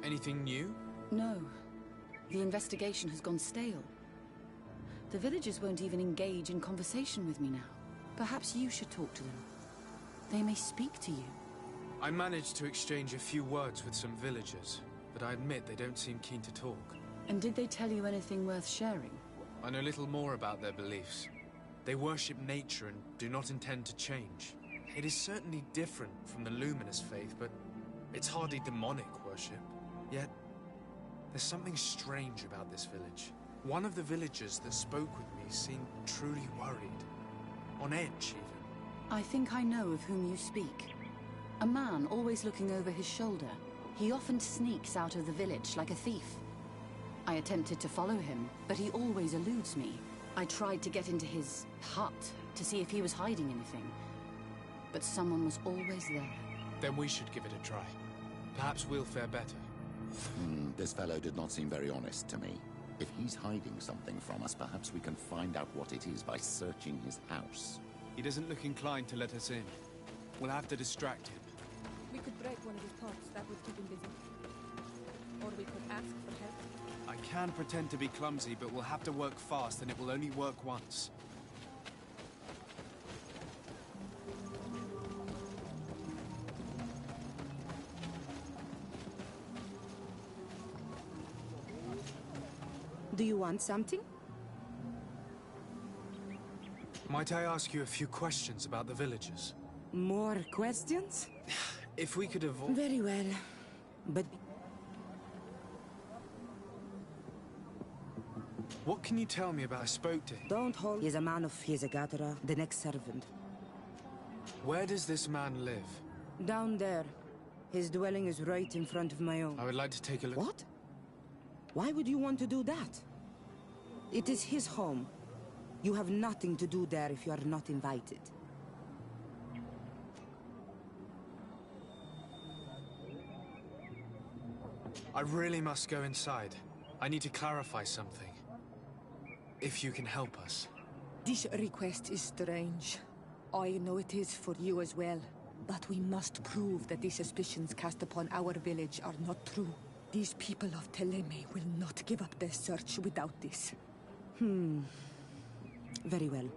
Anything new? No. The investigation has gone stale. The villagers won't even engage in conversation with me now. Perhaps you should talk to them. They may speak to you. I managed to exchange a few words with some villagers, but I admit they don't seem keen to talk. And did they tell you anything worth sharing? I know little more about their beliefs. They worship nature and do not intend to change. It is certainly different from the Luminous faith, but it's hardly demonic worship. Yet, there's something strange about this village. One of the villagers that spoke with me seemed truly worried. On edge, even. I think I know of whom you speak. A man always looking over his shoulder. He often sneaks out of the village like a thief. I attempted to follow him, but he always eludes me. I tried to get into his hut to see if he was hiding anything, but someone was always there. Then we should give it a try. Perhaps we'll fare better. This fellow did not seem very honest to me. If he's hiding something from us, perhaps we can find out what it is by searching his house. He doesn't look inclined to let us in. We'll have to distract him. We could break one of his pots. That would keep him busy. Or we could ask for help. I can pretend to be clumsy, but we'll have to work fast, and it will only work once. Do you want something? Might I ask you a few questions about the villagers? More questions? If we could avoid... Very well. But... What can you tell me about... I spoke to him. Don't hold... He's a man of Hiesegatera, the next servant. Where does this man live? Down there. His dwelling is right in front of my own. I would like to take a look... What? Why would you want to do that? It is his home. You have nothing to do there if you are not invited. I really must go inside. I need to clarify something. If you can help us. This request is strange. I know it is for you as well. But we must prove that the suspicions cast upon our village are not true. These people of Teleme will not give up their search without this. Very well.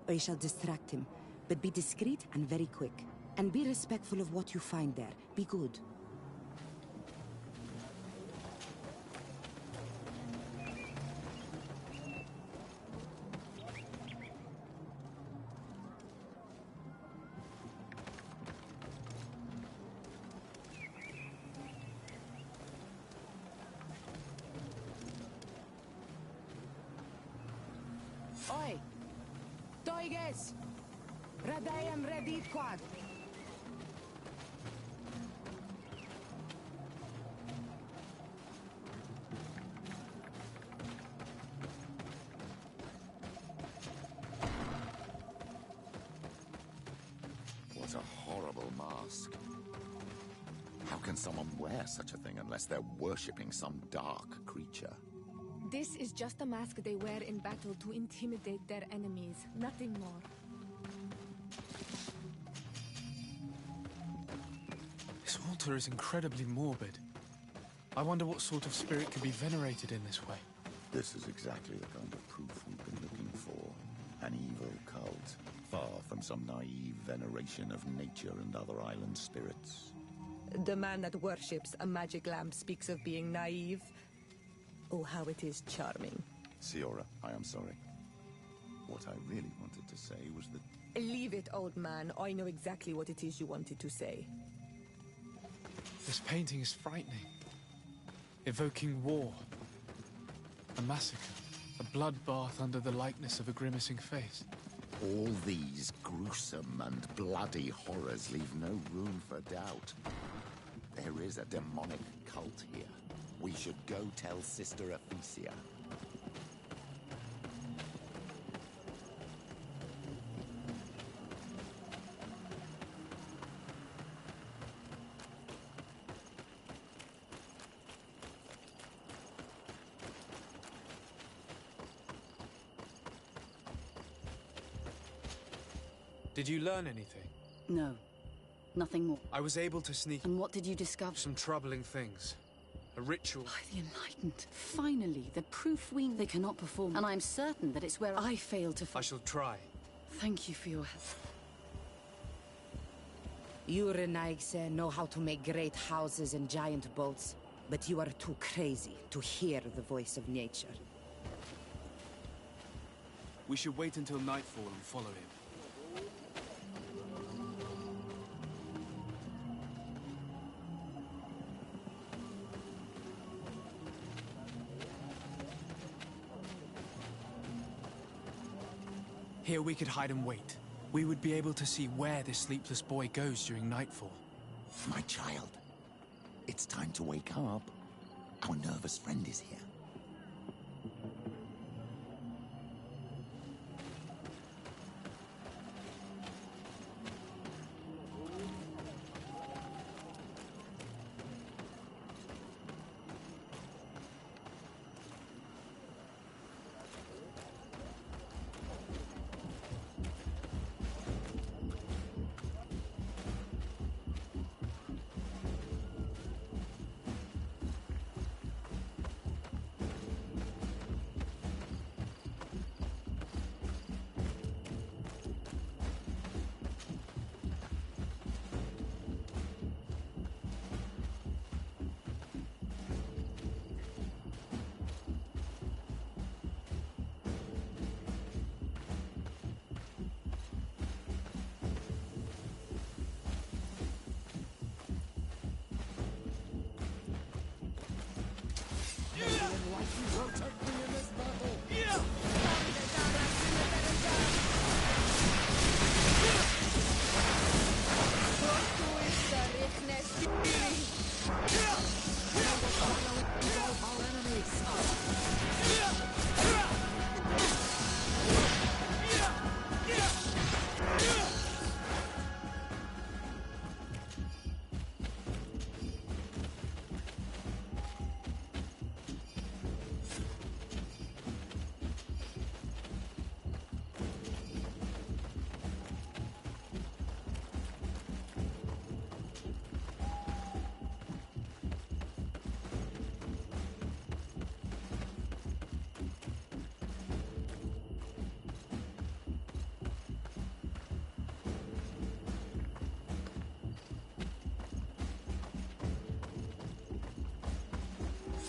I shall distract him, but be discreet and very quick. And be respectful of what you find there. Be good. Oi! Toiges! Radayam Redit Quad! What a horrible mask. How can someone wear such a thing unless they're worshipping some dark creature? This is just a mask they wear in battle to intimidate their enemies, nothing more. This altar is incredibly morbid. I wonder what sort of spirit could be venerated in this way. This is exactly the kind of proof we've been looking for. An evil cult, far from some naive veneration of nature and other island spirits. The man that worships a magic lamp speaks of being naive. Oh, how it is charming. Siora, I am sorry. What I really wanted to say was that... Leave it, old man. I know exactly what it is you wanted to say. This painting is frightening. Evoking war. A massacre. A bloodbath under the likeness of a grimacing face. All these gruesome and bloody horrors leave no room for doubt. There is a demonic cult here. We should go tell Sister Ephesia. Did you learn anything? No. Nothing more. I was able to sneak... And what did you discover? Some troubling things. A ritual. By the Enlightened. Finally, the proof they cannot perform. And I'm certain that it's where I failed to... I shall try. Thank you for your help. You, Renaigse, know how to make great houses and giant boats, but you are too crazy to hear the voice of nature. We should wait until nightfall and follow him. Here we could hide and wait. We would be able to see where this sleepless boy goes during nightfall. My child, it's time to wake up. Our nervous friend is here.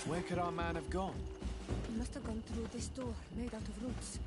Where could our man have gone? He must have gone through this door, made out of roots.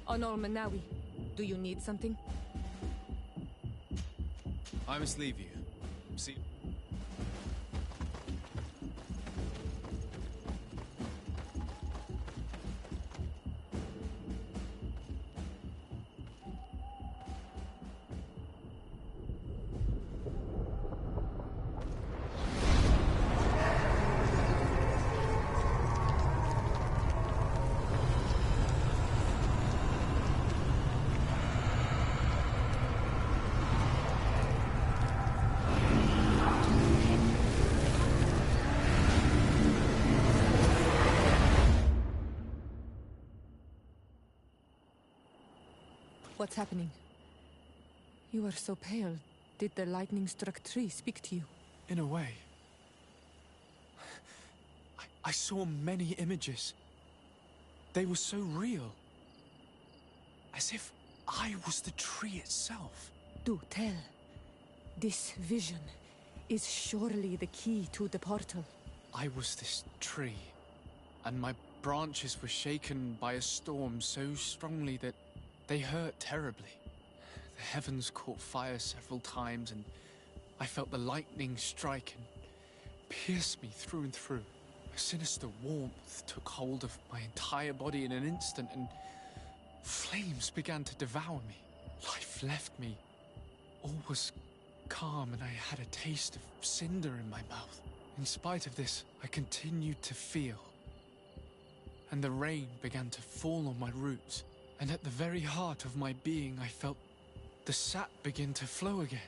Honor Manawi, do you need something? I must leave you. See... What's happening? You are so pale. Did the lightning-struck tree speak to you? In a way. I saw many images. They were so real. As if I was the tree itself. Do tell. This vision is surely the key to the portal. I was this tree, and my branches were shaken by a storm so strongly that they hurt terribly. The heavens caught fire several times, and I felt the lightning strike and pierce me through and through. A sinister warmth took hold of my entire body in an instant, and flames began to devour me. Life left me. All was calm, and I had a taste of cinder in my mouth. In spite of this, I continued to feel. And the rain began to fall on my roots, and at the very heart of my being I felt the sap begin to flow again.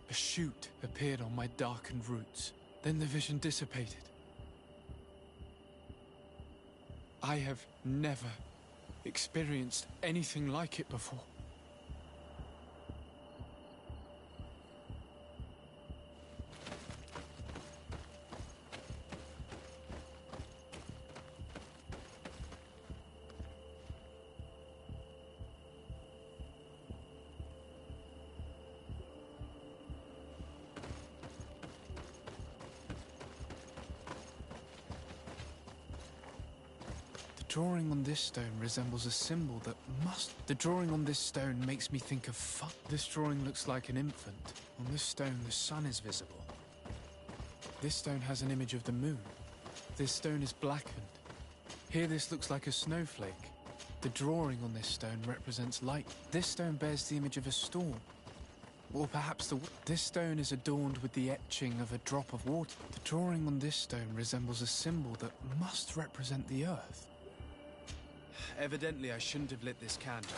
A shoot appeared on my darkened roots. Then the vision dissipated. I have never experienced anything like it before. The drawing on this stone resembles a symbol that must... The drawing on this stone makes me think of fun. This drawing looks like an infant. On this stone, the sun is visible. This stone has an image of the moon. This stone is blackened. Here this looks like a snowflake. The drawing on this stone represents light. This stone bears the image of a storm. Or perhaps this stone is adorned with the etching of a drop of water. The drawing on this stone resembles a symbol that must represent the earth. Evidently, I shouldn't have lit this candle.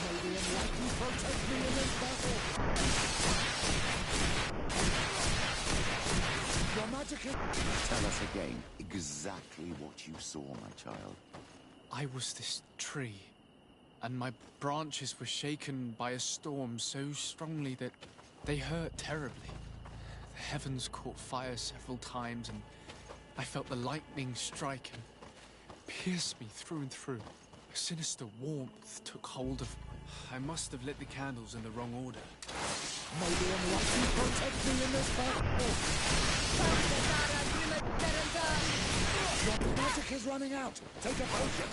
May the enlightened protect me in this battle! Your magic is... Tell us again exactly what you saw, my child. I was this tree, and my branches were shaken by a storm so strongly that they hurt terribly. The heavens caught fire several times, and I felt the lightning strike and pierce me through and through. A sinister warmth took hold of me. I must have lit the candles in the wrong order. May the enlightened protect me in this battle! Your magic is running out! Take a potion!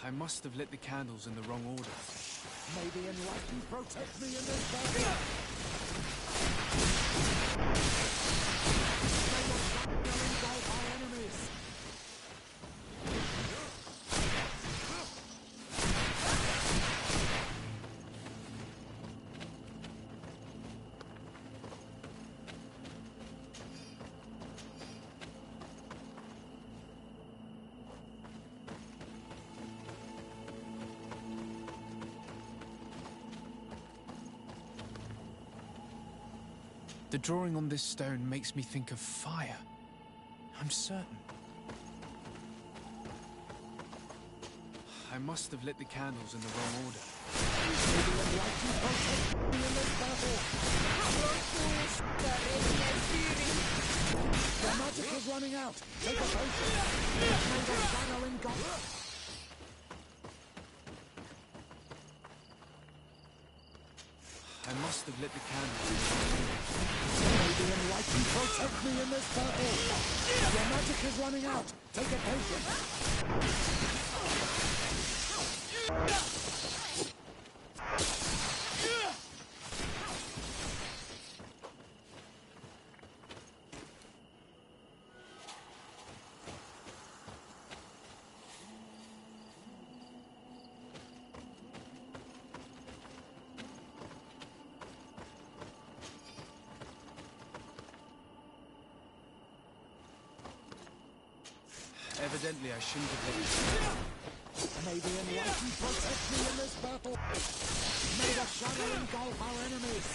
I must have lit the candles in the wrong order. May the enlightened protect me in this battle! May the shadow engulf our enemies! The drawing on this stone makes me think of fire. I'm certain. I must have lit the candles in the wrong order. May the enlightened protect me in this battle! The magic is running out! Take a potion! May the shadow engulf... I must have lit the candles in the wrong order. May the enlightened protect me in this battle! Your magic is running out! Take a potion! Evidently, I shouldn't have lit it. May the enlightened protect me in this battle! May the shadow engulf our enemies!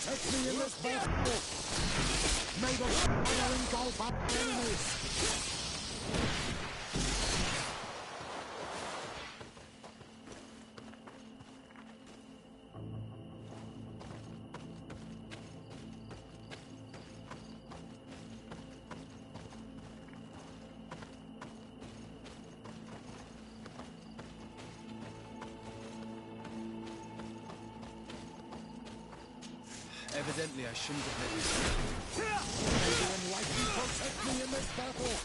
protect me in this battle! May the fire engulf our enemies! Evidently, I shouldn't have let this May the enlightened protect me in this battle!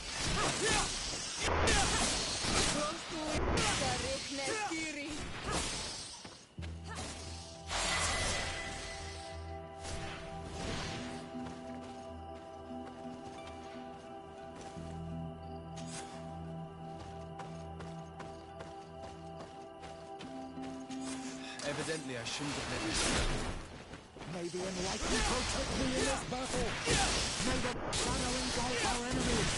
Evidently, I shouldn't have let this May the enlightened protect me in this battle! May the shadow engulf our enemies!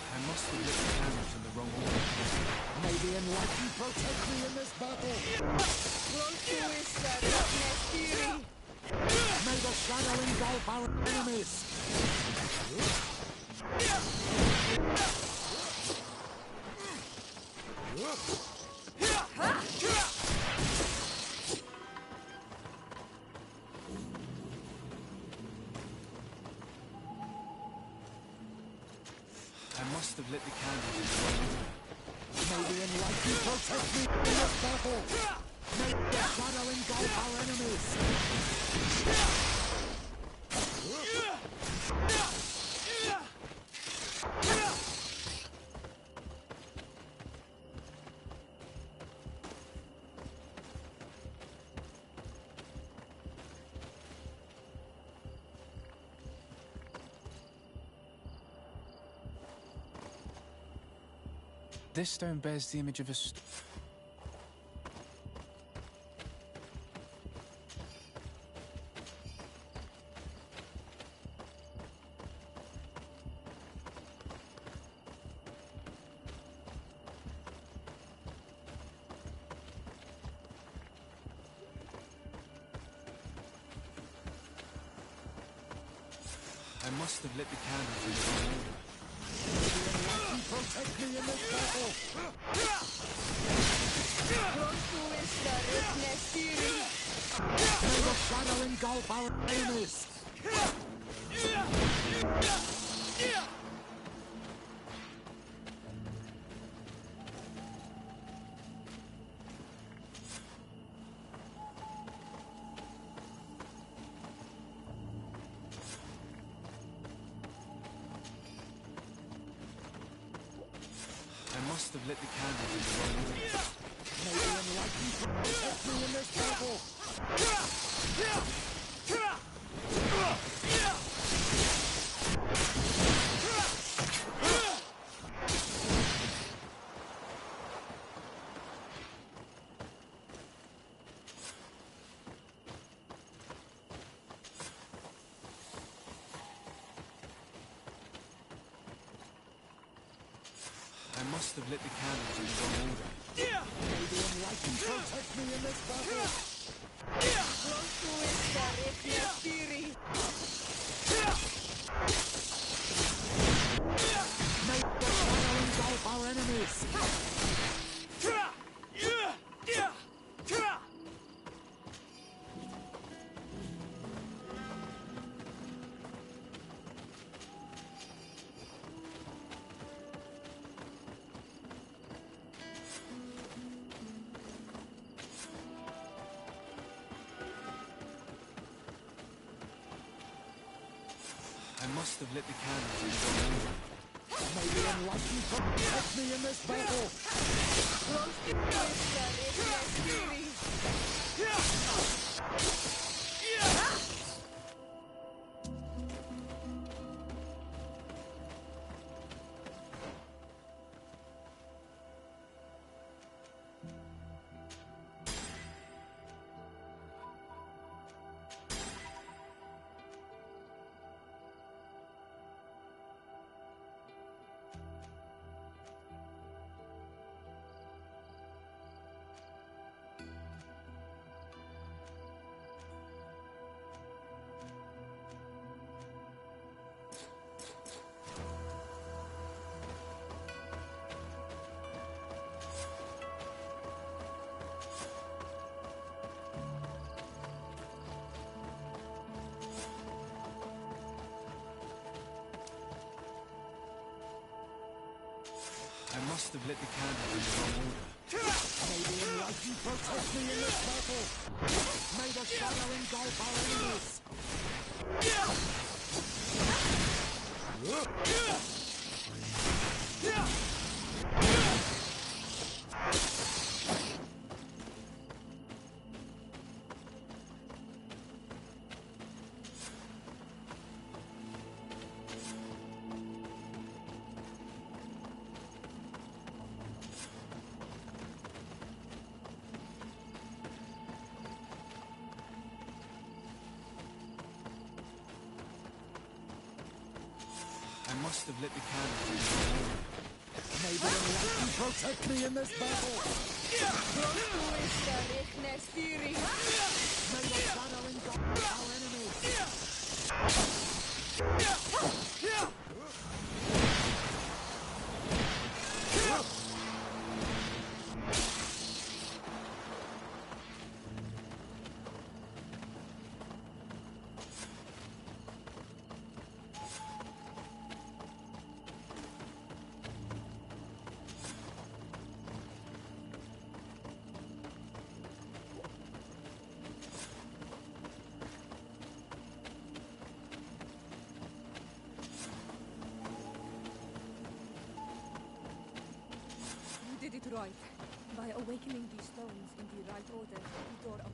I must have lit the candles in the wrong order. May the enlightened protect me in this battle! May the shadow engulf our enemies! I must have lit the candles in the wrong order. May the enlightened protect me in this battle! May the shadow engulf our enemies! This stone bears the image of a I must have lit the candles in the wrong order. Protect me in this battle! May the shadow engulf our enemies! I must have lit the candles in the wrong order. May the enlightened protect me in this battle! I must have lit the candles in the wrong order. May the enlightened protect me in this battle! May the shadow engulf our enemies! I must have lit the candles in the wrong order. May the enlightened protect me in this battle! must have lit the candle in the wrong order. May the enlightened protect me in this battle! May the shadow engulf our enemies! I must have lit the candle in the wrong order. May the enlightened protect me in this battle! May the shadow engulf our enemies! You did it right. By awakening these stones in the right order, the door opened.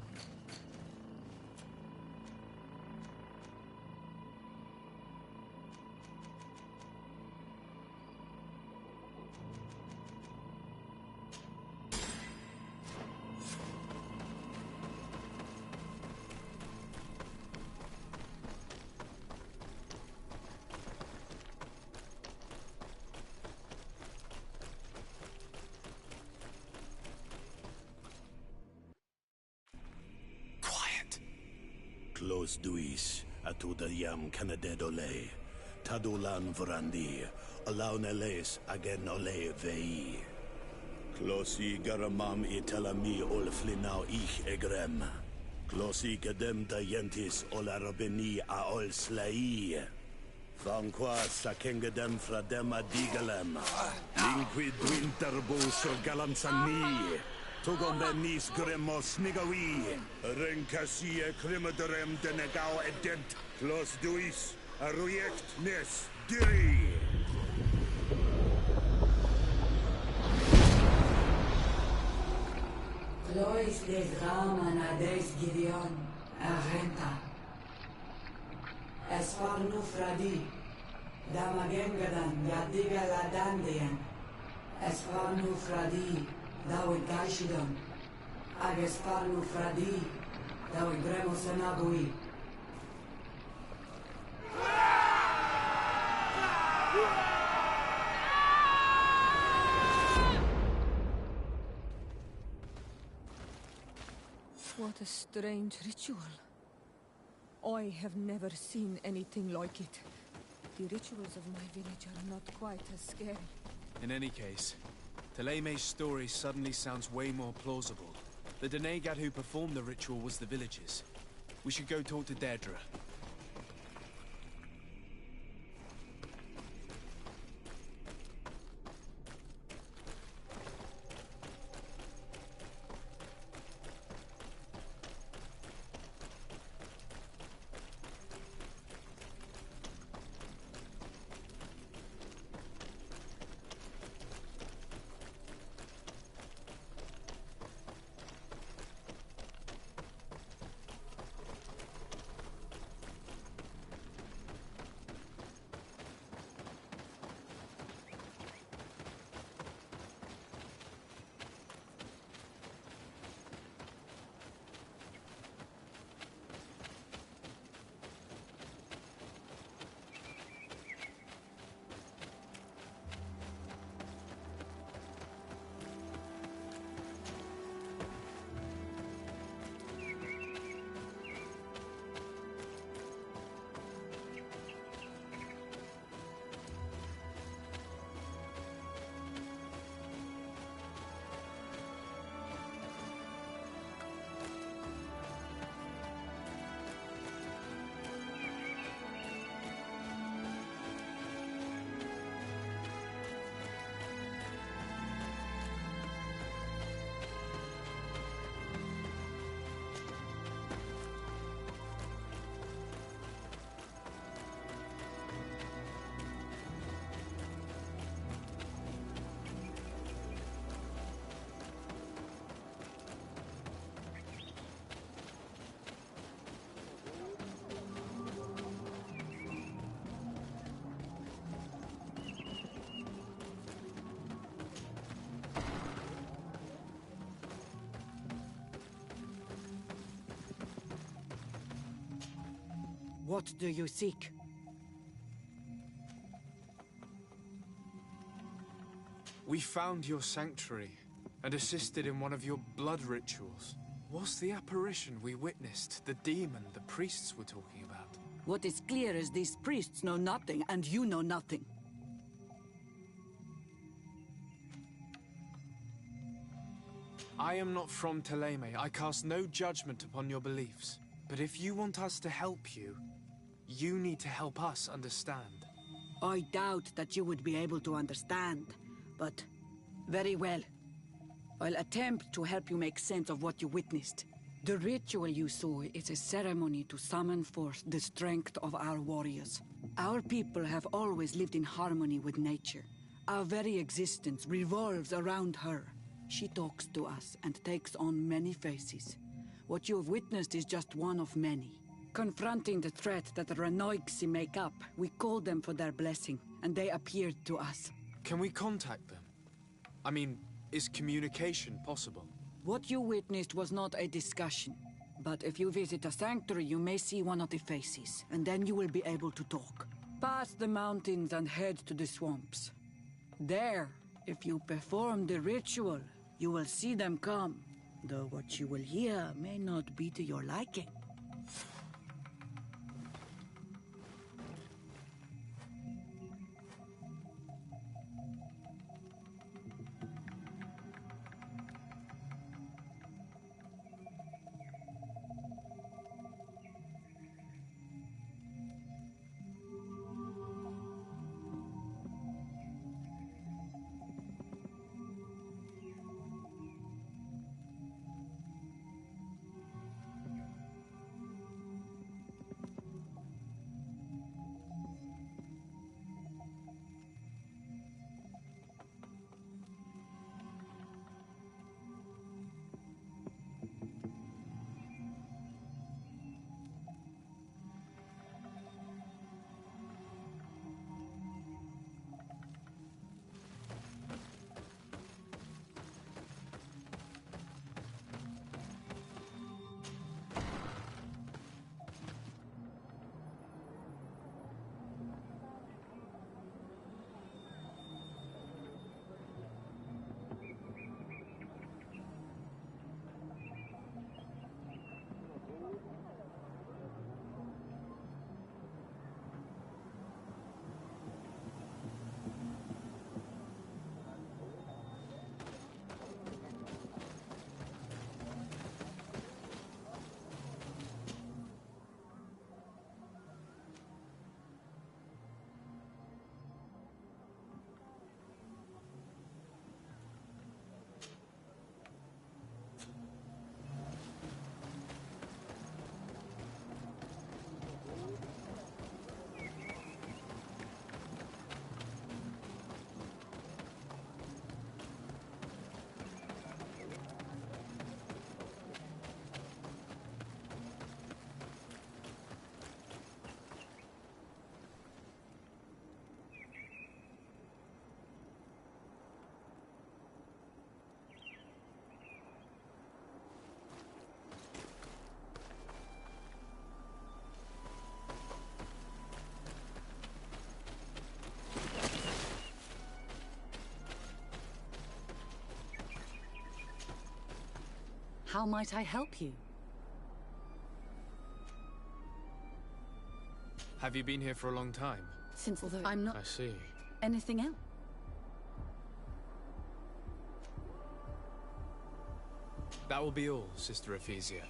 Close duis, atuda yam canadedole, tadulan vrandi, alauneles agen ole vei. Closi garamam itelami olflinau ich egrem. Closi gedem dayentis olarabeni a ol slai. Vanqua sakengedem fradem adigalem. Linquid winterbus galamsani. Tugombenis gremos nigawi. Rencasie crimaderem denegao edent. Clos duis, arruiect nes diri. Lois des Raman ades Gideon, Arenta. Esparnu Fradi, Damagengadan, Yadiga Ladandian. Esparnu Fradi, Dawid Gaishidon. Agesparnu Fradi, Dawid Gremos Anabui. What a strange ritual. I have never seen anything like it. The rituals of my village are not quite as scary. In any case, Teleme's story suddenly sounds way more plausible. The Denegad who performed the ritual was the villagers. We should go talk to Deirdre. What do you seek? We found your sanctuary and assisted in one of your blood rituals. Was the apparition we witnessed the demon the priests were talking about? What is clear is these priests know nothing, and you know nothing. I am not from Teleme. I cast no judgment upon your beliefs. But if you want us to help you, you need to help us understand. I doubt that you would be able to understand, but very well. I'll attempt to help you make sense of what you witnessed. The ritual you saw is a ceremony to summon forth the strength of our warriors. Our people have always lived in harmony with nature. Our very existence revolves around her. She talks to us and takes on many faces. What you have witnessed is just one of many. Confronting the threat that the Renoixi make up, we called them for their blessing, and they appeared to us. Can we contact them? I mean, is communication possible? What you witnessed was not a discussion. But if you visit a sanctuary, you may see one of the faces, and then you will be able to talk. Pass the mountains and head to the swamps. There, if you perform the ritual, you will see them come, though what you will hear may not be to your liking. How might I help you? Have you been here for a long time? Although I'm not... I see. Anything else? That will be all, Sister Ephesia.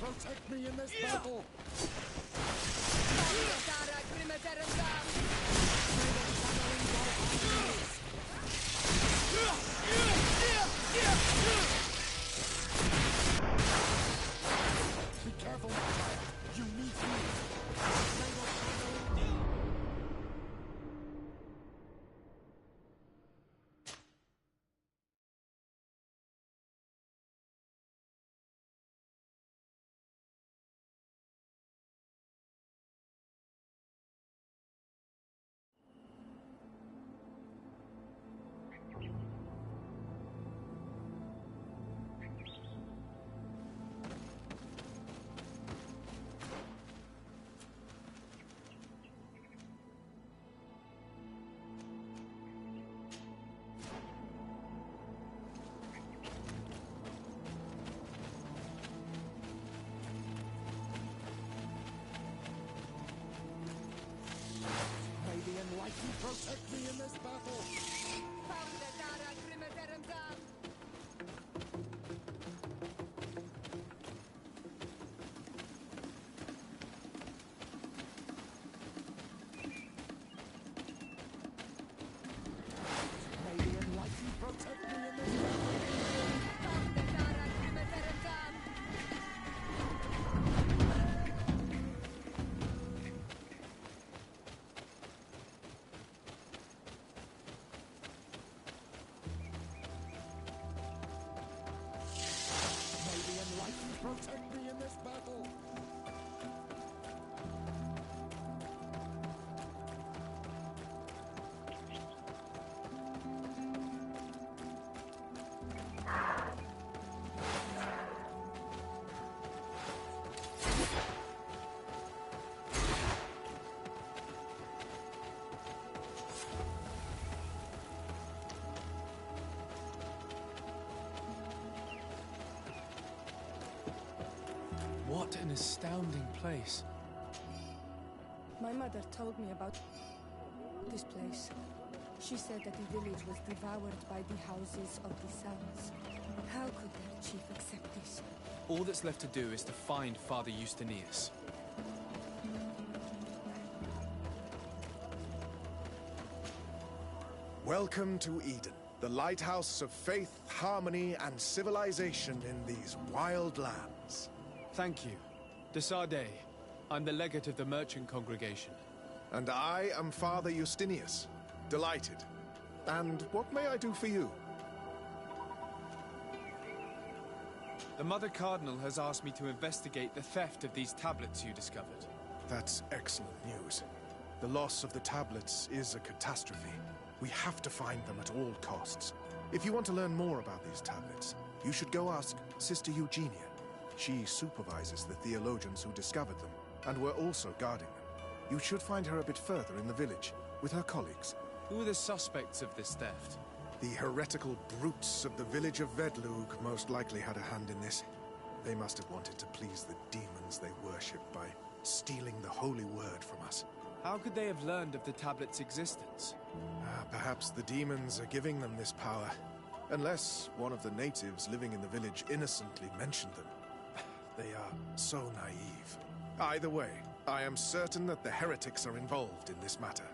protect me in this battle! Be careful, my child. You need me. May the enlightened protect me in this battle! May the enlightened protect me in this May the enlightened protect me in this battle! What an astounding place. My mother told me about this place. She said that the village was devoured by the houses of the sons. How could their chief accept this? All that's left to do is to find Father Justinius. Welcome to Eden, the lighthouse of faith, harmony, and civilization in these wild lands. Thank you. Desade. I'm the legate of the merchant congregation. And I am Father Justinius. Delighted. And what may I do for you? The Mother Cardinal has asked me to investigate the theft of these tablets you discovered. That's excellent news. The loss of the tablets is a catastrophe. We have to find them at all costs. If you want to learn more about these tablets, you should go ask Sister Eugenia. She supervises the theologians who discovered them, and were also guarding them. You should find her a bit further in the village, with her colleagues. Who are the suspects of this theft? The heretical brutes of the village of Vedlug most likely had a hand in this. They must have wanted to please the demons they worship by stealing the holy word from us. How could they have learned of the tablet's existence? Perhaps the demons are giving them this power. Unless one of the natives living in the village innocently mentioned them. They are so naive. Either way, I am certain that the heretics are involved in this matter.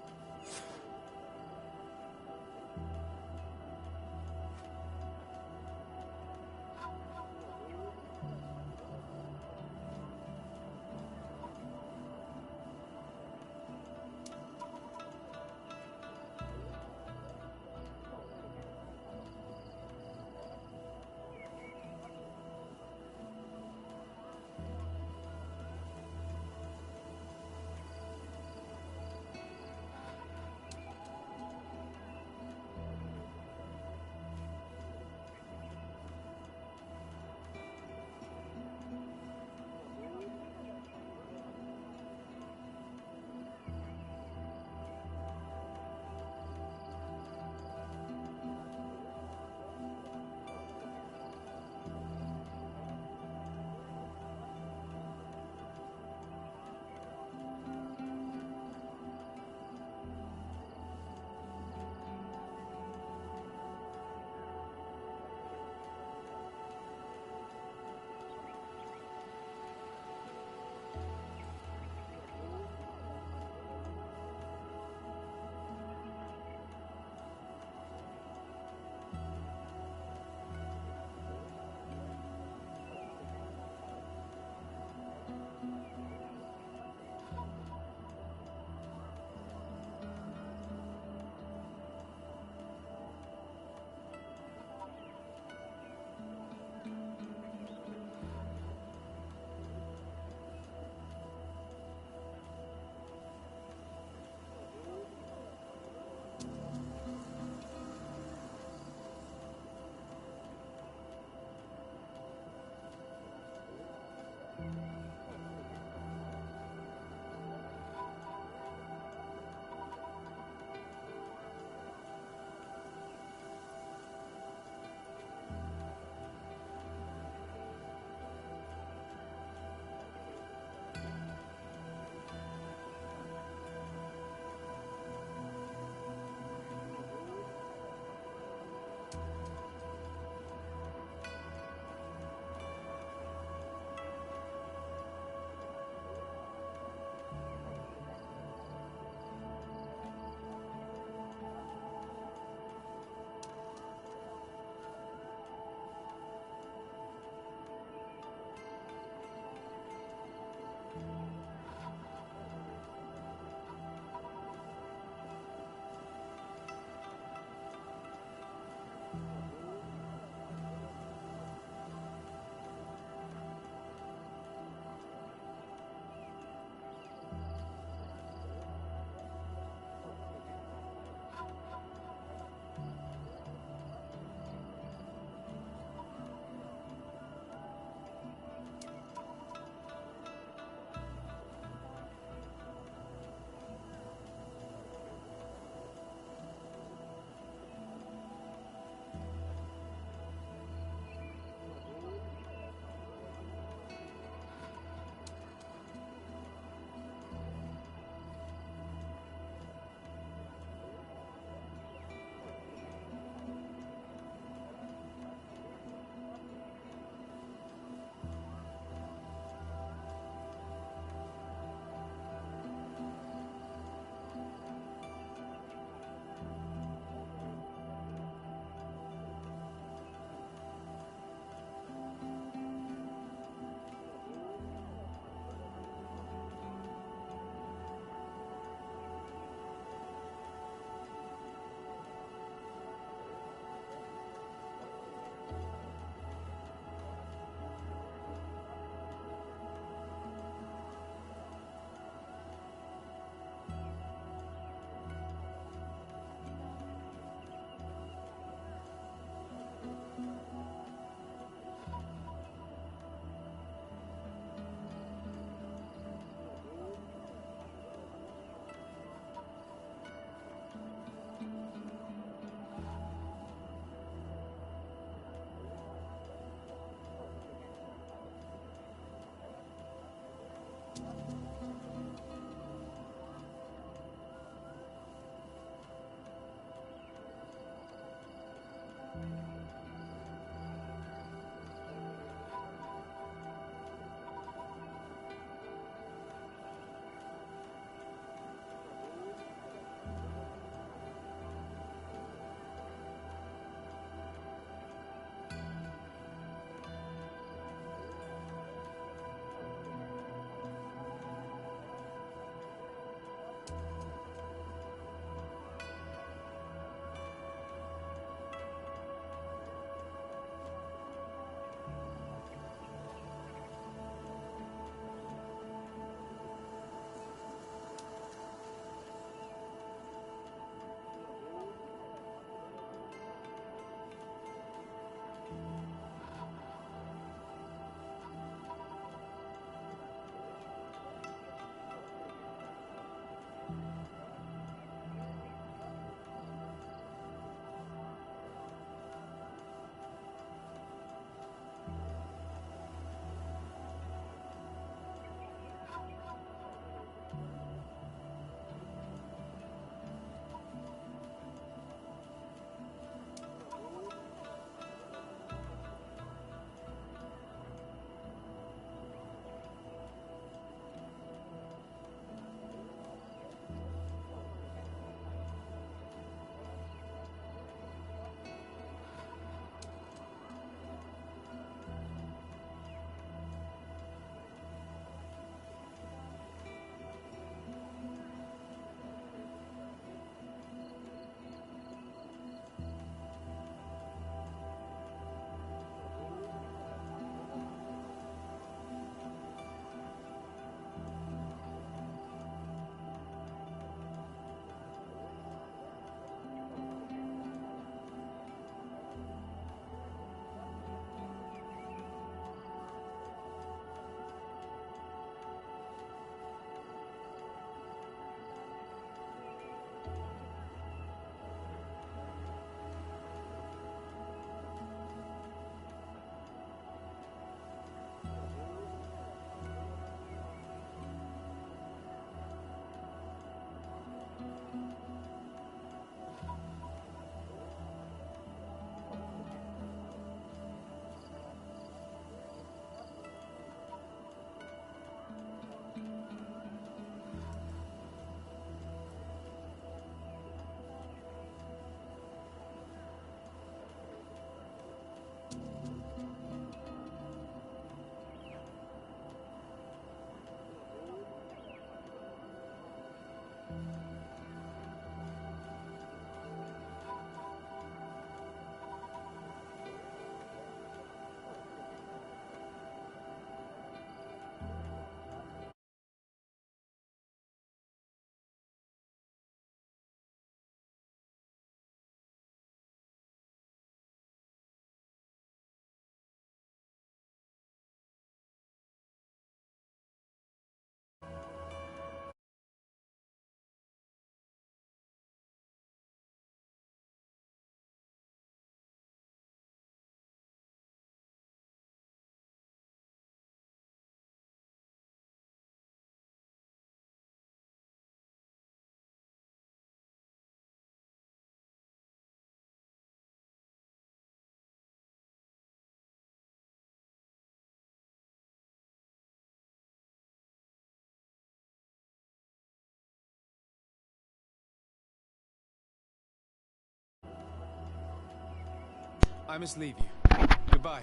I must leave you. Goodbye.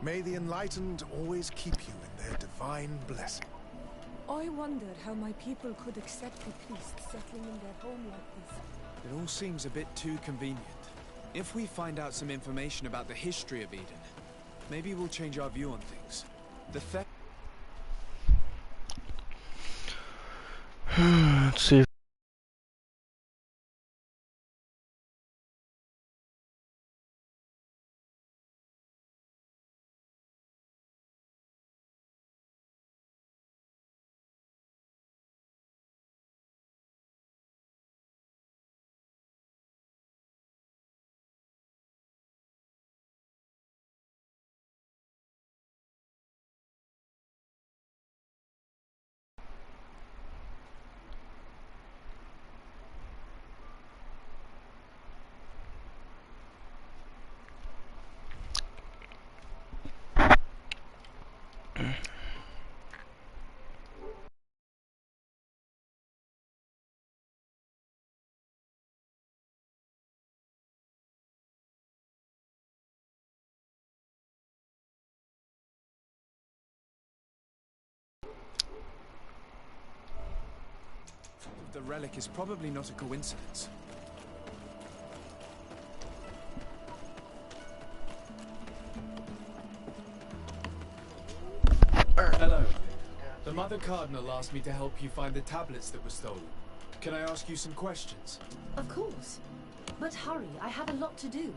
May the enlightened always keep you in their divine blessing. I wonder how my people could accept a priest settling in their home like this. It all seems a bit too convenient. If we find out some information about the history of Eden, maybe we'll change our view on things. The theft... Let's see. The relic is probably not a coincidence. Hello. The Mother Cardinal asked me to help you find the tablets that were stolen. Can I ask you some questions? Of course. But hurry, I have a lot to do.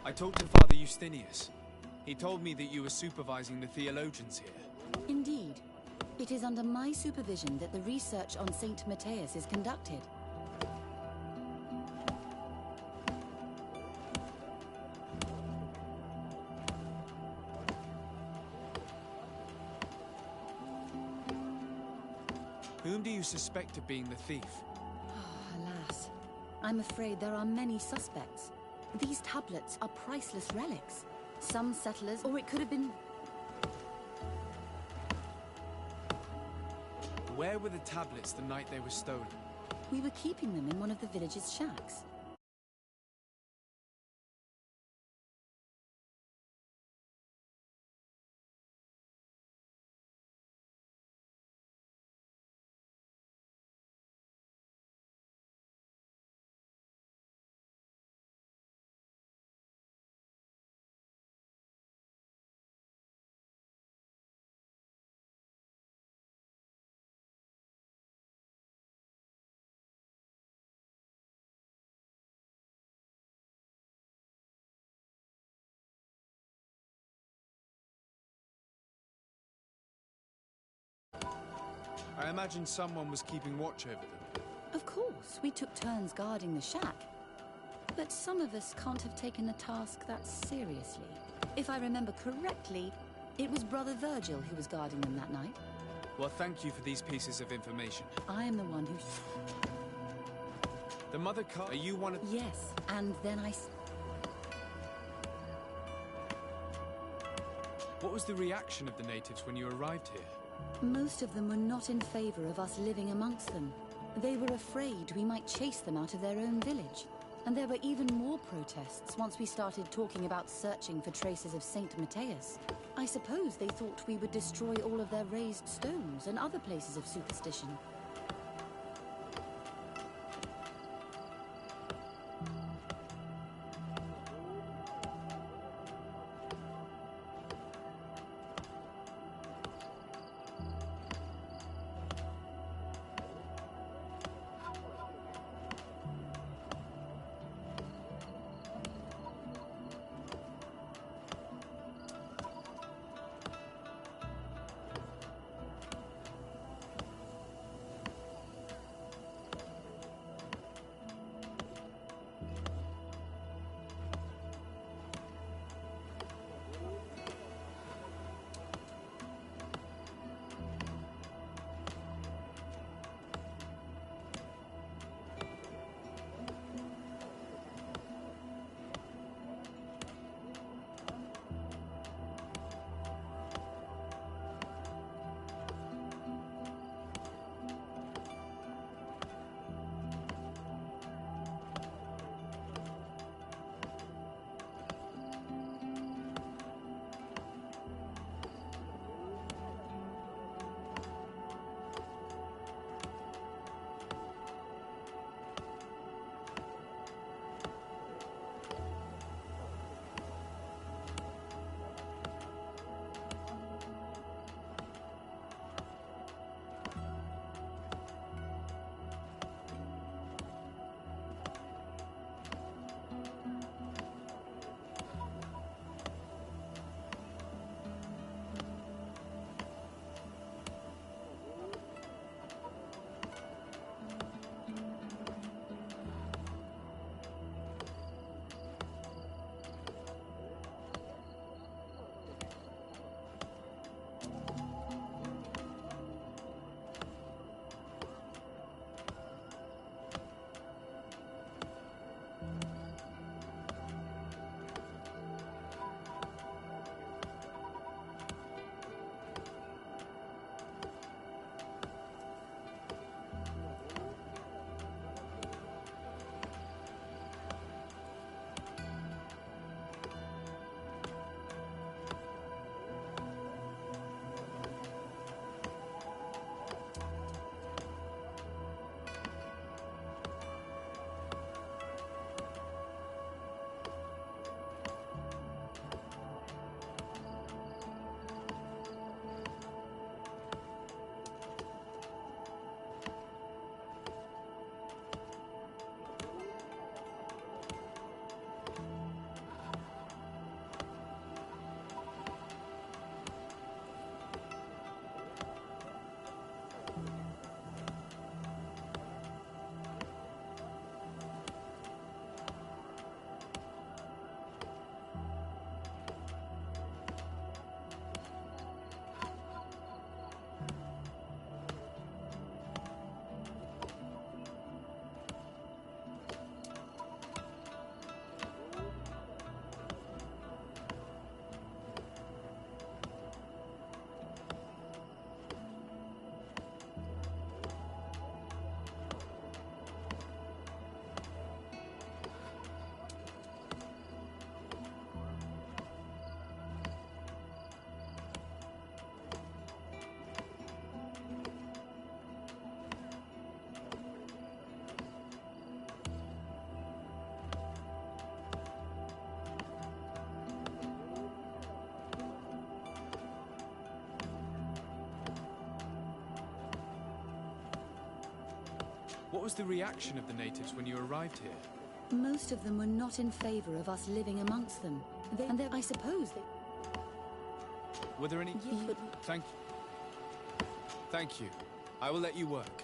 I talked to Father Justinius. He told me that you were supervising the theologians here. Indeed. It is under my supervision that the research on Saint Matthias is conducted. Whom do you suspect of being the thief? Alas, I'm afraid there are many suspects. These tablets are priceless relics. Some settlers, or it could have been... Where were the tablets the night they were stolen? We were keeping them in one of the village's shacks. I imagine someone was keeping watch over them. Of course, we took turns guarding the shack. But some of us can't have taken the task that seriously. If I remember correctly, it was Brother Virgil who was guarding them that night. Well, thank you for these pieces of information. I am the one who... The Mother Are you one of... Yes, and then I... What was the reaction of the natives when you arrived here? Most of them were not in favor of us living amongst them. They were afraid we might chase them out of their own village. And there were even more protests once we started talking about searching for traces of Saint Matthias. I suppose they thought we would destroy all of their raised stones and other places of superstition. What was the reaction of the natives when you arrived here? Most of them were not in favor of us living amongst them. I suppose they... Were there any... You... Thank you. Thank you. I will let you work.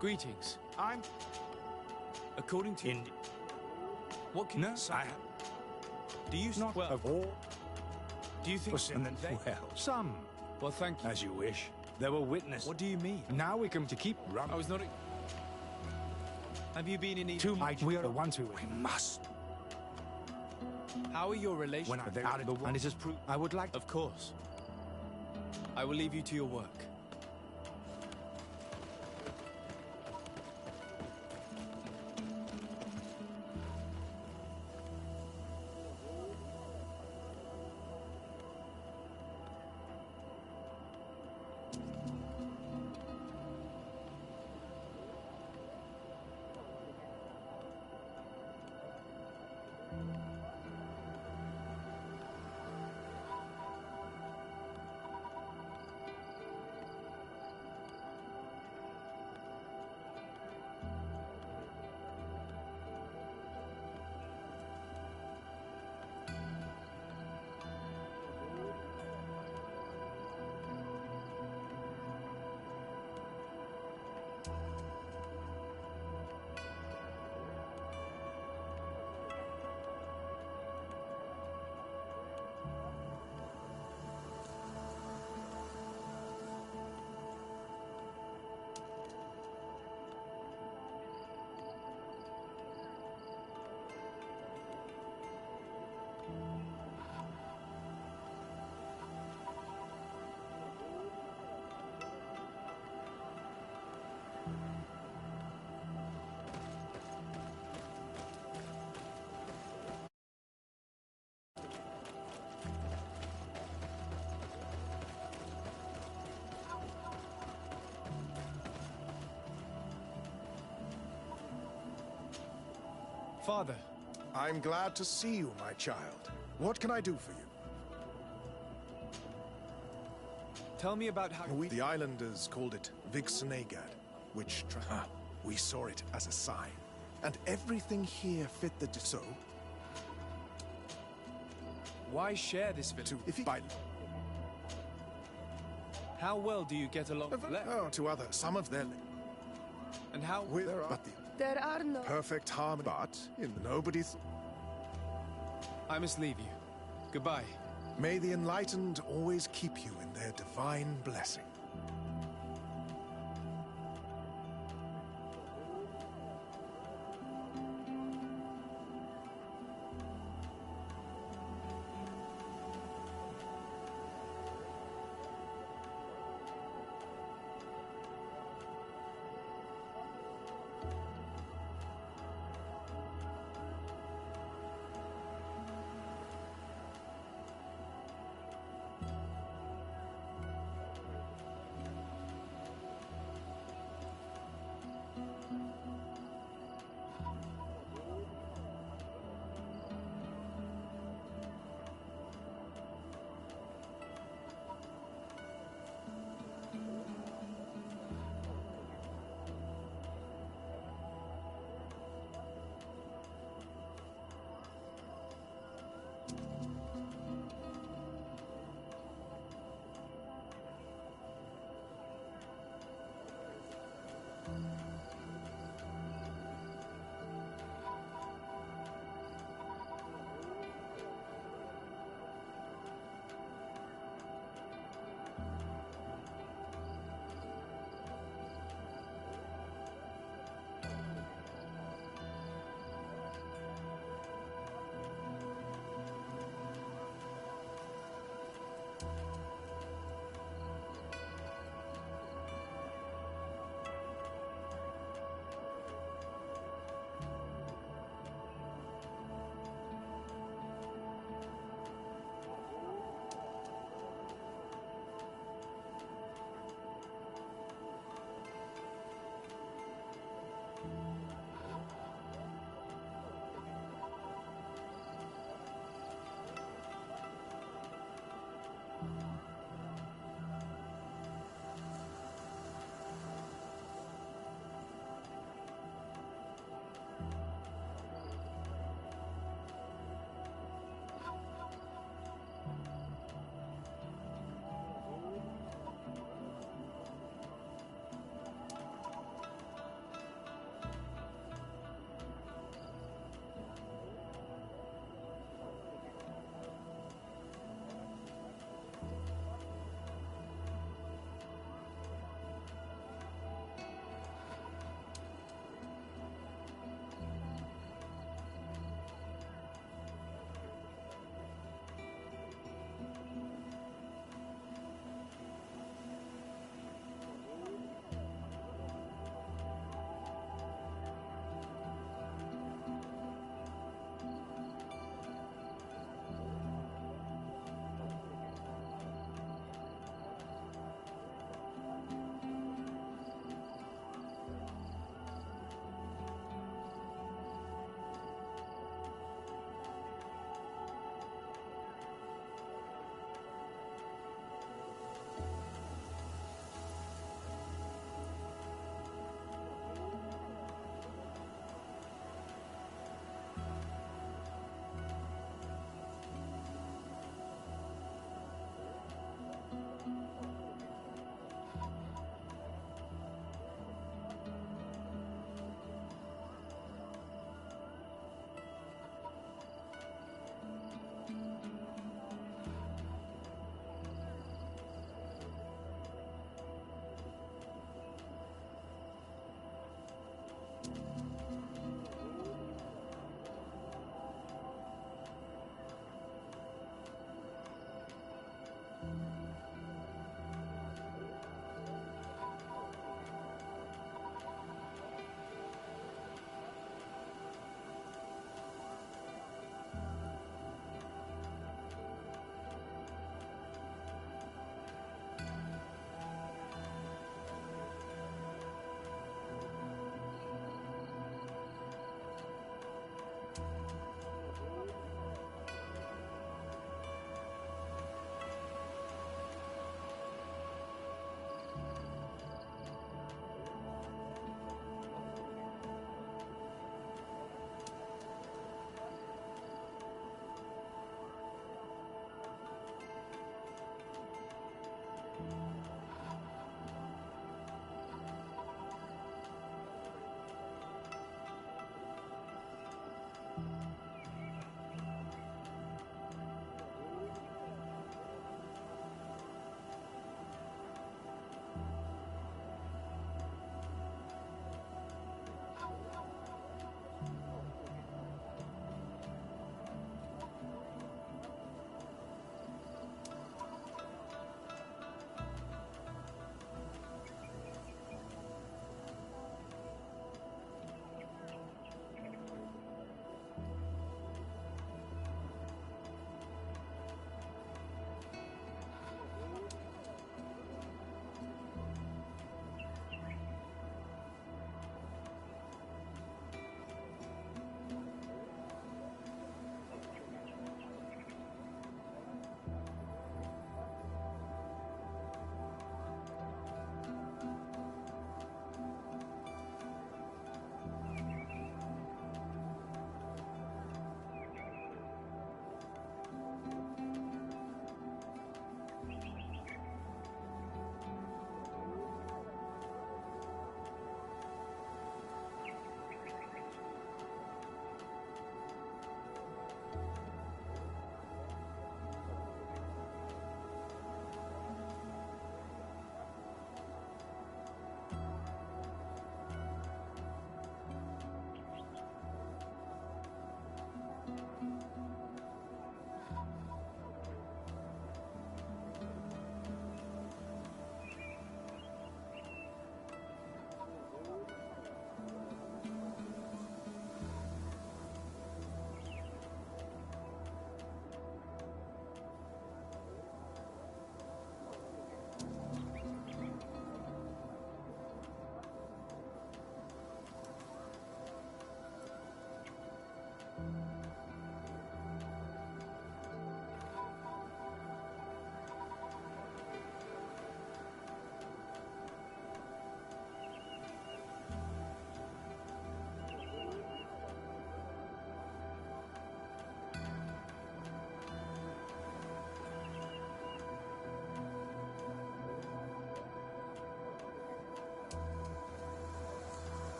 Greetings. I'm... According to... What can No, you say? Do you... Not well, of all... Do you think... And then, well, some. Well, thank you. As you wish. There were witnesses. What do you mean? Now we come to keep running. I was not... Have you been in... Too much. We are the ones who... We must. How are your relations? When I've out of the one, and it has proved... I would like... Of course. I will leave you to your work. Father. I'm glad to see you, my child. What can I do for you? Tell me about how The islanders called it Vixenagad, which we saw it as a sign. And everything here fit the so. Why share this village? How well do you get along? To others, some of their... And how... There are no... perfect harmony, but in nobody's... I must leave you. Goodbye. May the enlightened always keep you in their divine blessing.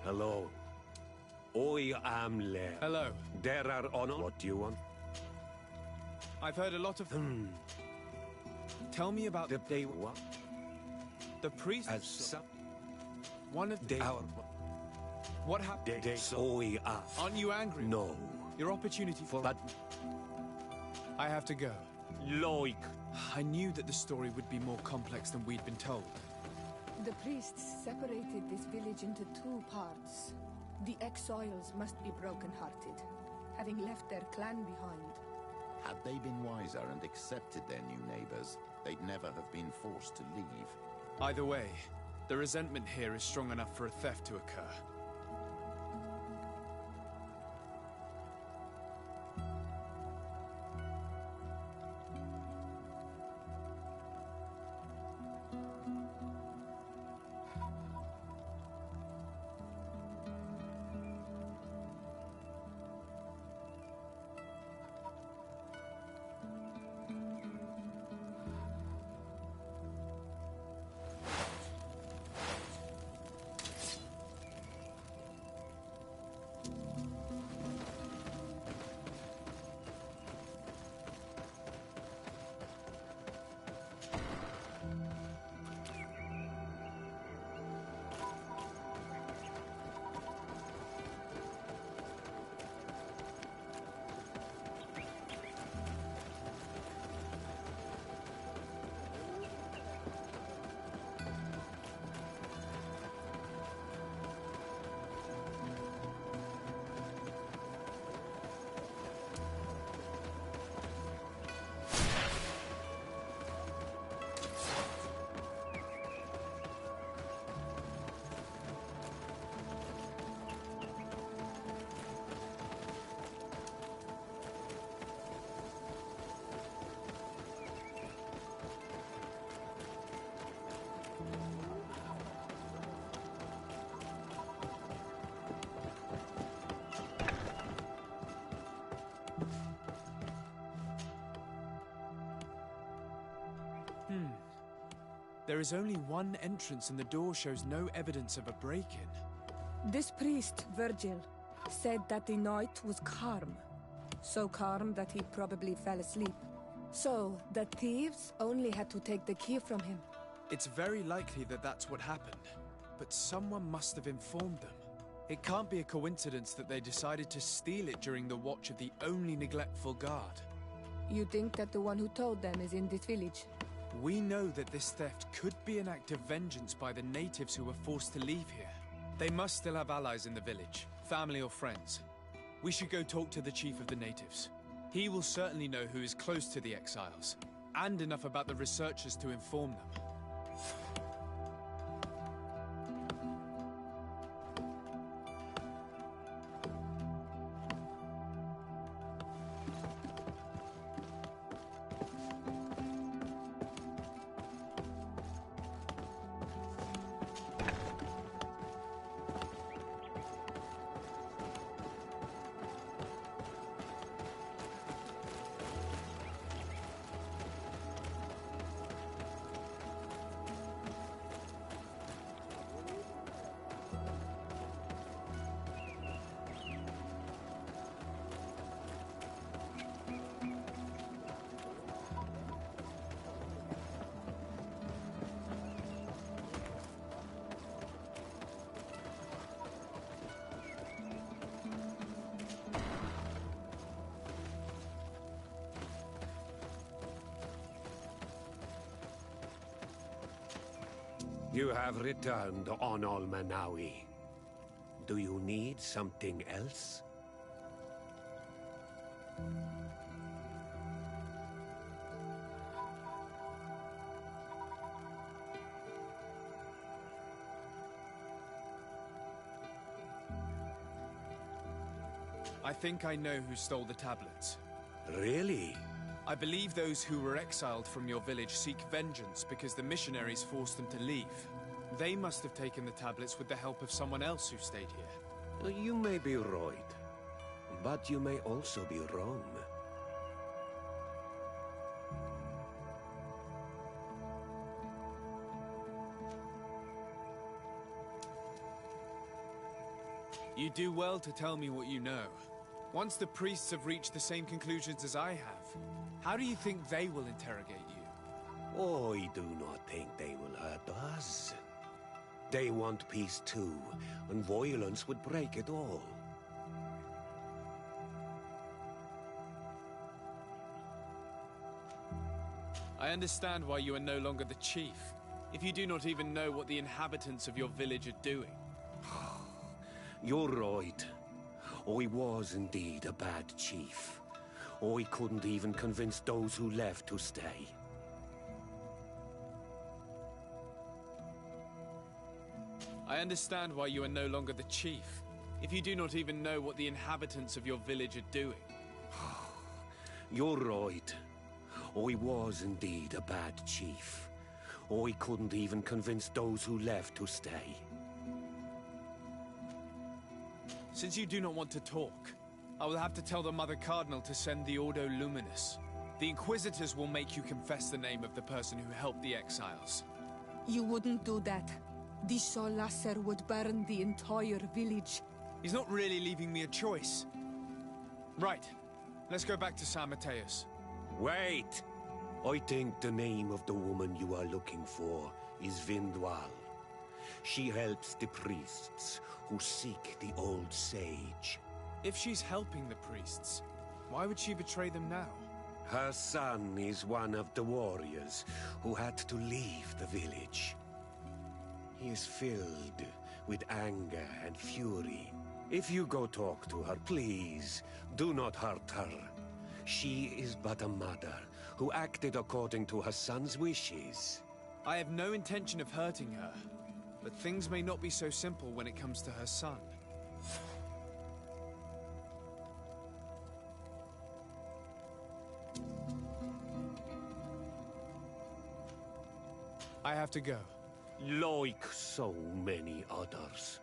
Hello. I am Lair. Hello. There are honor. What do you want? I've heard a lot of... Tell me about... They what? The priest... As some... One of they... our... What happened? Aren't you angry? No. Your opportunity for... But... I have to go. Loik. I knew that the story would be more complex than we'd been told. The priests separated this village into two parts. The exiles must be broken-hearted, having left their clan behind. Had they been wiser and accepted their new neighbors, they'd never have been forced to leave. Either way, the resentment here is strong enough for a theft to occur. There is only one entrance and the door shows no evidence of a break-in. This priest, Virgil, said that the night was calm. So calm that he probably fell asleep. So, the thieves only had to take the key from him. It's very likely that that's what happened, but someone must have informed them. It can't be a coincidence that they decided to steal it during the watch of the only neglectful guard. You think that the one who told them is in this village? We know that this theft could be an act of vengeance by the natives who were forced to leave here. They must still have allies in the village, family or friends. We should go talk to the chief of the natives. He will certainly know who is close to the exiles, and enough about the researchers to inform them. You have returned on Almanawi. Do you need something else? I think I know who stole the tablets. Really? I believe those who were exiled from your village seek vengeance because the missionaries forced them to leave. They must have taken the tablets with the help of someone else who stayed here. You may be right, but you may also be wrong. You do well to tell me what you know. Once the priests have reached the same conclusions as I have, how do you think they will interrogate you? I do not think they will hurt us. They want peace too, and violence would break it all. I understand why you are no longer the chief, if you do not even know what the inhabitants of your village are doing. You're right. I was indeed a bad chief. I couldn't even convince those who left to stay. I understand why you are no longer the chief, if you do not even know what the inhabitants of your village are doing. You're right. I was indeed a bad chief. I couldn't even convince those who left to stay. Since you do not want to talk, I will have to tell the Mother Cardinal to send the Ordo Luminus. The Inquisitors will make you confess the name of the person who helped the exiles. You wouldn't do that. The Solasser would burn the entire village. He's not really leaving me a choice. Right. Let's go back to San Mateus. Wait! I think the name of the woman you are looking for is Vindwal. She helps the priests who seek the old sage. If she's helping the priests, why would she betray them now? Her son is one of the warriors who had to leave the village. He is filled with anger and fury. If you go talk to her, please, do not hurt her. She is but a mother who acted according to her son's wishes. I have no intention of hurting her, but things may not be so simple when it comes to her son. I have to go. Like so many others.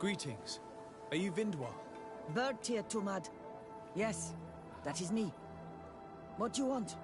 Greetings. Are you Vindwal? Bird tear, Tumad. Yes, that is me. What do you want?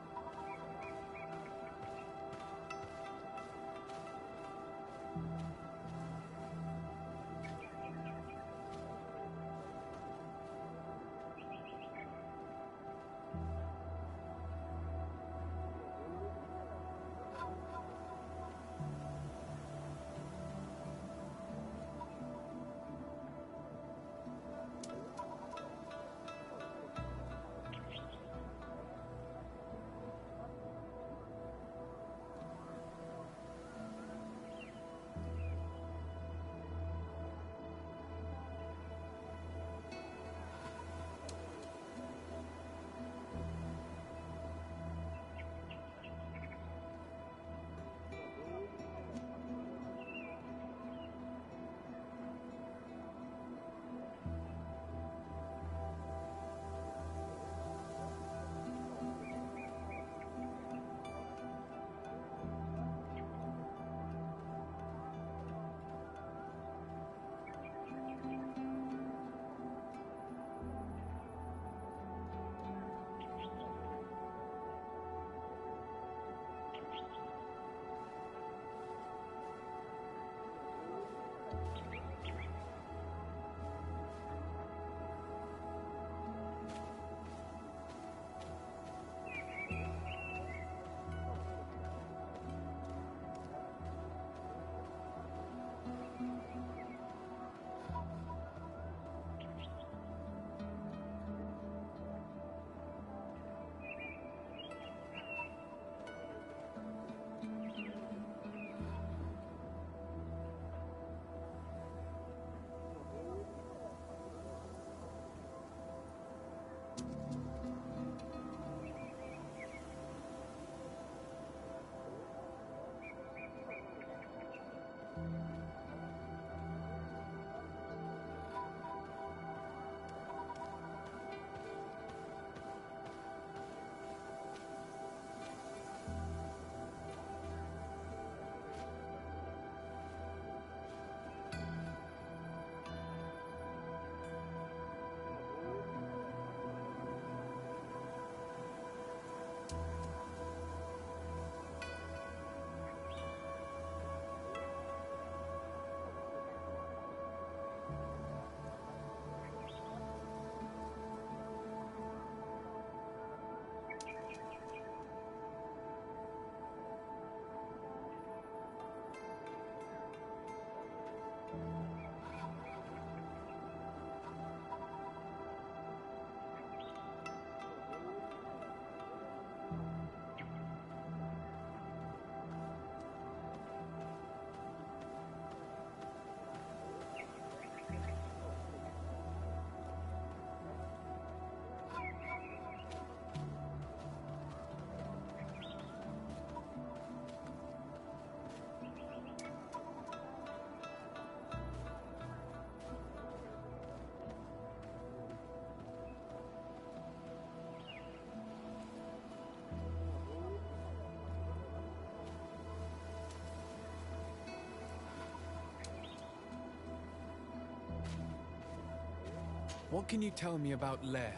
What can you tell me about Lair,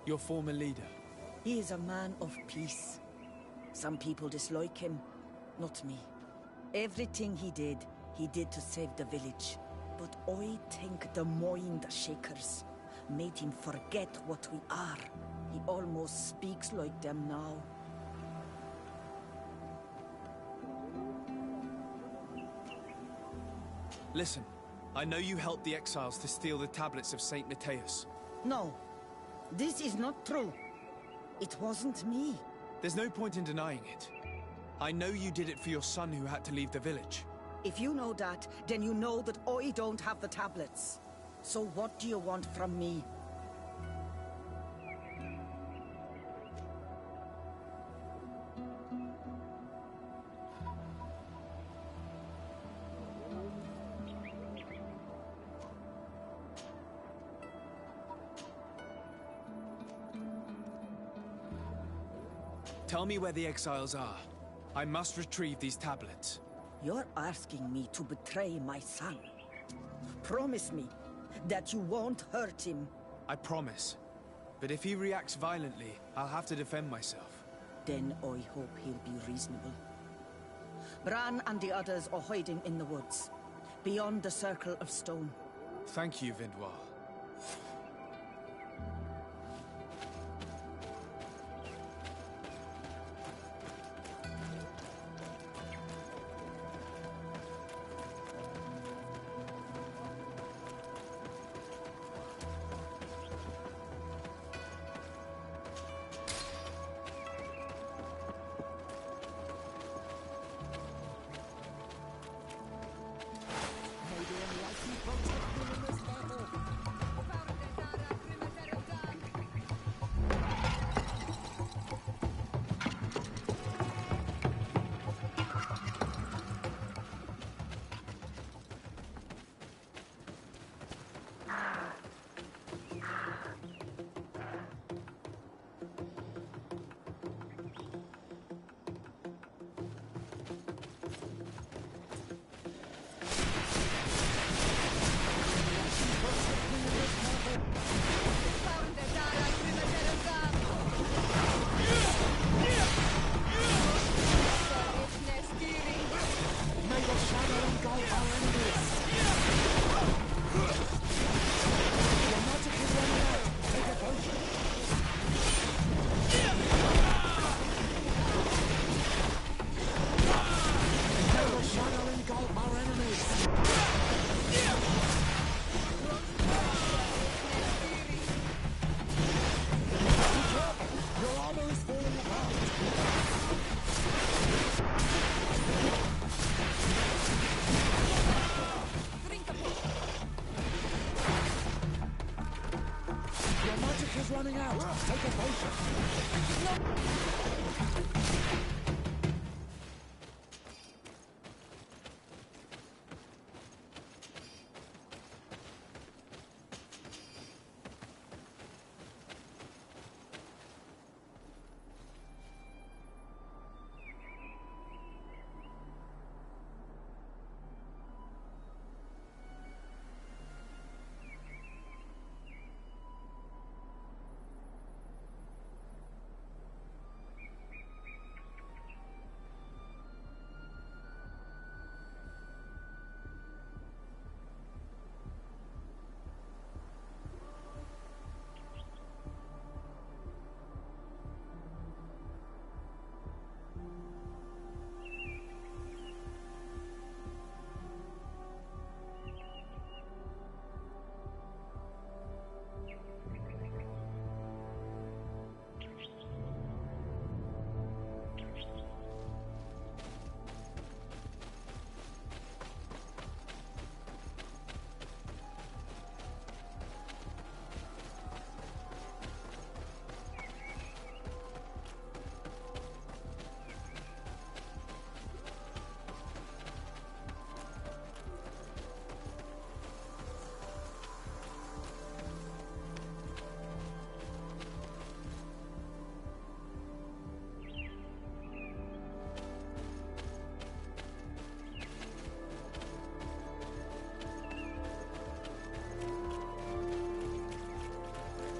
your former leader? He is a man of peace. Some people dislike him, not me. Everything he did to save the village. But I think the Mind Shakers made him forget what we are. He almost speaks like them now. Listen, I know you helped the exiles to steal the tablets of Saint Matthias. No, this is not true. It wasn't me. There's no point in denying it. I know you did it for your son who had to leave the village. If you know that, then you know that I don't have the tablets. So what do you want from me? Tell me where the exiles are. I must retrieve these tablets. You're asking me to betray my son. Promise me that you won't hurt him. I promise. But if he reacts violently, I'll have to defend myself. Then I hope he'll be reasonable. Bran and the others are hiding in the woods, beyond the circle of stone. Thank you, Vindwal. Running out. Take a potion.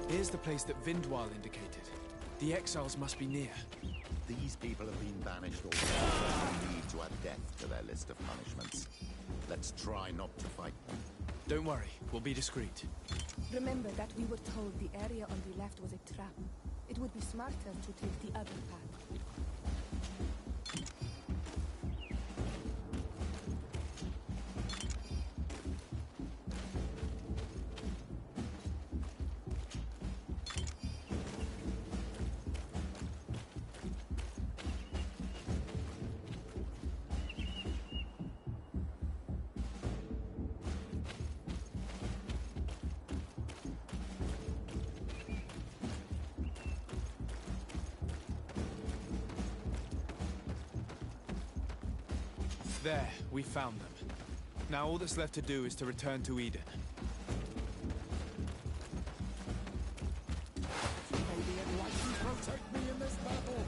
Here's the place that Vindwal indicated. The exiles must be near. These people have been banished already. They need to add death to their list of punishments. Let's try not to fight them. Don't worry, we'll be discreet. Remember that we were told the area on the left was a trap. It would be smarter to take the other path. There, we found them. Now all that's left to do is to return to Eden. Protect me in this battle!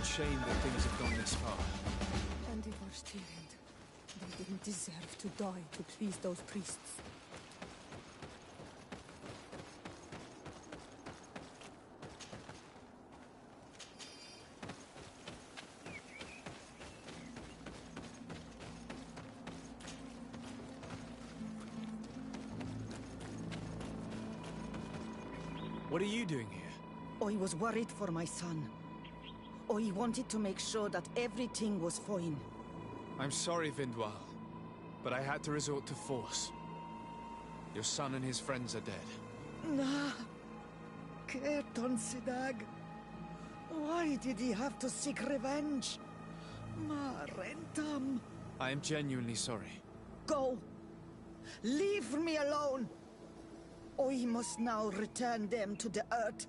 shame that things have gone this far. And they were stealing. They didn't deserve to die to please those priests. What are you doing here? I was worried for my son. I wanted to make sure that everything was fine. I'm sorry, Vindwal, but I had to resort to force. Your son and his friends are dead. Nah. Keton Sidag. Why did he have to seek revenge? Ma Rentam. I am genuinely sorry. Go. Leave me alone. I must now return them to the earth.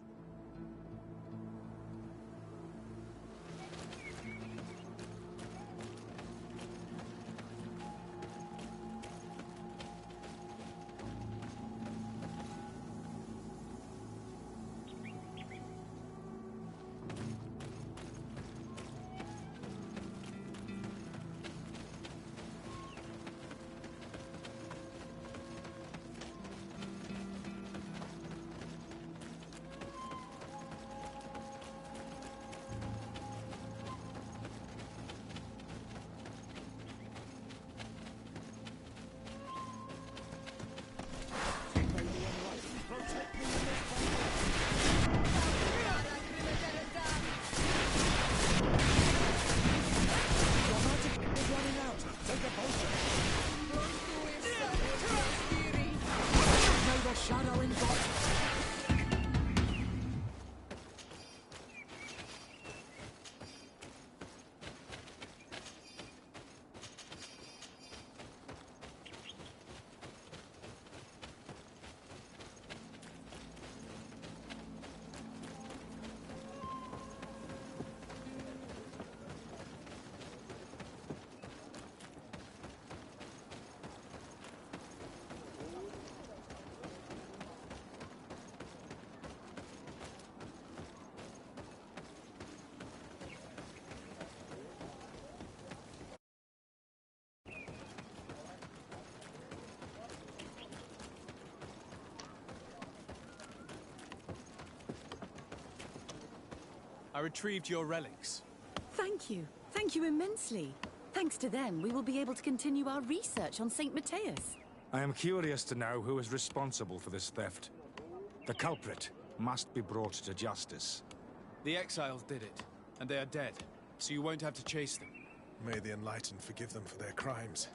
I retrieved your relics. Thank you. Thank you immensely. Thanks to them, we will be able to continue our research on St. Matthias. I am curious to know who is responsible for this theft. The culprit must be brought to justice. The exiles did it, and they are dead, so you won't have to chase them. May the Enlightened forgive them for their crimes.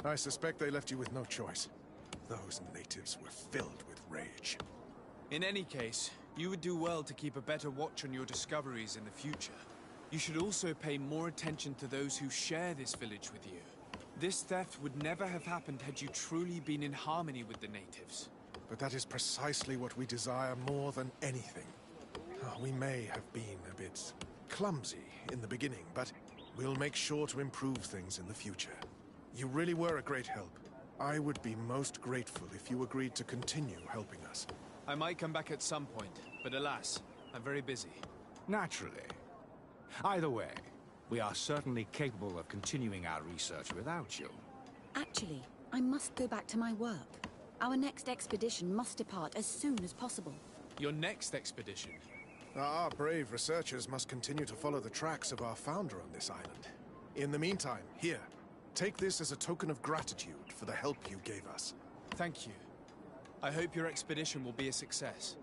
I suspect they left you with no choice. Those natives were filled with rage. In any case, you would do well to keep a better watch on your discoveries in the future. You should also pay more attention to those who share this village with you. This theft would never have happened had you truly been in harmony with the natives. But that is precisely what we desire more than anything. We may have been a bit clumsy in the beginning, but we'll make sure to improve things in the future. You really were a great help. I would be most grateful if you agreed to continue helping us. I might come back at some point, but alas, I'm very busy. Naturally. Either way, we are certainly capable of continuing our research without you. Actually, I must go back to my work. Our next expedition must depart as soon as possible. Your next expedition? Our brave researchers must continue to follow the tracks of our founder on this island. In the meantime, here, take this as a token of gratitude for the help you gave us. Thank you. I hope your expedition will be a success.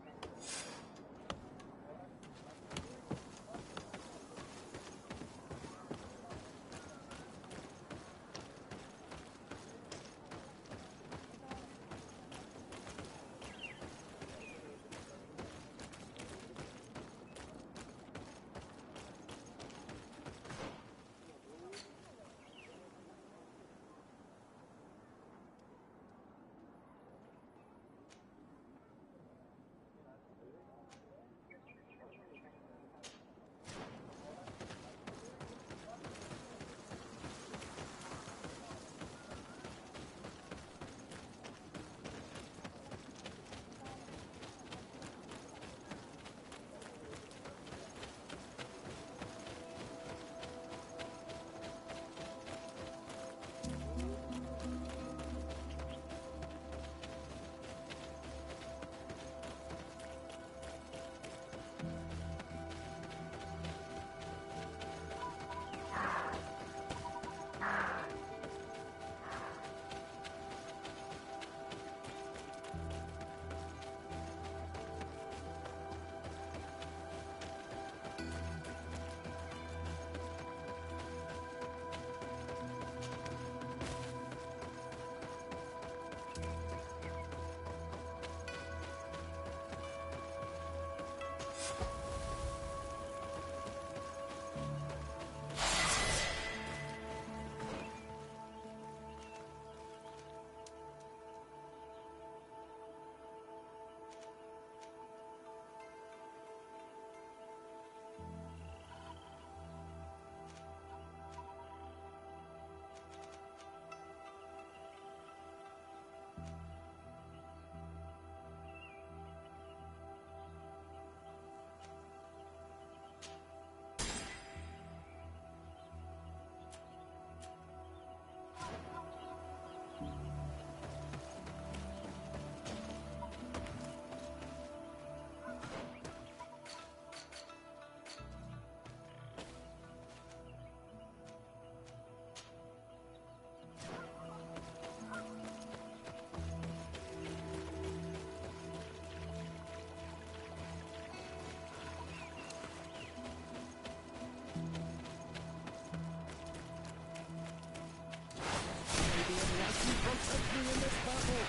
protect me in this battle!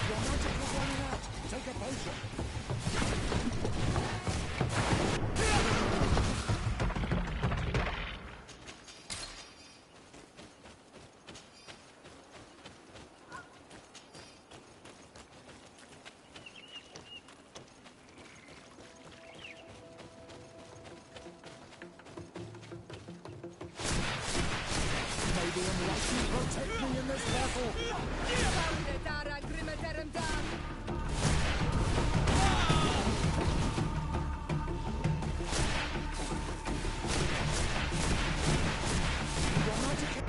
Your magic is running out. Take a potion. May the enlightened protect me in this battle! Your magic...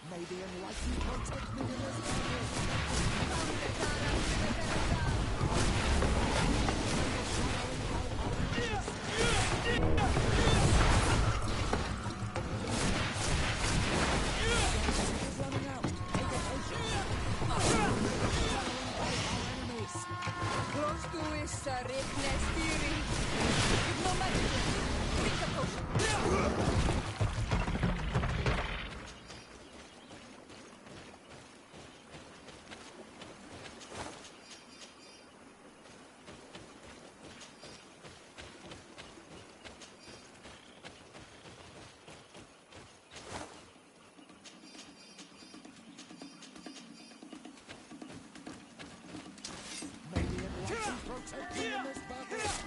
May the enlightened protect me in this Close to is Rickness theory. Give no magic. Drink a potion. protect me in this battle!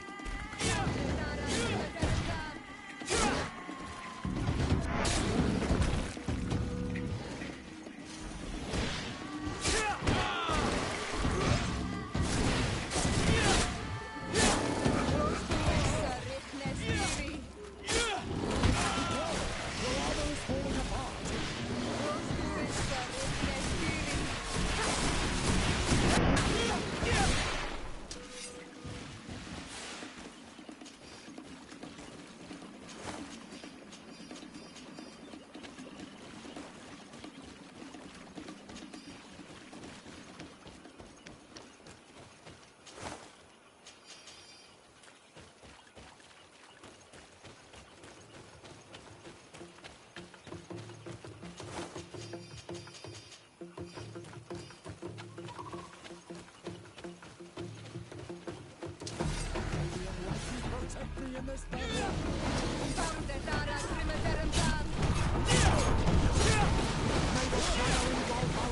Protect me in this battle! May the shadow engulf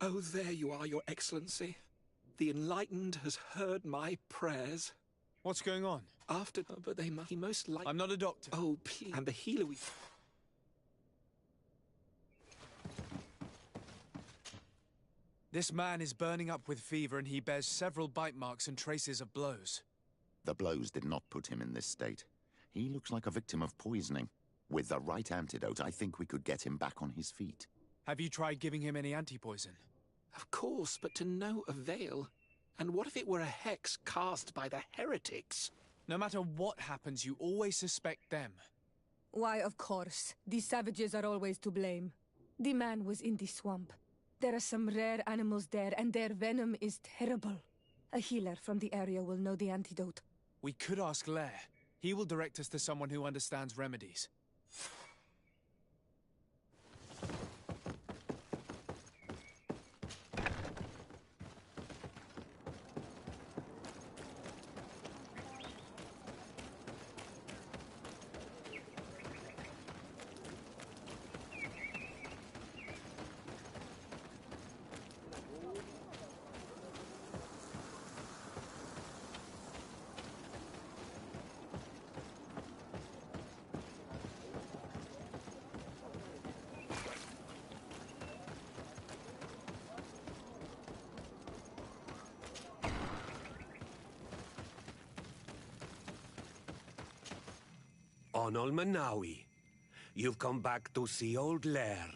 Oh, there you are, Your Excellency. The Enlightened has heard my prayers. What's going on? But he most likely... I'm not a doctor. Oh, please. And the healer we... This man is burning up with fever and he bears several bite marks and traces of blows. The blows did not put him in this state. He looks like a victim of poisoning. With the right antidote, I think we could get him back on his feet. Have you tried giving him any anti-poison? Of course, but to no avail. And what if it were a hex cast by the heretics? No matter what happens, you always suspect them. Why, of course. These savages are always to blame. The man was in the swamp. There are some rare animals there, and their venom is terrible. A healer from the area will know the antidote. We could ask Lair. He will direct us to someone who understands remedies. Onol Manawi, you've come back to see old Lair.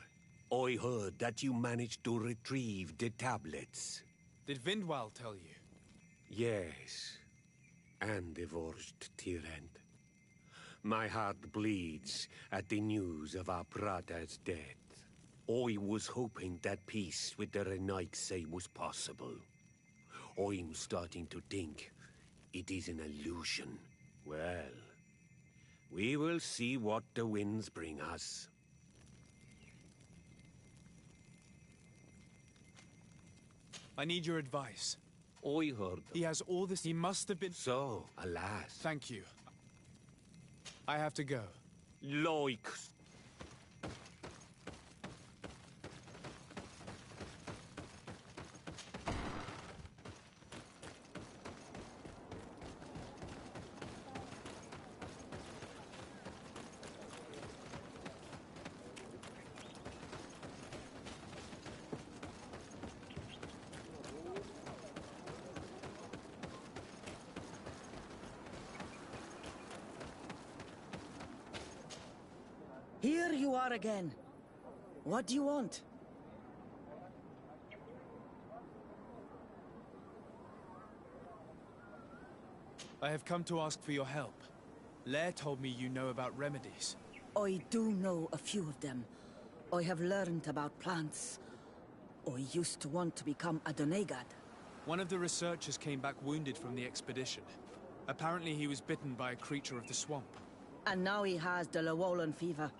I heard that you managed to retrieve the tablets. Did Vindwal tell you? Yes, and divorced tyrant. My heart bleeds at the news of our brother's death. I was hoping that peace with the Renaigse was possible. I'm starting to think it is an illusion. Well, we will see what the winds bring us. I need your advice. I heard. He has all this. He must have been. So, alas. Thank you. I have to go. Like. Here you are again. What do you want? I have come to ask for your help. Lair told me you know about remedies. I do know a few of them. I have learned about plants. I used to want to become a Donegad. One of the researchers came back wounded from the expedition. Apparently he was bitten by a creature of the swamp. And now he has the Llewellyn fever.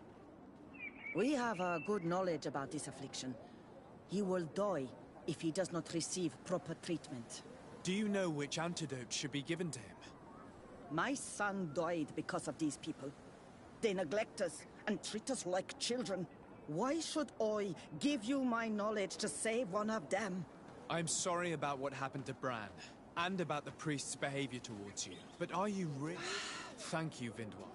We have a good knowledge about this affliction. He will die if he does not receive proper treatment. Do you know which antidote should be given to him? My son died because of these people. They neglect us and treat us like children. Why should I give you my knowledge to save one of them? I'm sorry about what happened to Bran, and about the priest's behavior towards you. But are you really? Thank you, Vindwal.